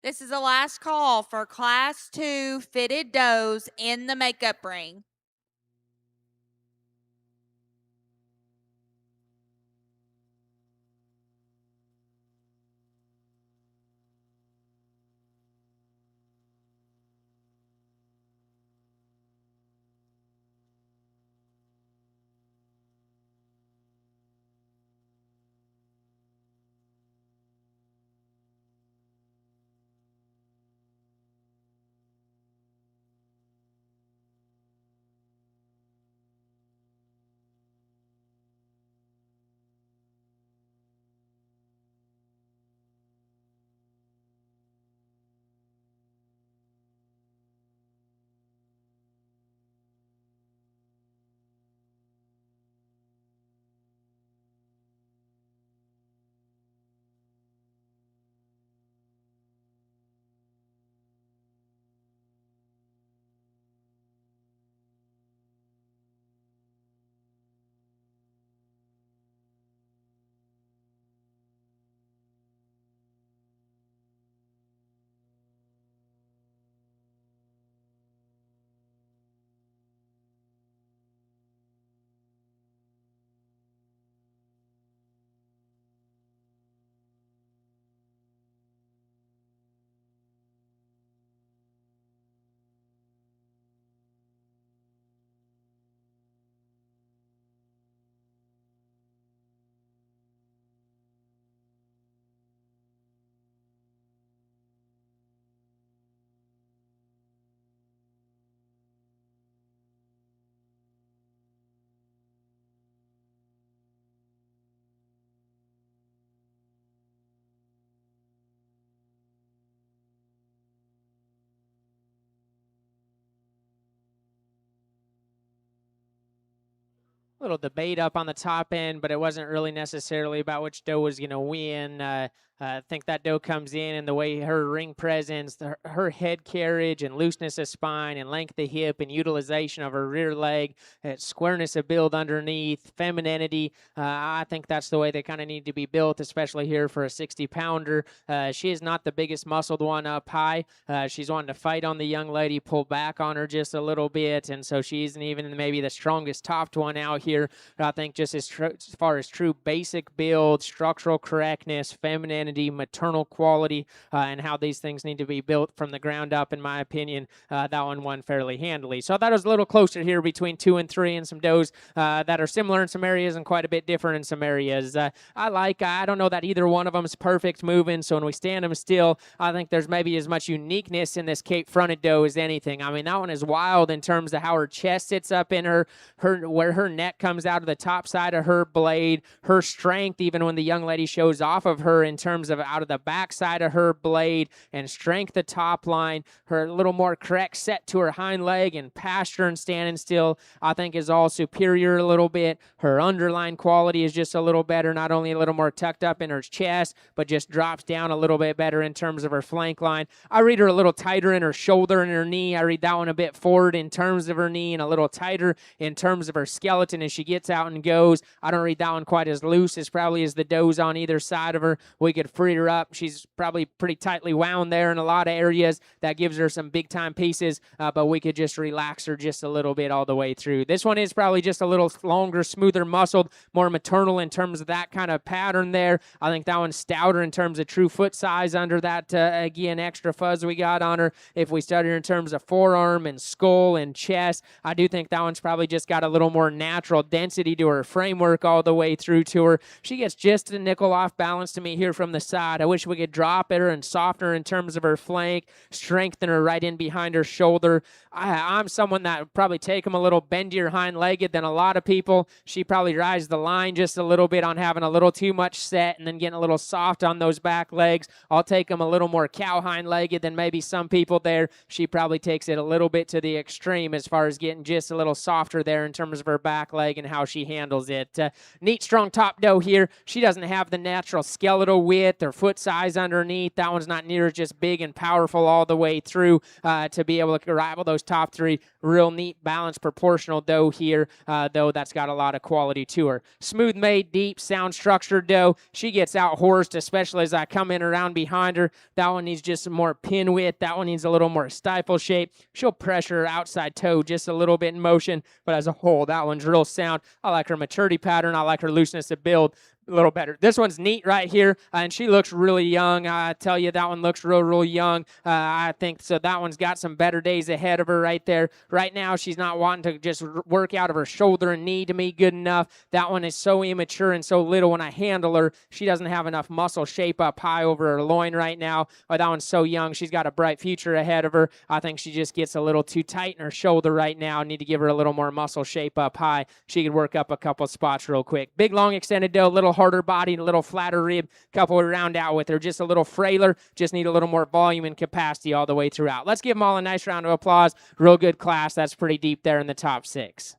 This is the last call for Class 2 fitted does in the makeup ring. Little debate up on the top end, but it wasn't really necessarily about which doe was going to win. I think that doe comes in and the way her ring presence, her head carriage and looseness of spine and length of hip and utilization of her rear leg, squareness of build underneath, femininity. I think that's the way they kind of need to be built, especially here for a 60-pounder. She is not the biggest muscled one up high. She's wanting to fight on the young lady, pull back on her just a little bit, and so she isn't even maybe the strongest topped one out here. But I think just as far as true basic build, structural correctness, femininity, maternal quality, and how these things need to be built from the ground up, in my opinion, that one won fairly handily. So I thought it was a little closer here between 2 and 3, and some does that are similar in some areas and quite a bit different in some areas. I don't know that either one of them is perfect moving, so when we stand them still, I think there's maybe as much uniqueness in this Cape fronted doe as anything. I mean, that one is wild in terms of how her chest sits up in her where her neck comes out of the top side of her blade, her strength, even when the young lady shows off of her in terms of out of the back side of her blade and strength the top line, her little more correct set to her hind leg and pasture and standing still, I think is all superior a little bit. Her underline quality is just a little better, not only a little more tucked up in her chest, but just drops down a little bit better in terms of her flank line. I read her a little tighter in her shoulder and her knee. I read that one a bit forward in terms of her knee and a little tighter in terms of her skeleton as she gets out and goes. I don't read that one quite as loose as probably as the does on either side of her. We could free her up. She's probably pretty tightly wound there in a lot of areas. That gives her some big time pieces, but we could just relax her just a little bit all the way through. This one is probably just a little longer, smoother muscled, more maternal in terms of that kind of pattern there. I think that one's stouter in terms of true foot size under that, again, extra fuzz we got on her. If we study her in terms of forearm and skull and chest, I do think that one's probably just got a little more natural density to her framework all the way through to her. She gets just a nickel off balance to me here from the side. I wish we could drop her and soften her in terms of her flank, strengthen her right in behind her shoulder. I'm someone that would probably take them a little bendier hind-legged than a lot of people. She probably rides the line just a little bit on having a little too much set and then getting a little soft on those back legs. I'll take them a little more cow hind-legged than maybe some people there. She probably takes it a little bit to the extreme as far as getting just a little softer there in terms of her back leg and how she handles it. Neat, strong top doe here. She doesn't have the natural skeletal width width or foot size underneath. That one's not near as just big and powerful all the way through to be able to rival those top three. Real neat, balanced, proportional doe here, though that's got a lot of quality to her. Smooth made, deep, sound structured doe. She gets out horsed, especially as I come in around behind her. That one needs just some more pin width. That one needs a little more stifle shape. She'll pressure her outside toe just a little bit in motion, but as a whole, that one's real sound. I like her maturity pattern. I like her looseness of build a little better. This one's neat right here, and she looks really young. I tell you, that one looks real young. I think so. That one's got some better days ahead of her right there. Right now, she's not wanting to just work out of her shoulder and knee to me good enough. That one is so immature and so little. When I handle her, she doesn't have enough muscle shape up high over her loin right now. That one's so young. She's got a bright future ahead of her. I think she just gets a little too tight in her shoulder right now. Need to give her a little more muscle shape up high. She could work up a couple spots real quick. Big, long, extended doe, little harder body, a little flatter rib, couple round out with her. Just a little frailer, just need a little more volume and capacity all the way throughout. Let's give them all a nice round of applause. Real good class. That's pretty deep there in the top 6.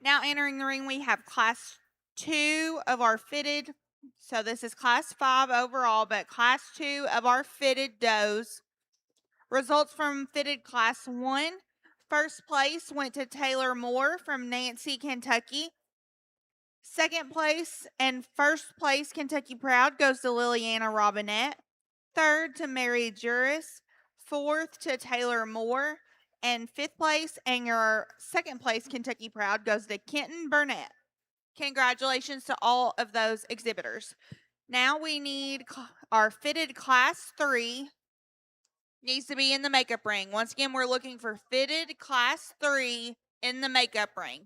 Now entering the ring, we have class 2 of our fitted. So this is class 5 overall, but class 2 of our fitted does. Results from fitted class 1. First place went to Taylor Moore from Nancy, Kentucky. Second place and first place Kentucky Proud goes to Liliana Robinette. Third to Mary Juris. Fourth to Taylor Moore. And fifth place and your second place Kentucky Proud goes to Kenton Burnett. Congratulations to all of those exhibitors. Now we need our fitted class 3 needs to be in the makeup ring. Once again, we're looking for fitted class 3 in the makeup ring.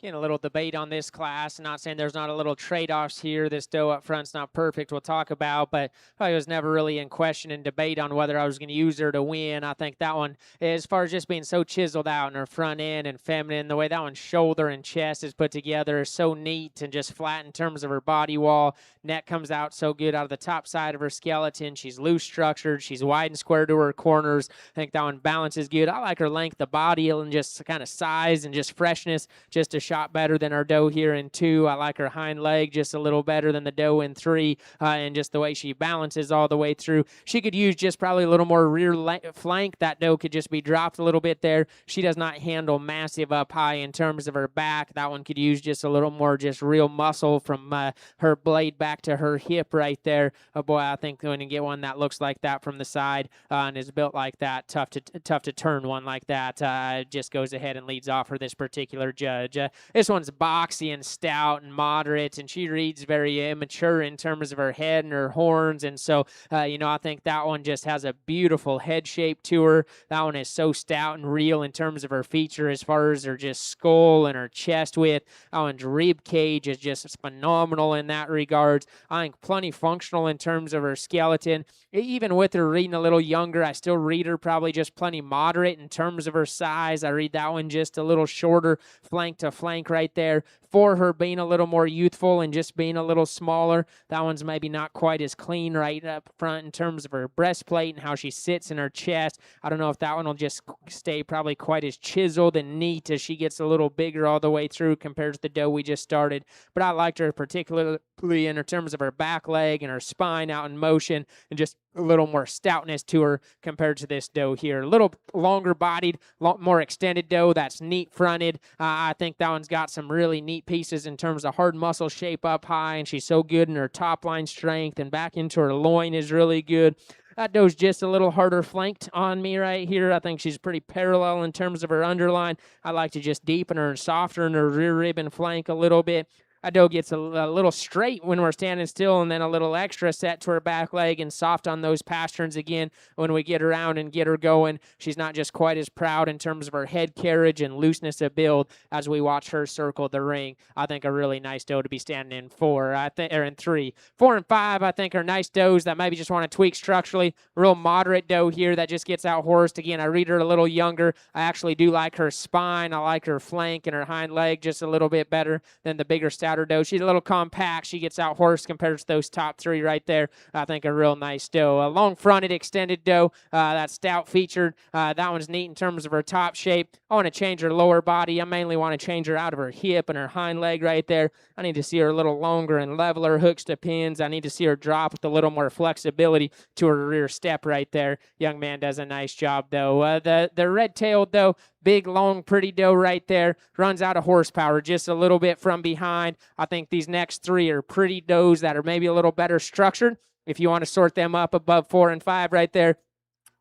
Getting a little debate on this class. Not saying there's not a little trade-offs here. This doe up front's not perfect, we'll talk about, but I was never really in question and debate on whether I was going to use her to win. I think that one, as far as just being so chiseled out in her front end and feminine, the way that one's shoulder and chest is put together is so neat and just flat in terms of her body wall. Neck comes out so good out of the top side of her skeleton. She's loose structured. She's wide and square to her corners. I think that one balances good. I like her length of body and just kind of size and just freshness, just a shot better than our doe here in 2. I like her hind leg just a little better than the doe in 3, and just the way she balances all the way through. She could use just probably a little more rear flank. That doe could just be dropped a little bit there. She does not handle massive up high in terms of her back. That one could use just a little more just real muscle from her blade back to her hip right there. Oh boy, I think when you get one that looks like that from the side and is built like that, tough to turn one like that. Just goes ahead and leads off for this particular judge. This one's boxy and stout and moderate, and she reads very immature in terms of her head and her horns. And so, I think that one just has a beautiful head shape to her. That one is so stout and real in terms of her feature as far as her just skull and her chest width. That one's rib cage is just phenomenal in that regards. I think plenty functional in terms of her skeleton. Even with her reading a little younger, I still read her probably just plenty moderate in terms of her size. I read that one just a little shorter, flank to flank right there. For her being a little more youthful and just being a little smaller, that one's maybe not quite as clean right up front in terms of her breastplate and how she sits in her chest. I don't know if that one will just stay probably quite as chiseled and neat as she gets a little bigger all the way through compared to the doe we just started. But I liked her particularly in terms of her back leg and her spine out in motion, and just a little more stoutness to her compared to this doe here. A little longer bodied, more extended doe that's neat fronted. I think that one's got some really neat pieces in terms of hard muscle shape up high, and she's so good in her top line strength, and back into her loin is really good. That doe's just a little harder flanked on me right here. I think she's pretty parallel in terms of her underline. I like to just deepen her and soften her rear rib and flank a little bit. That doe gets a little straight when we're standing still, and then a little extra set to her back leg and soft on those pasterns again when we get around and get her going. She's not just quite as proud in terms of her head carriage and looseness of build as we watch her circle the ring. I think a really nice doe to be standing in 4, or in 3. 4 and 5, I think, are nice does that maybe just want to tweak structurally. Real moderate doe here that just gets out horsed. Again, I read her a little younger. I actually do like her spine. I like her flank and her hind leg just a little bit better than the bigger stouter doe. She's a little compact. She gets out horsed compared to those top 3 right there. I think a real nice doe. A long fronted extended doe, that stout featured. That one's neat in terms of her top shape. I want to change her lower body. I mainly want to change her out of her hip and her hind leg right there. I need to see her a little longer and leveler, hooks to pins. I need to see her drop with a little more flexibility to her rear step right there. Young man does a nice job though. The red-tailed doe, big, long, pretty doe right there, runs out of horsepower just a little bit from behind. I think these next 3 are pretty does that are maybe a little better structured. If you want to sort them up above 4 and 5 right there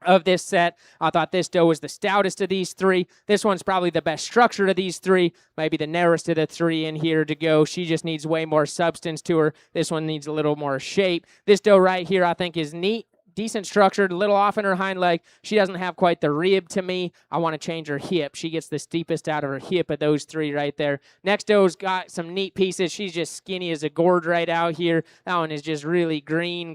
of this set, I thought this doe was the stoutest of these 3. This one's probably the best structured of these 3, maybe the narrowest of the 3 in here to go. She just needs way more substance to her. This one needs a little more shape. This doe right here I think is neat, decent structured, a little off in her hind leg. She doesn't have quite the rib to me. I want to change her hip. She gets the steepest out of her hip of those 3 right there. Next doe's got some neat pieces. She's just skinny as a gourd right out here. That one is just really green.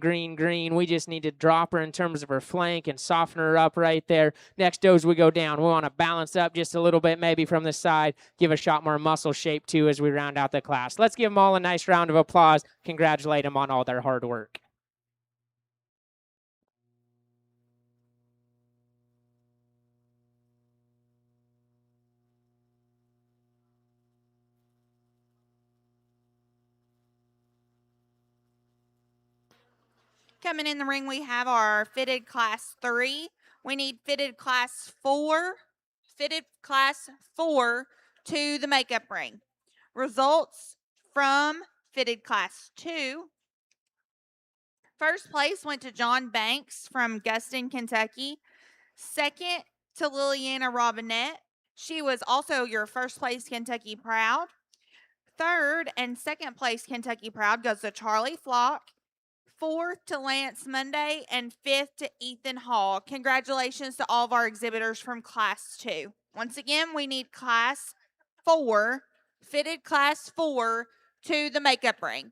We just need to drop her in terms of her flank and soften her up right there. Next doe's we go down. We want to balance up just a little bit maybe from the side. Give a shot more muscle shape too as we round out the class. Let's give them all a nice round of applause. Congratulate them on all their hard work. Coming in the ring, we have our fitted class 3. We need fitted class 4. Fitted class 4 to the makeup ring. Results from fitted class 2. First place went to John Banks from Guston, Kentucky. Second to Liliana Robinette. She was also your first place Kentucky Proud. Third and second place Kentucky Proud goes to Charlie Flock. 4th to Lance Monday, and 5th to Ethan Hall. Congratulations to all of our exhibitors from Class 2. Once again, we need Class 4 fitted class 4 to the makeup ring.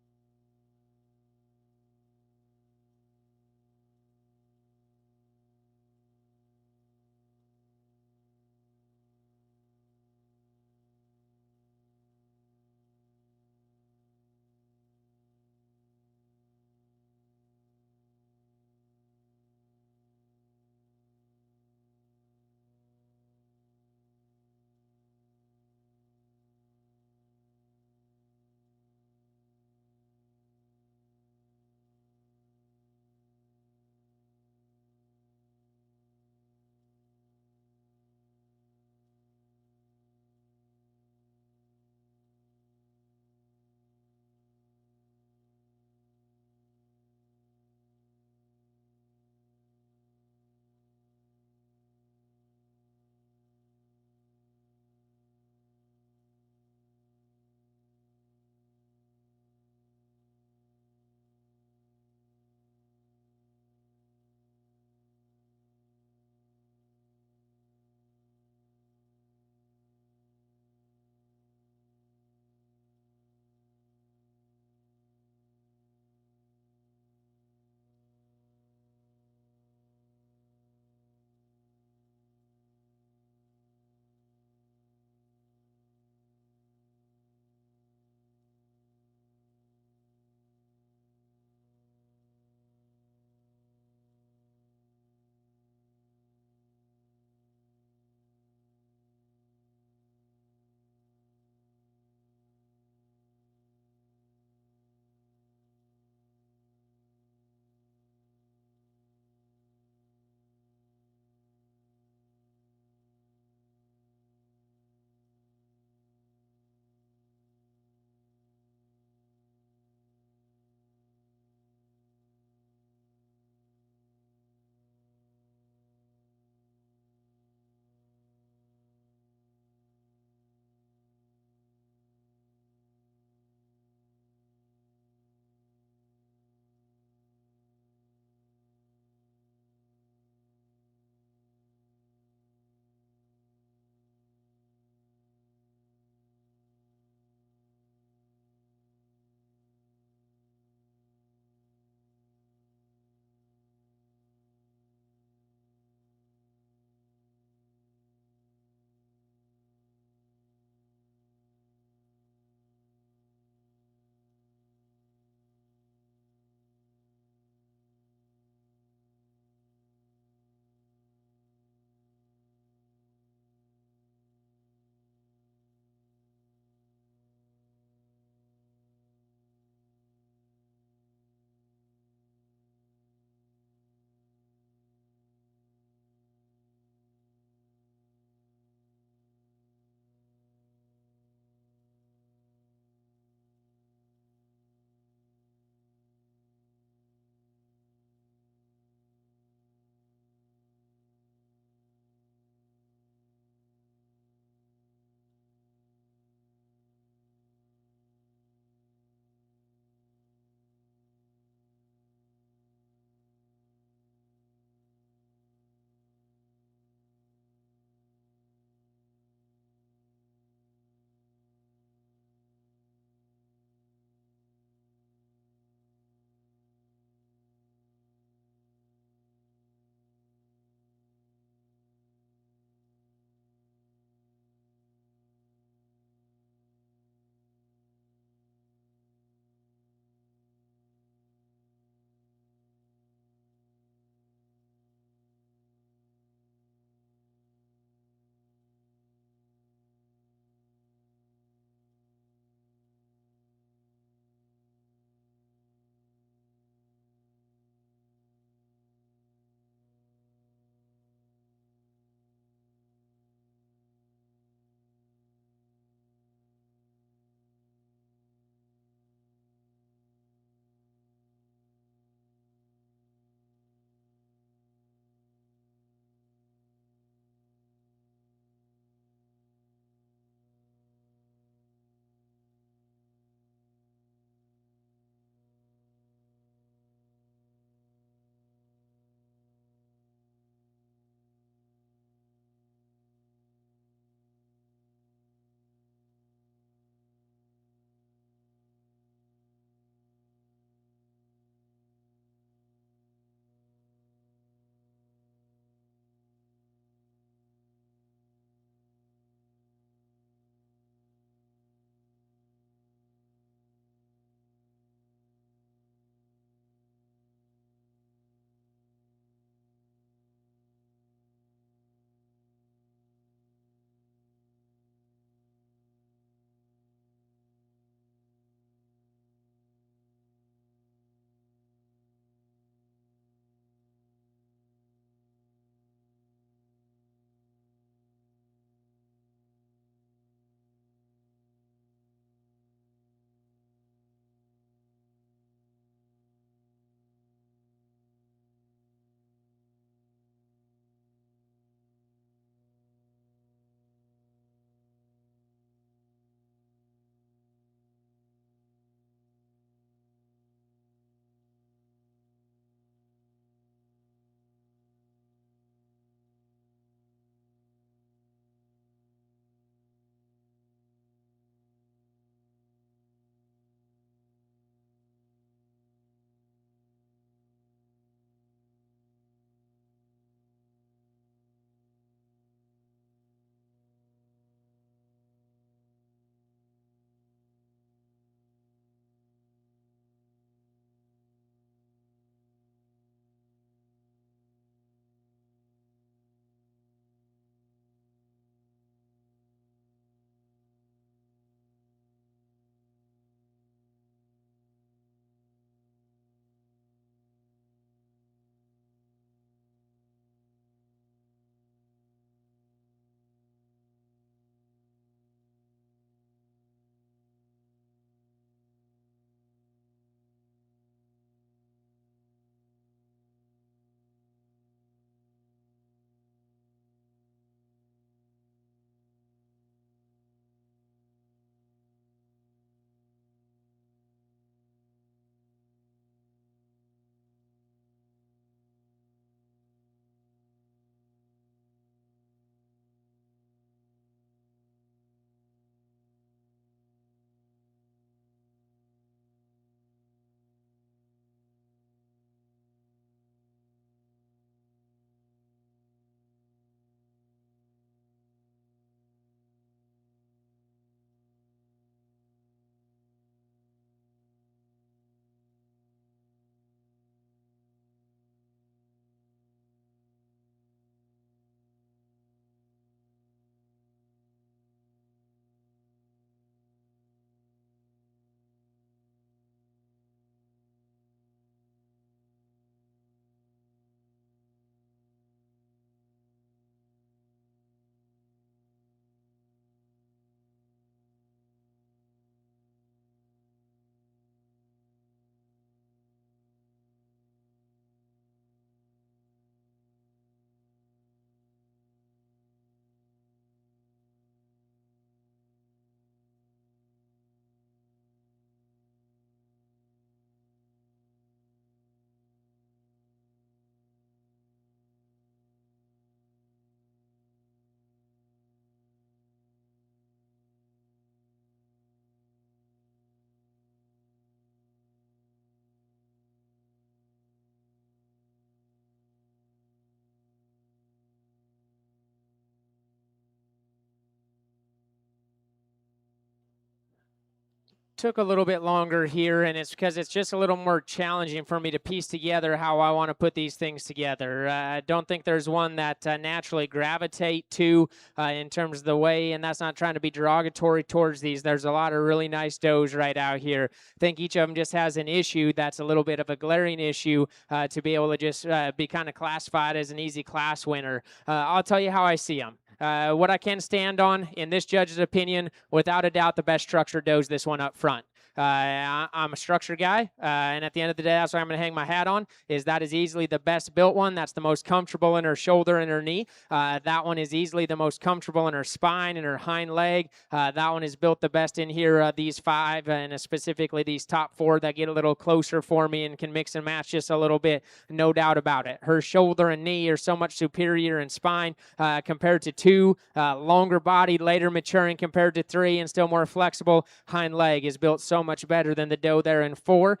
took a little bit longer here, and it's because it's just a little more challenging for me to piece together how I want to put these things together. I don't think there's one that naturally gravitate to in terms of the way, and that's not trying to be derogatory towards these. There's a lot of really nice does right out here. I think each of them just has an issue that's a little bit of a glaring issue to be able to just be kind of classified as an easy class winner. I'll tell you how I see them. What I can stand on, in this judge's opinion, without a doubt, the best structured doe is this one up front. I'm a structure guy, and at the end of the day, that's what I'm going to hang my hat on, is that is easily the best built one. That's the most comfortable in her shoulder and her knee. That one is easily the most comfortable in her spine and her hind leg. That one is built the best in here, these five, and specifically these top four that get a little closer for me and can mix and match just a little bit, no doubt about it. Her shoulder and knee are so much superior in spine compared to two, longer bodied, later maturing compared to three, and still more flexible. Hind leg is built so much better than the doe there in four.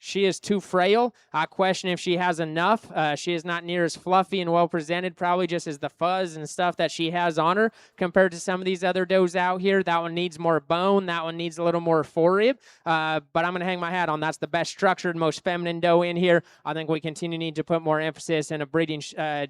She is too frail. I question if she has enough. She is not near as fluffy and well presented, probably just as the fuzz and stuff that she has on her compared to some of these other does out here. That one needs more bone. That one needs a little more forerib. But I'm going to hang my hat on. That's the best structured, most feminine doe in here. I think we continue to need to put more emphasis in a breeding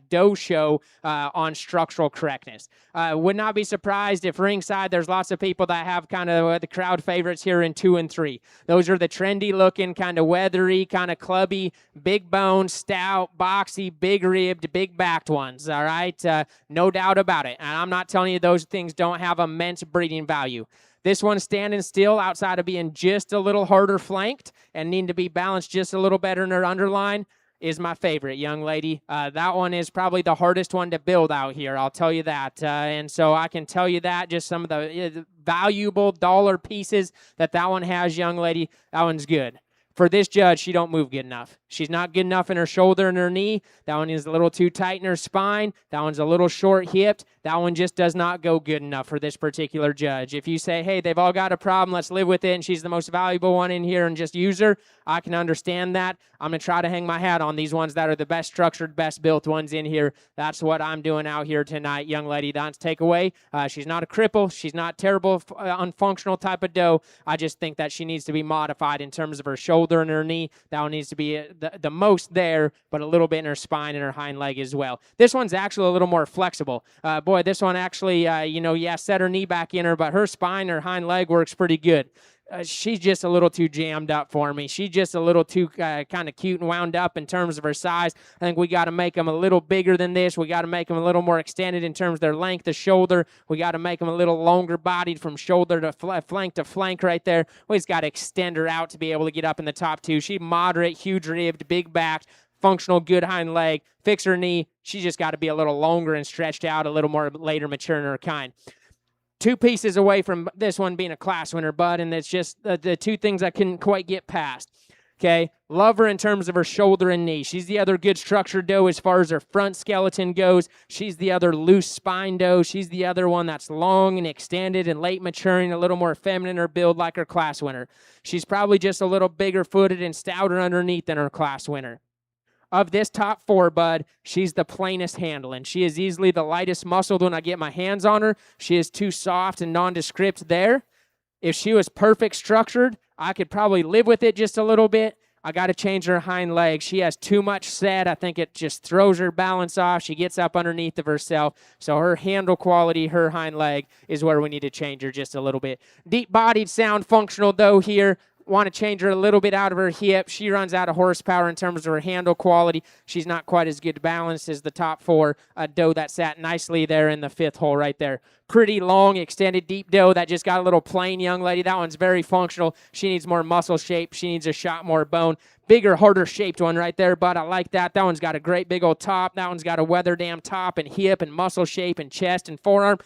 doe show on structural correctness. Would not be surprised if ringside there's lots of people that have kind of the crowd favorites here in 2 and 3. Those are the trendy looking, kind of weathery, kind of clubby, big bone, stout, boxy, big ribbed, big backed ones. All right. No doubt about it. And I'm not telling you those things don't have immense breeding value. This one's standing still outside of being just a little harder flanked and needing to be balanced just a little better in her underline is my favorite, young lady. That one is probably the hardest one to build out here, I'll tell you that. And so I can tell you that, just some of the valuable dollar pieces that one has, young lady, that one's good. For this judge, she don't move good enough. She's not good enough in her shoulder and her knee. That one is a little too tight in her spine. That one's a little short-hipped. That one just does not go good enough for this particular judge. If you say, hey, they've all got a problem, let's live with it, and she's the most valuable one in here and just use her, I can understand that. I'm going to try to hang my hat on these ones that are the best structured, best built ones in here. That's what I'm doing out here tonight, young lady. That's takeaway. She's not a cripple. She's not terrible, unfunctional type of doe. I just think that she needs to be modified in terms of her shoulder and her knee. That one needs to be the most there, but a little bit in her spine and her hind leg as well. This one's actually a little more flexible. Boy, this one actually, set her knee back in her, but her spine, her hind leg works pretty good. She's just a little too jammed up for me. She's just a little too kind of cute and wound up in terms of her size. I think we got to make them a little bigger than this. We got to make them a little more extended in terms of their length of shoulder. We got to make them a little longer bodied from shoulder to flank to flank right there. We just got to extend her out to be able to get up in the top two. She's moderate, huge ribbed, big backed, functional, good hind leg, fix her knee. She just got to be a little longer and stretched out, a little more later mature in her kind. 2 pieces away from this one being a class winner, bud, and it's just the 2 things I couldn't quite get past. Okay, love her in terms of her shoulder and knee. She's the other good structured doe as far as her front skeleton goes. She's the other loose spine doe. She's the other one that's long and extended and late maturing, a little more feminine or build like her class winner. She's probably just a little bigger footed and stouter underneath than her class winner. Of this top 4, bud, she's the plainest handling. She is easily the lightest muscled when I get my hands on her. She is too soft and nondescript there. If she was perfect structured, I could probably live with it just a little bit. I got to change her hind leg. She has too much set. I think it just throws her balance off. She gets up underneath of herself. So her handle quality, her hind leg, is where we need to change her just a little bit. Deep-bodied, sound, functional doe here. Want to change her a little bit out of her hip. She runs out of horsepower in terms of her handle quality. She's not quite as good balanced as the top 4 doe that sat nicely there in the 5th hole right there. Pretty long, extended, deep doe that just got a little plain, young lady. That one's very functional. She needs more muscle shape. She needs a shot more bone. Bigger, harder shaped one right there, but I like that. That one's got a great big old top. That one's got a Wether dam top and hip and muscle shape and chest and forearm.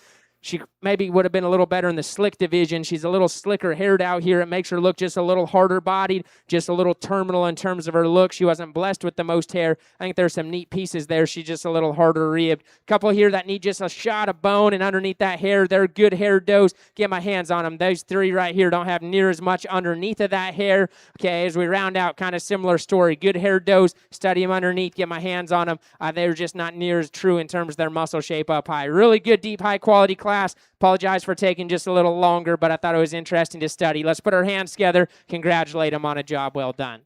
She maybe would have been a little better in the slick division. She's a little slicker haired out here. It makes her look just a little harder bodied, just a little terminal in terms of her look. She wasn't blessed with the most hair. I think there's some neat pieces there. She's just a little harder ribbed. Couple here that need just a shot of bone, and underneath that hair, they're good hair does. Get my hands on them. Those 3 right here don't have near as much underneath of that hair. Okay, as we round out, kind of similar story. Good hair does. Study them underneath. Get my hands on them. They're just not near as true in terms of their muscle shape up high. Really good, deep, high quality class class. Apologize for taking just a little longer, but I thought it was interesting to study. Let's put our hands together, congratulate them on a job well done.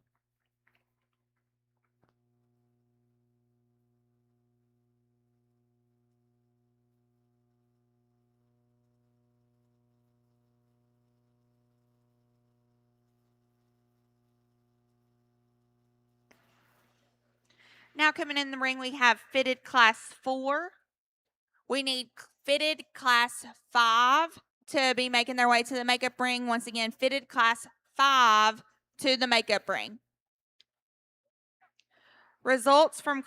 Now coming in the ring, we have fitted class 4. We need fitted class 5 to be making their way to the makeup ring. Once again, fitted class 5 to the makeup ring. Results from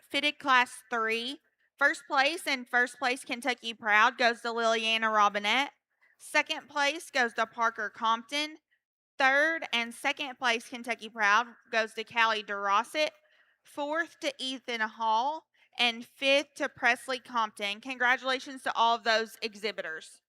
fitted class 3. First place and first place Kentucky Proud goes to Liliana Robinette. Second place goes to Parker Compton. Third and second place Kentucky Proud goes to Callie DeRosset. Fourth to Ethan Hall. And fifth to Presley Compton. Congratulations to all of those exhibitors.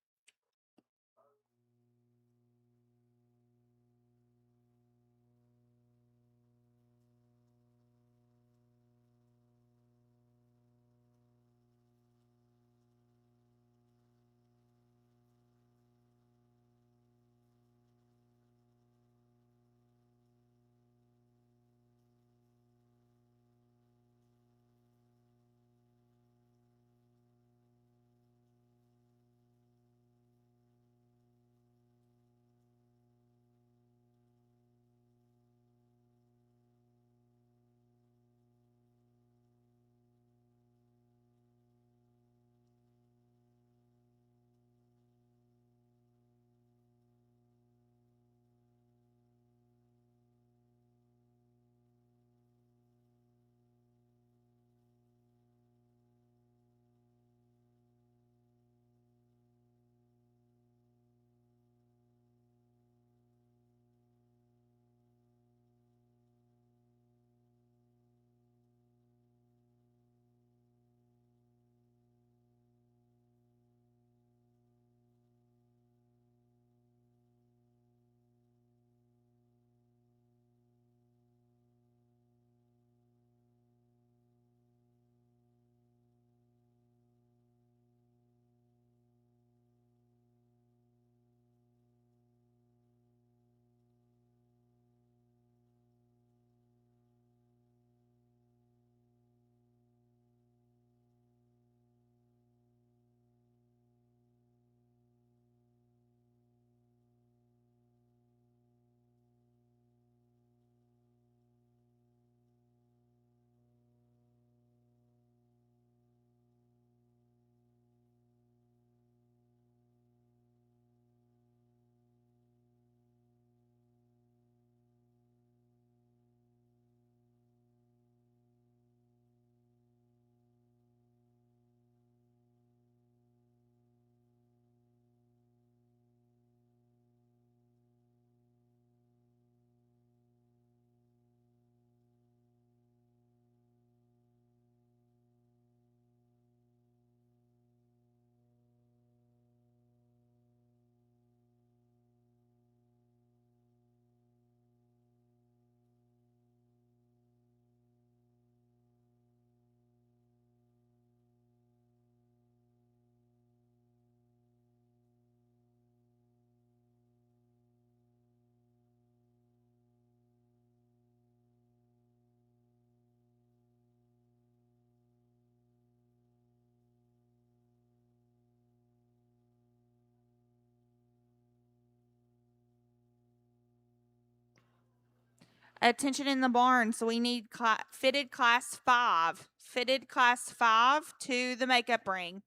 Attention in the barn. So we need fitted class 5. Fitted class 5 to the makeup ring.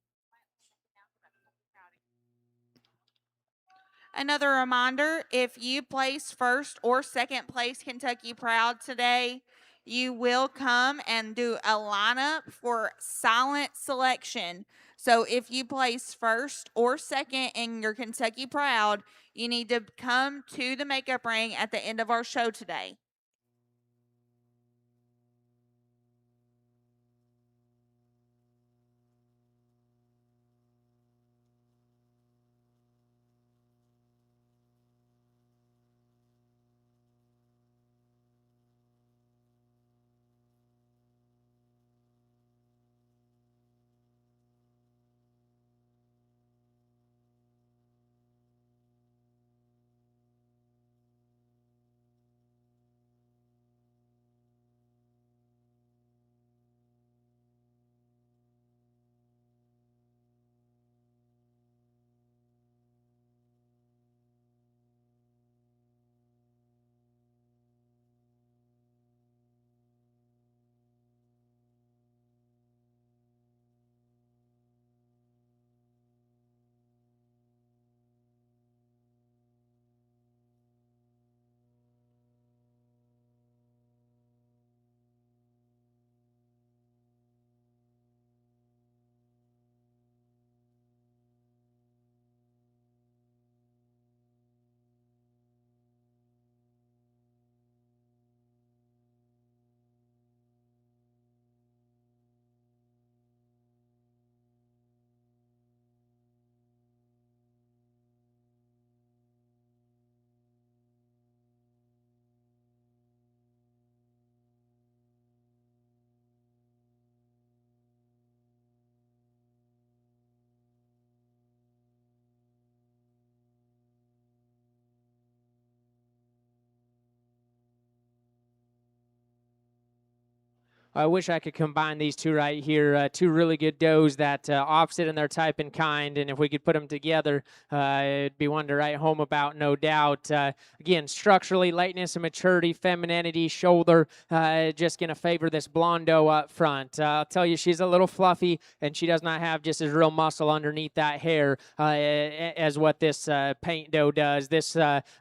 Another reminder, if you place first or second place Kentucky Proud today, you will come and do a lineup for silent selection. So if you place first or second in your Kentucky Proud, you need to come to the makeup ring at the end of our show today. I wish I could combine these two right here. Two really good does that opposite in their type and kind, and if we could put them together, it'd be one to write home about, no doubt. Again, structurally, lateness and maturity, femininity, shoulder, just going to favor this blonde doe up front. I'll tell you, she's a little fluffy, and she does not have just as real muscle underneath that hair as what this paint doe does.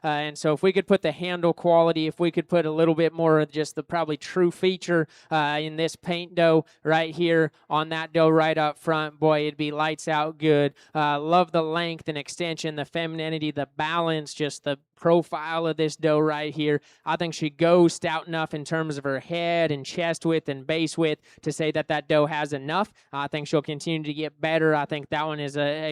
And so if we could put the handle quality, if we could put a little bit more of just the probably true feature in this paint doe right here on that doe right up front, boy, it'd be lights out good. Love the length and extension, the femininity, the balance, just the profile of this doe right here. I think she goes stout enough in terms of her head and chest width and base width to say that that doe has enough. I think she'll continue to get better. I think that one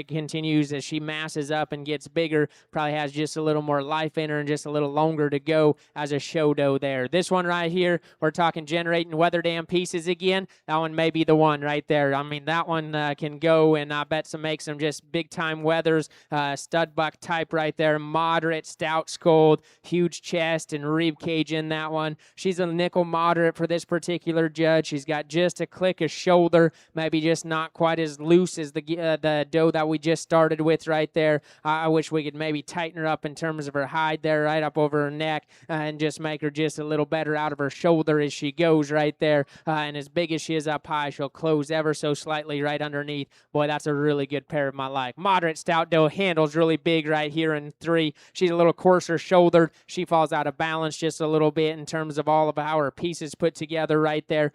continues as she masses up and gets bigger, probably has just a little more life in her and just a little longer to go as a show doe there. This one right here, we're talking generating weather dam pieces again. That one may be the one right there. I mean, that one can go, and I bet some make some just big time weathers, stud buck type right there, moderate, stout skulled, huge chest and rib cage in that one. She's a nickel moderate for this particular judge. She's got just a click of shoulder, maybe just not quite as loose as the doe that we just started with right there. I wish we could maybe tighten her up in terms of her hide there, right up over her neck, and just make her just a little better out of her shoulder as she goes right there. And as big as she is up high, she'll close ever so slightly right underneath. Boy, that's a really good pair of my like. Moderate stout doe, handles really big right here in 3. She's a little coarser shouldered. She falls out of balance just a little bit in terms of all of how her pieces put together right there.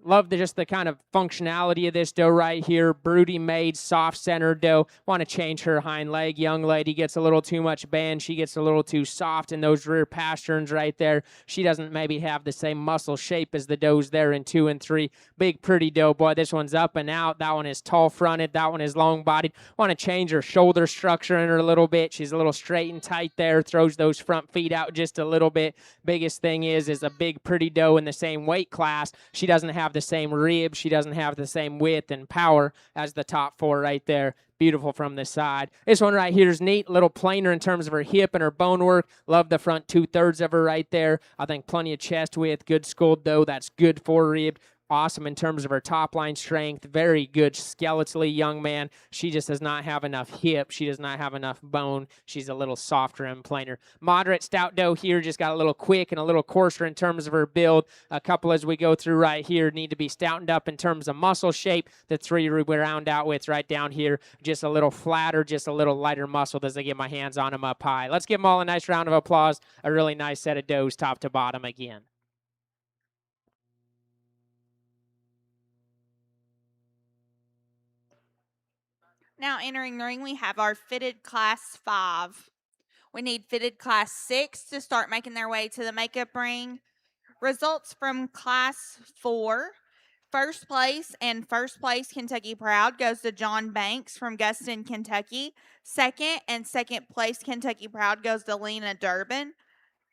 Love just the kind of functionality of this doe right here. Broody made, soft center doe. Want to change her hind leg. Young lady gets a little too much bend. She gets a little too soft in those rear pasterns right there. She doesn't maybe have the same muscle shape as the does there in 2 and 3. Big, pretty doe. Boy, this one's up and out. That one is tall fronted. That one is long bodied. Want to change her shoulder structure in her a little bit. She's a little straight and tight there. Throws those front feet out just a little bit. Biggest thing is a big, pretty doe in the same weight class. She doesn't have the same rib. She doesn't have the same width and power as the top 4 right there. Beautiful from the side. This one right here is neat, a little plainer in terms of her hip and her bone work. Love the front 2/3 of her right there. I think plenty of chest width, good skulled doe. That's good for rib. Awesome in terms of her top line strength. Very good skeletally young man. She just does not have enough hip. She does not have enough bone. She's a little softer and plainer. Moderate stout doe here, just got a little quick and a little coarser in terms of her build. A couple as we go through right here need to be stoutened up in terms of muscle shape. The 3 we round out with right down here, just a little flatter, just a little lighter muscle as I get my hands on them up high. Let's give them all a nice round of applause. A really nice set of does top to bottom again. Now entering the ring, we have our fitted class 5. We need fitted class 6 to start making their way to the makeup ring. Results from class 4. First place Kentucky Proud goes to John Banks from Guston, Kentucky. Second place Kentucky Proud goes to Lena Durbin.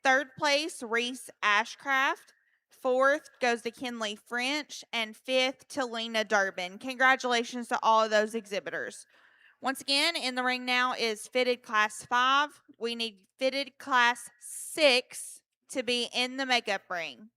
Third place Reese Ashcraft. Fourth goes to Kinley French, and fifth to Lena Durbin. Congratulations to all of those exhibitors. Once again, in the ring now is fitted class 5. We need fitted class 6 to be in the makeup ring.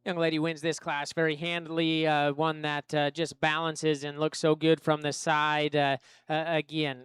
Young lady wins this class very handily. One that just balances and looks so good from the side. Again,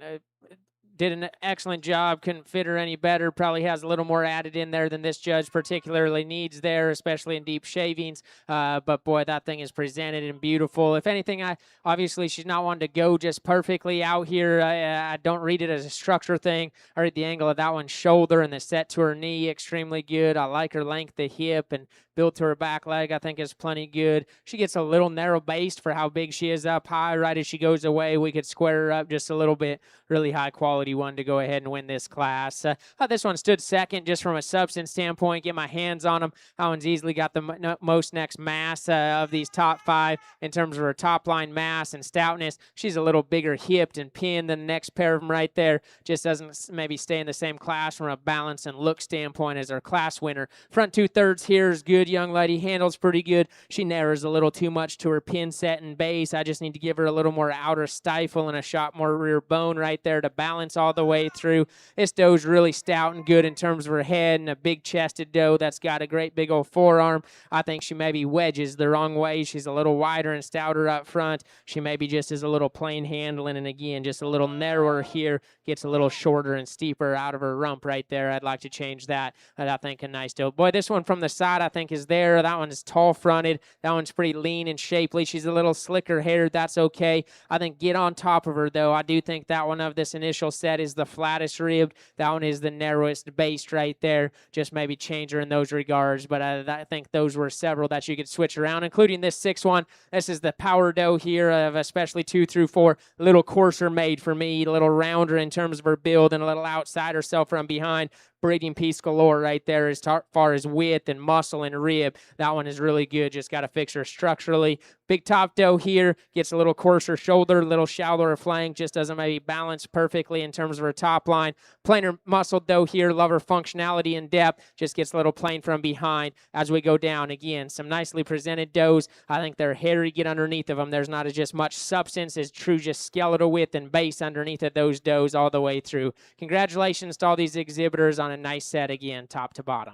did an excellent job. Couldn't fit her any better. Probably has a little more added in there than this judge particularly needs there, especially in deep shavings. But boy, that thing is presented and beautiful. If anything, obviously she's not one to go just perfectly out here. I don't read it as a structure thing. I read the angle of that one's shoulder and the set to her knee extremely good. I like her length, the hip, and build to her back leg, I think, is plenty good. She gets a little narrow based for how big she is up high. Right as she goes away, we could square her up just a little bit. Really high quality one to go ahead and win this class. This one stood second just from a substance standpoint. Get my hands on them. That one's easily got the most next mass of these top five in terms of her top line mass and stoutness. She's a little bigger hipped and pinned than the next pair of them right there. Just doesn't maybe stay in the same class from a balance and look standpoint as our class winner. Front 2/3 here is good. Young lady handles pretty good. She narrows a little too much to her pin set and base. I just need to give her a little more outer stifle and a shot more rear bone right there to balance all the way through. This doe's really stout and good in terms of her head, and a big chested doe that's got a great big old forearm. I think she maybe wedges the wrong way. She's a little wider and stouter up front. She maybe just is a little plain handling, and again, just a little narrower here. Gets a little shorter and steeper out of her rump right there. I'd like to change that. I think a nice doe. Boy, this one from the side I think is there. That one is tall fronted. That one's pretty lean and shapely. She's a little slicker haired. That's okay. I think get on top of her though. I do think that one of this initial set is the flattest ribbed. That one is the narrowest based right there. Just maybe change her in those regards. But I think those were several that you could switch around, including this sixth one. This is the power doe here of especially 2 through 4. A little coarser made for me, a little rounder in terms of her build and a little outside herself from behind. Breeding piece galore right there as far as width and muscle and rib. That one is really good. Just got to fix her structurally. Big top doe here. Gets a little coarser shoulder, a little shallower flank. Just doesn't maybe balance perfectly in terms of her top line. Plainer muscle doe here. Love her functionality and depth. Just gets a little plain from behind as we go down. Again, some nicely presented does. I think they're hairy. Get underneath of them. There's not just much substance as true just skeletal width and base underneath of those does all the way through. Congratulations to all these exhibitors on a nice set again, top to bottom.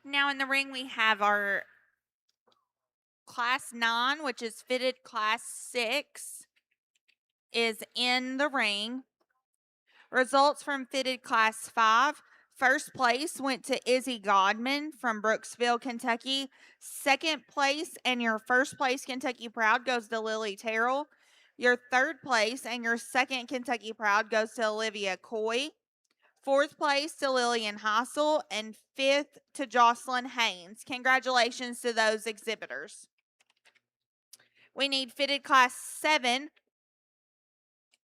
Now in the ring, we have our Class 9, which is fitted Class 6, is in the ring. Results from fitted Class 5. First place went to Izzy Godman from Brooksville, Kentucky. Second place and your first place Kentucky Proud goes to Lily Terrell. Your third place and your second Kentucky Proud goes to Olivia Coy. Fourth place to Lillian Hassel, and fifth to Jocelyn Haynes. Congratulations to those exhibitors. We need fitted Class 7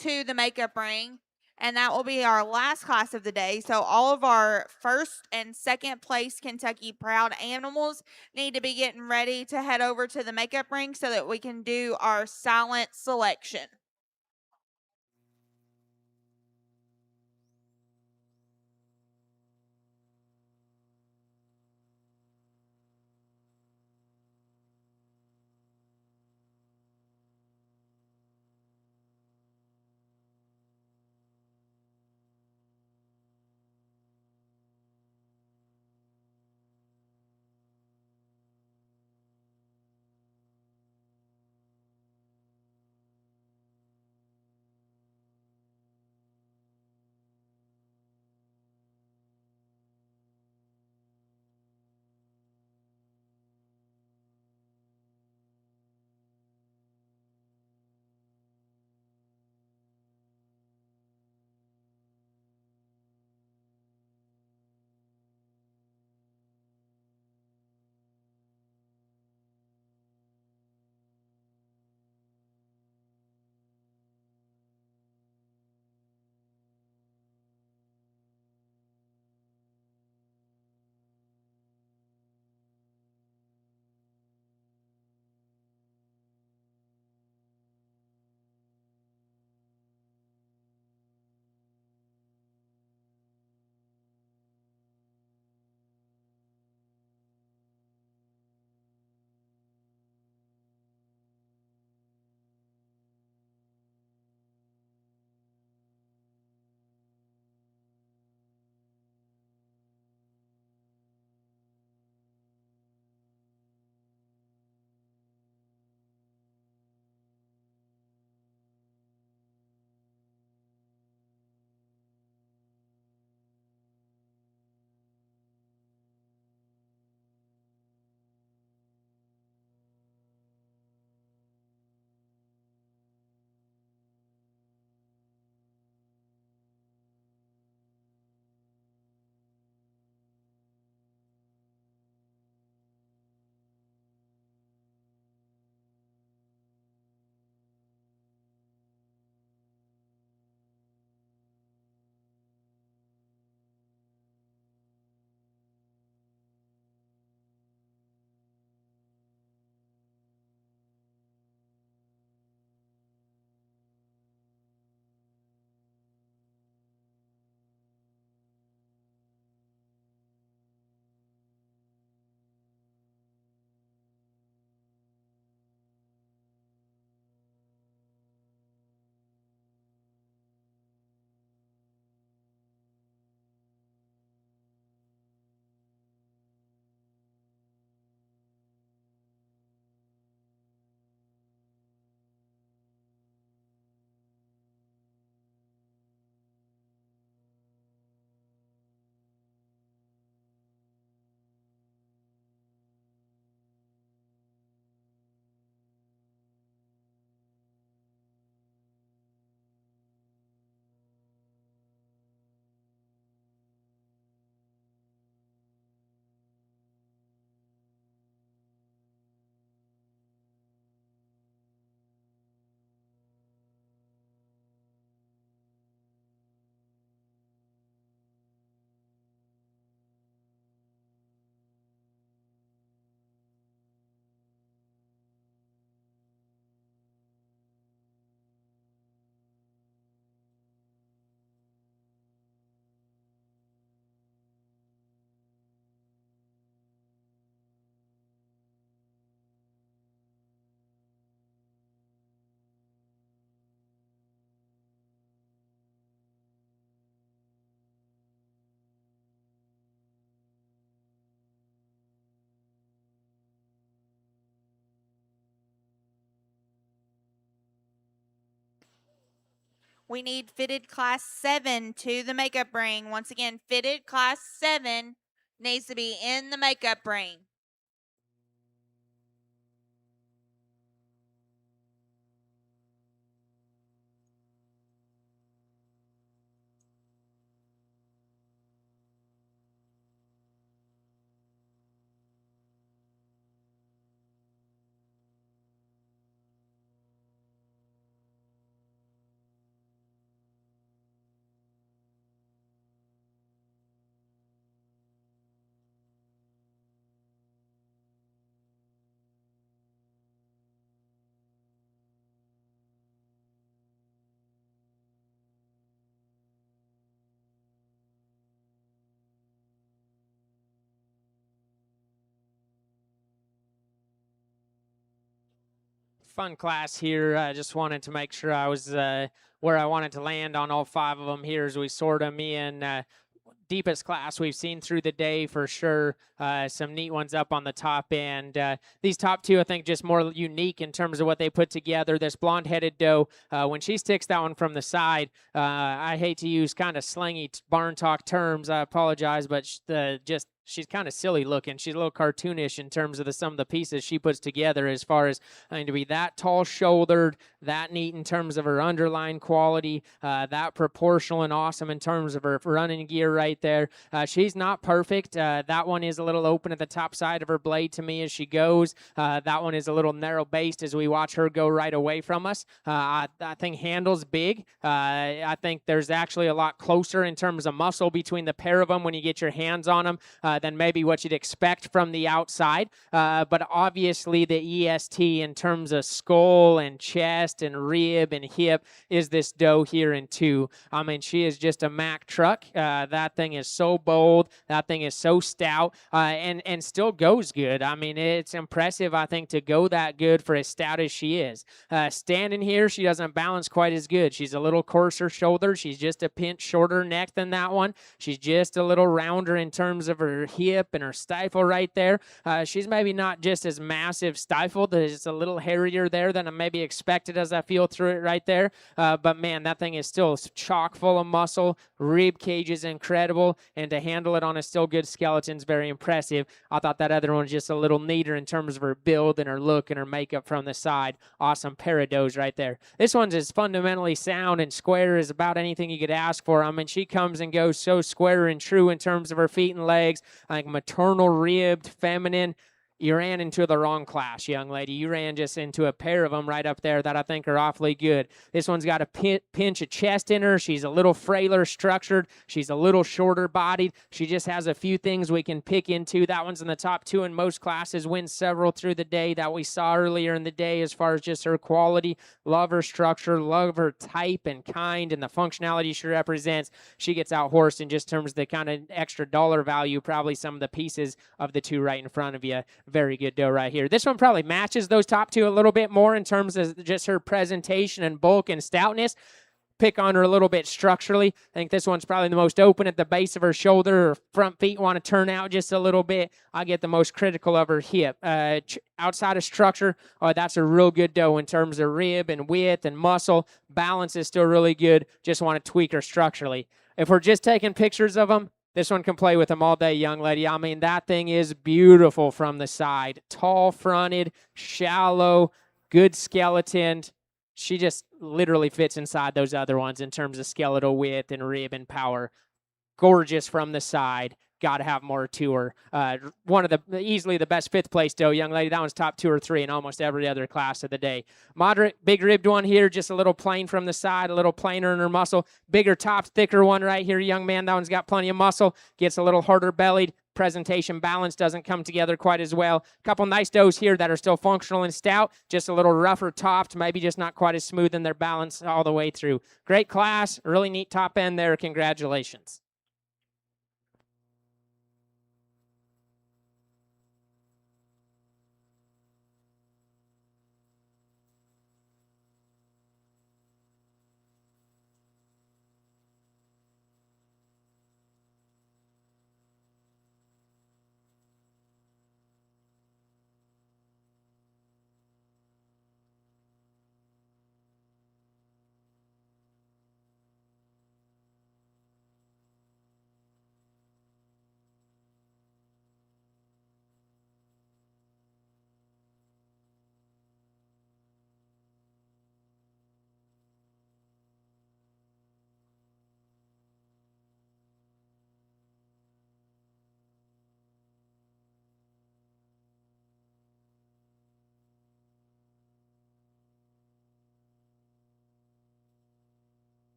to the makeup ring, and that will be our last class of the day. So all of our first and second place Kentucky Proud animals need to be getting ready to head over to the makeup ring so that we can do our silent selection. We need fitted class 7 to the makeup ring. Once again, fitted class 7 needs to be in the makeup ring. Fun class here. I just wanted to make sure I was where I wanted to land on all 5 of them here as we sort them in. Deepest class we've seen through the day for sure. Some neat ones up on the top end. These top 2, I think, just more unique in terms of what they put together. This blonde-headed doe, when she sticks that one from the side, I hate to use kind of slangy barn talk terms. I apologize, but she's kind of silly looking. She's a little cartoonish in terms of some of the pieces she puts together as far as to be that tall shouldered, that neat in terms of her underline quality, that proportional and awesome in terms of her running gear right there. She's not perfect. That one is a little open at the top side of her blade to me as she goes. That one is a little narrow based as we watch her go right away from us. I think handle's big. I think there's actually a lot closer in terms of muscle between the pair of them when you get your hands on them than maybe what you'd expect from the outside. But obviously the EST in terms of skull and chest and rib and hip is this doe here in 2. I mean, she is just a Mack truck. That thing is so bold. That thing is so stout and still goes good. I mean, it's impressive, I think, to go that good for as stout as she is. Standing here, she doesn't balance quite as good. She's a little coarser shoulder. She's just a pinch shorter neck than that one. She's just a little rounder in terms of her hip and her stifle right there. She's maybe not just as massive stifled. It's a little hairier there than I maybe expected as I feel through it right there. But man, that thing is still chock full of muscle. Rib cage is incredible, and to handle it on a still good skeleton is very impressive. I thought that other one was just a little neater in terms of her build and her look and her makeup from the side. Awesome pair of does right there. This one's as fundamentally sound and square as about anything you could ask for. I mean, she comes and goes so square and true in terms of her feet and legs, like maternal ribbed, feminine. You ran into the wrong class, young lady. You ran just into a pair of them right up there that I think are awfully good. This one's got a pinch of chest in her. She's a little frailer structured. She's a little shorter bodied. She just has a few things we can pick into. That one's in the top 2 in most classes, wins several through the day that we saw earlier in the day as far as just her quality. Love her structure, love her type and kind and the functionality she represents. She gets out horsed in just terms of the kind of extra dollar value, probably some of the pieces of the 2 right in front of you. Very good doe right here. This one probably matches those top 2 a little bit more in terms of just her presentation and bulk and stoutness. Pick on her a little bit structurally. I think this one's probably the most open at the base of her shoulder. Her front feet want to turn out just a little bit. I get the most critical of her hip. Outside of structure, that's a real good doe in terms of rib and width and muscle. Balance is still really good. Just want to tweak her structurally. If we're just taking pictures of them, this one can play with them all day, young lady. I mean, that thing is beautiful from the side. Tall fronted, shallow, good skeleton. She just literally fits inside those other ones in terms of skeletal width and rib and power. Gorgeous from the side. Got to have more to her. One of the easily the best 5th place doe, young lady. That one's top 2 or 3 in almost every other class of the day. Moderate, big ribbed one here, just a little plain from the side, a little plainer in her muscle. Bigger top, thicker one right here, young man. That one's got plenty of muscle. Gets a little harder bellied. Presentation balance doesn't come together quite as well. Couple nice does here that are still functional and stout, just a little rougher topped, maybe just not quite as smooth in their balance all the way through. Great class, really neat top end there. Congratulations.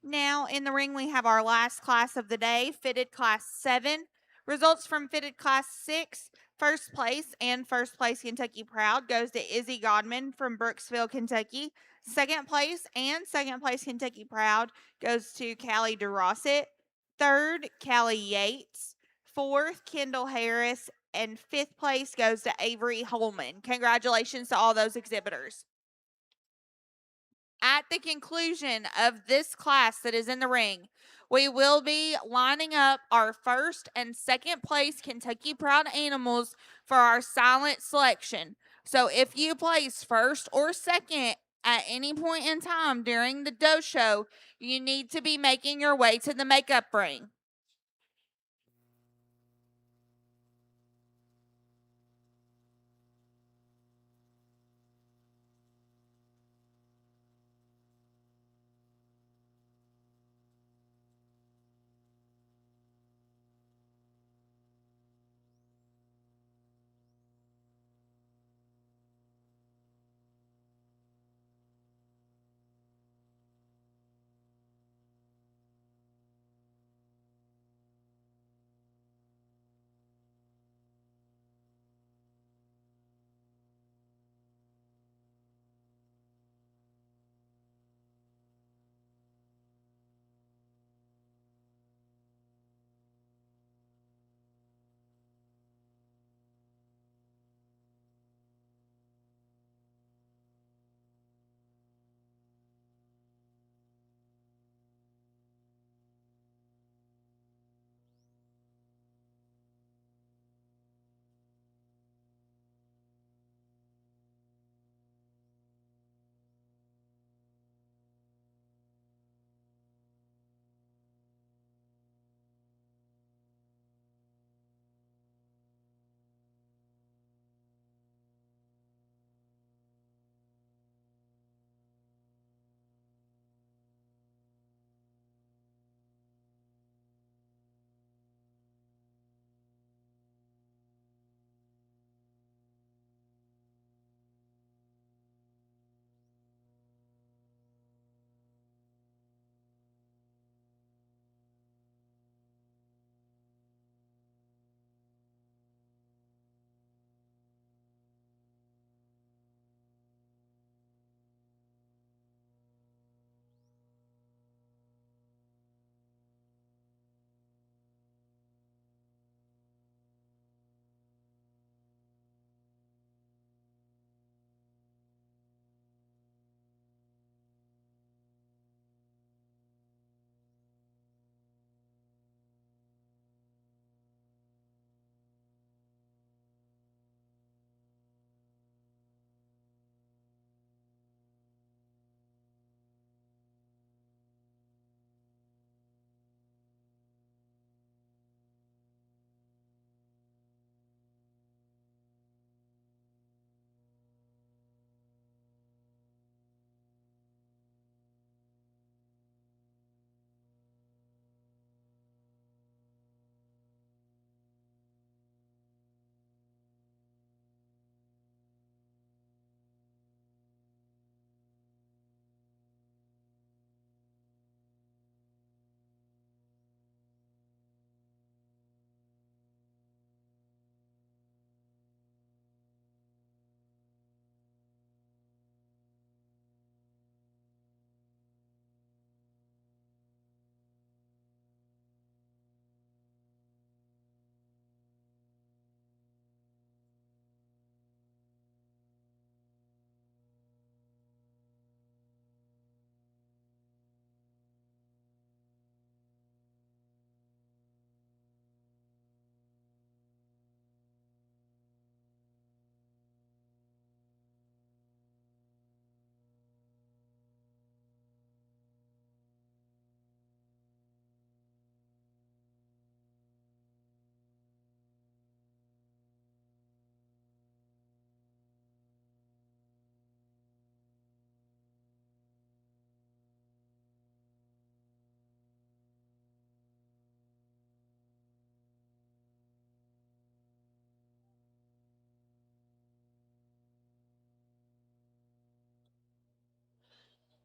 Now in the ring, we have our last class of the day, fitted class 7. Results from fitted class 6. First place and first place Kentucky Proud goes to Izzy Godman from Brooksville, Kentucky. Second place and second place Kentucky Proud goes to Callie DeRosset. Third, Callie Yates. Fourth, Kendall Harris. And fifth place goes to Avery Holman. Congratulations to all those exhibitors. At the conclusion of this class that is in the ring, we will be lining up our first and second place Kentucky Proud animals for our silent selection. So if you place first or second at any point in time during the doe show, you need to be making your way to the makeup ring.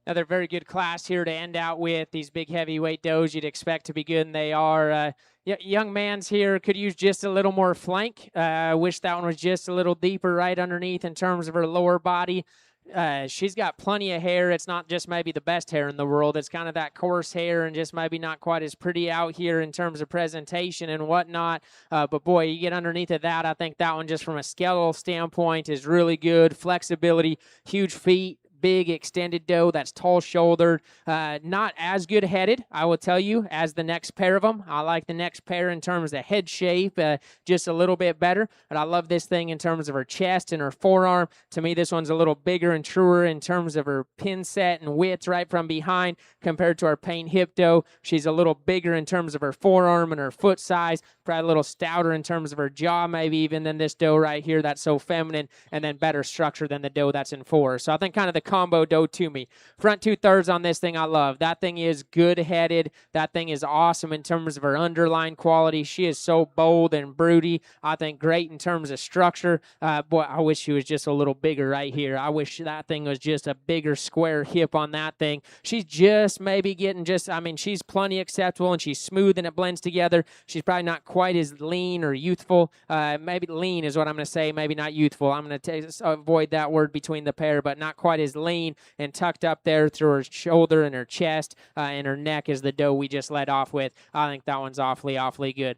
Another very good class here to end out with. These big heavyweight does you'd expect to be good, and they are. Young man's here could use just a little more flank. I wish that one was just a little deeper right underneath in terms of her lower body. She's got plenty of hair. It's not just maybe the best hair in the world. It's kind of that coarse hair and just maybe not quite as pretty out here in terms of presentation and whatnot. But boy, you get underneath of that, I think that one just from a skeletal standpoint is really good. Flexibility, huge feet, big extended doe that's tall shouldered, not as good headed, I will tell you, as the next pair of them. I like the next pair in terms of head shape, just a little bit better, but I love this thing in terms of her chest and her forearm. To me, this one's a little bigger and truer in terms of her pin set and width right from behind compared to our paint hip doe. She's a little bigger in terms of her forearm and her foot size, probably a little stouter in terms of her jaw, maybe even than this doe right here that's so feminine, and then better structure than the doe that's in 4. So I think kind of the combo doe to me. Front 2/3 on this thing I love. That thing is good-headed. That thing is awesome in terms of her underline quality. She is so bold and broody. I think great in terms of structure. Boy, I wish she was just a little bigger right here. I wish that thing was just a bigger square hip on that thing. She's just maybe getting she's plenty acceptable and she's smooth and it blends together. She's probably not quite as lean or youthful. Maybe lean is what I'm going to say, maybe not youthful. I'm going to avoid that word between the pair, but not quite as lean and tucked up there through her shoulder and her chest and her neck is the doe we just led off with. I think that one's awfully, awfully good.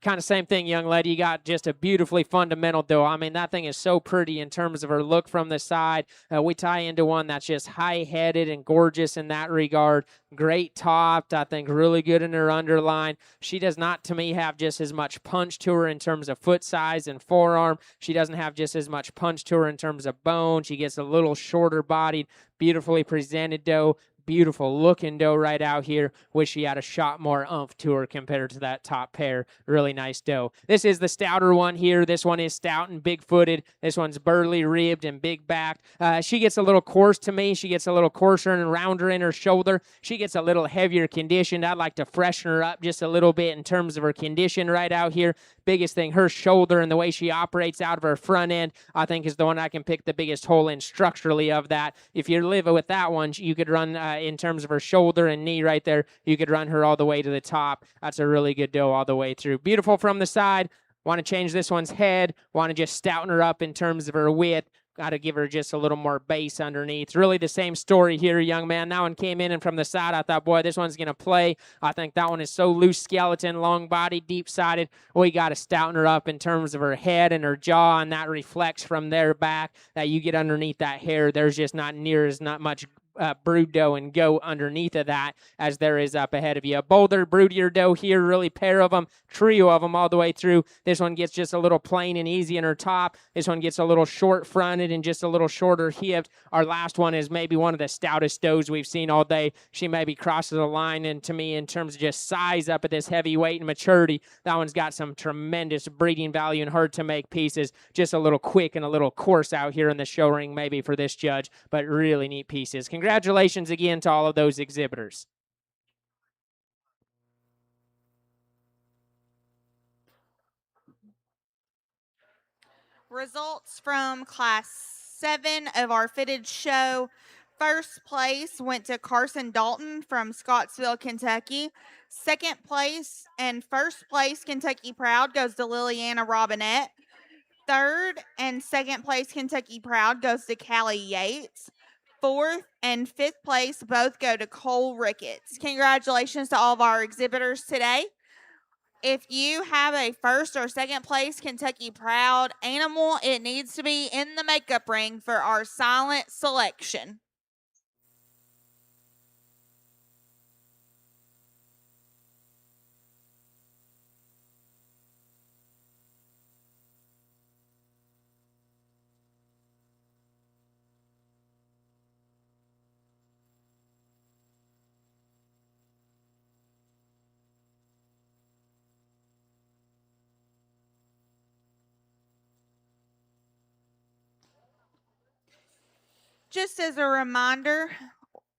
Kind of same thing, young lady. You got just a beautifully fundamental doe. I mean, that thing is so pretty in terms of her look from the side. We tie into one that's just high-headed and gorgeous in that regard. Great topped, I think really good in her underline. She does not, to me, have just as much punch to her in terms of foot size and forearm. She doesn't have just as much punch to her in terms of bone. She gets a little shorter bodied, beautifully presented doe. Beautiful looking doe right out here. Wish she had a shot more oomph to her compared to that top pair. Really nice doe. This is the stouter one here. This one is stout and big footed. This one's burly ribbed and big backed. She gets a little coarse to me. She gets a little coarser and rounder in her shoulder. She gets a little heavier conditioned. I'd like to freshen her up just a little bit in terms of her condition right out here. Biggest thing, her shoulder and the way she operates out of her front end, I think is the one I can pick the biggest hole in structurally of that. If you're living with that one, you could run in terms of her shoulder and knee right there. You could run her all the way to the top. That's a really good doe all the way through. Beautiful from the side. Want to change this one's head. Want to just stouten her up in terms of her width. Got to give her just a little more base underneath. Really the same story here, young man. That one came in and from the side, I thought, boy, this one's going to play. I think that one is so loose skeleton, long body, deep-sided. We got to stouten her up in terms of her head and her jaw, and that reflects from there back that you get underneath that hair. There's just not much brood doe and go underneath of that as there is up ahead of you. A bolder, broodier doe here, really pair of them, trio of them all the way through. This one gets just a little plain and easy in her top. This one gets a little short-fronted and just a little shorter hipped. Our last one is maybe one of the stoutest does we've seen all day. She maybe crosses a line, and to me, in terms of just size up at this heavy weight and maturity, that one's got some tremendous breeding value and hard to make pieces. Just a little quick and a little coarse out here in the show ring maybe for this judge, but really neat pieces. Congratulations again to all of those exhibitors. Results from Class 7 of our fitted show. First place went to Carson Dalton from Scottsville, Kentucky. Second place and first place, Kentucky Proud, goes to Liliana Robinette. Third and second place, Kentucky Proud, goes to Callie Yates. Fourth and fifth place both go to Cole Ricketts. Congratulations to all of our exhibitors today. If you have a first or second place Kentucky Proud animal, it needs to be in the makeup ring for our silent selection. Just as a reminder,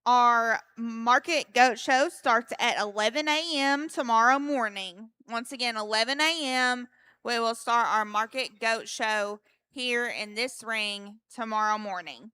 our market goat show starts at 11 a.m. tomorrow morning. Once again, 11 a.m. We will start our market goat show here in this ring tomorrow morning.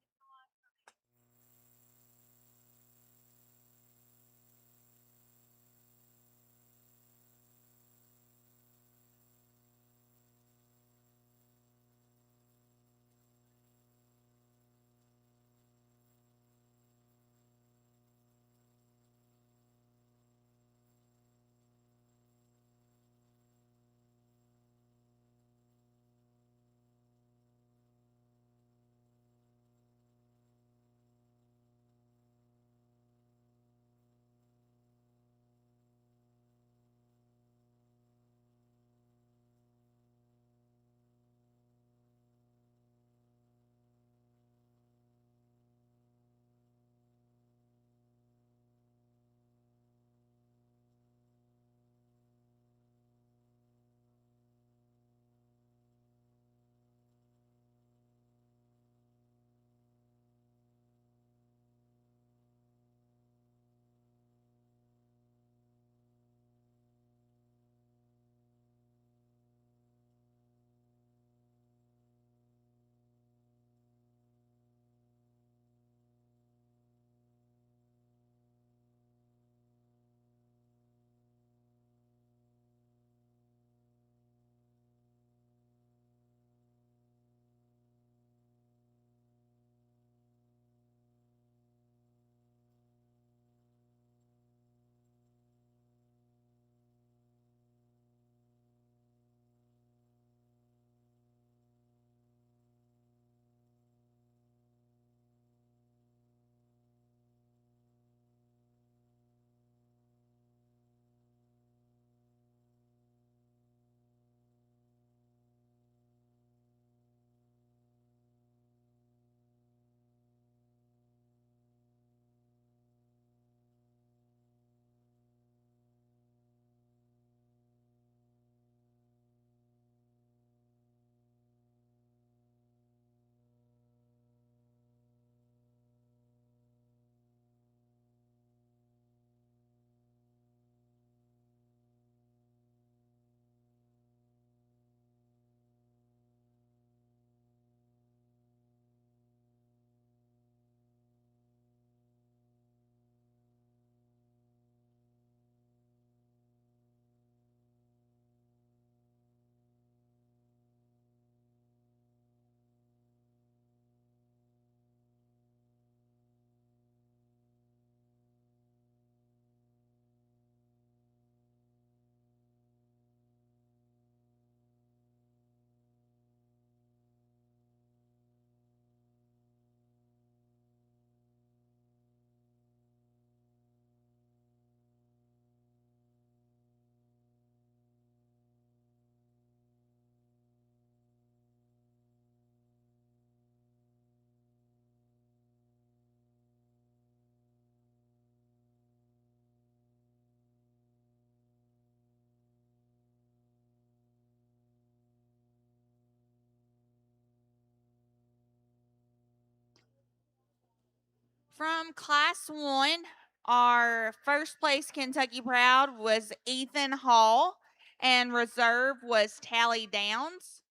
From Class 1, our first place Kentucky Proud was Ethan Hall, and reserve was Tally Downs.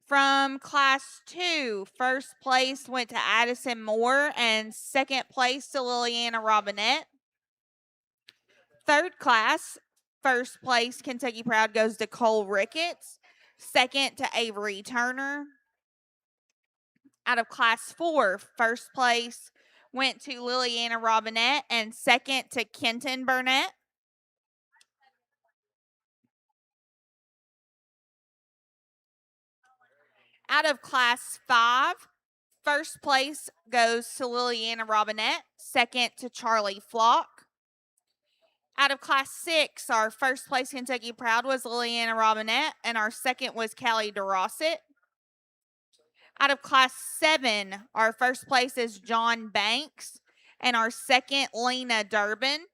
From Class 2, first place went to Addison Moore, and second place to Liliana Robinette. Third class, first place Kentucky Proud goes to Cole Ricketts, second to Avery Turner. Out of Class 4, first place went to Liliana Robinette, and second to Kenton Burnett. Out of Class 5, first place goes to Liliana Robinette, second to Charlie Flock. Out of Class 6, our first place Kentucky Proud was Liliana Robinette, and our second was Callie DeRosset. Out of Class 7, our first place is John Banks, and our second, Lena Durbin.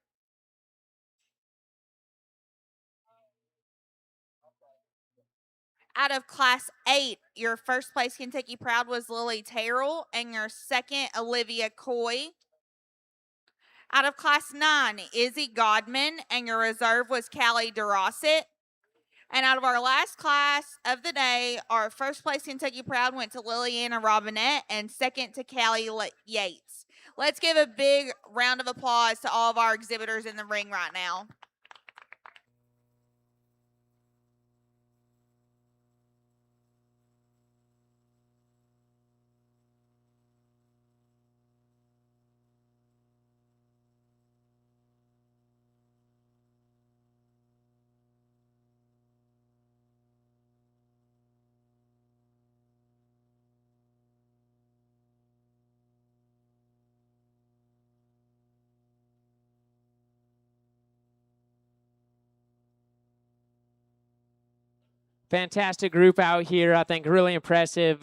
Out of Class 8, your first place Kentucky Proud was Lily Terrell, and your second, Olivia Coy. Out of Class 9, Izzy Godman, and your reserve was Callie DeRosset. And out of our last class of the day, our first place Kentucky Proud went to Liliana Robinette, and second to Callie Yates. Let's give a big round of applause to all of our exhibitors in the ring right now. Fantastic group out here. I think really impressive.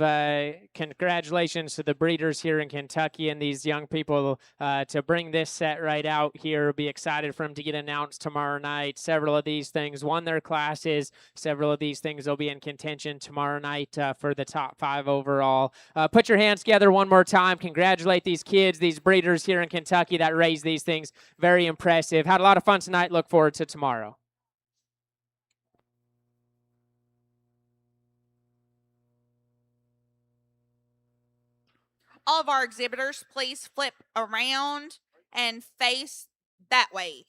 Congratulations to the breeders here in Kentucky and these young people to bring this set right out here. Be excited for them to get announced tomorrow night. Several of these things won their classes. Several of these things will be in contention tomorrow night for the top 5 overall. Put your hands together one more time. Congratulate these kids, these breeders here in Kentucky that raised these things. Very impressive. Had a lot of fun tonight. Look forward to tomorrow. All of our exhibitors, please flip around and face that way.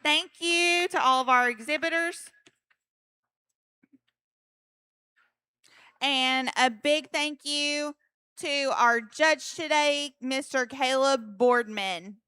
Thank you to all of our exhibitors. And a big thank you to our judge today, Mr. Caleb Boardman.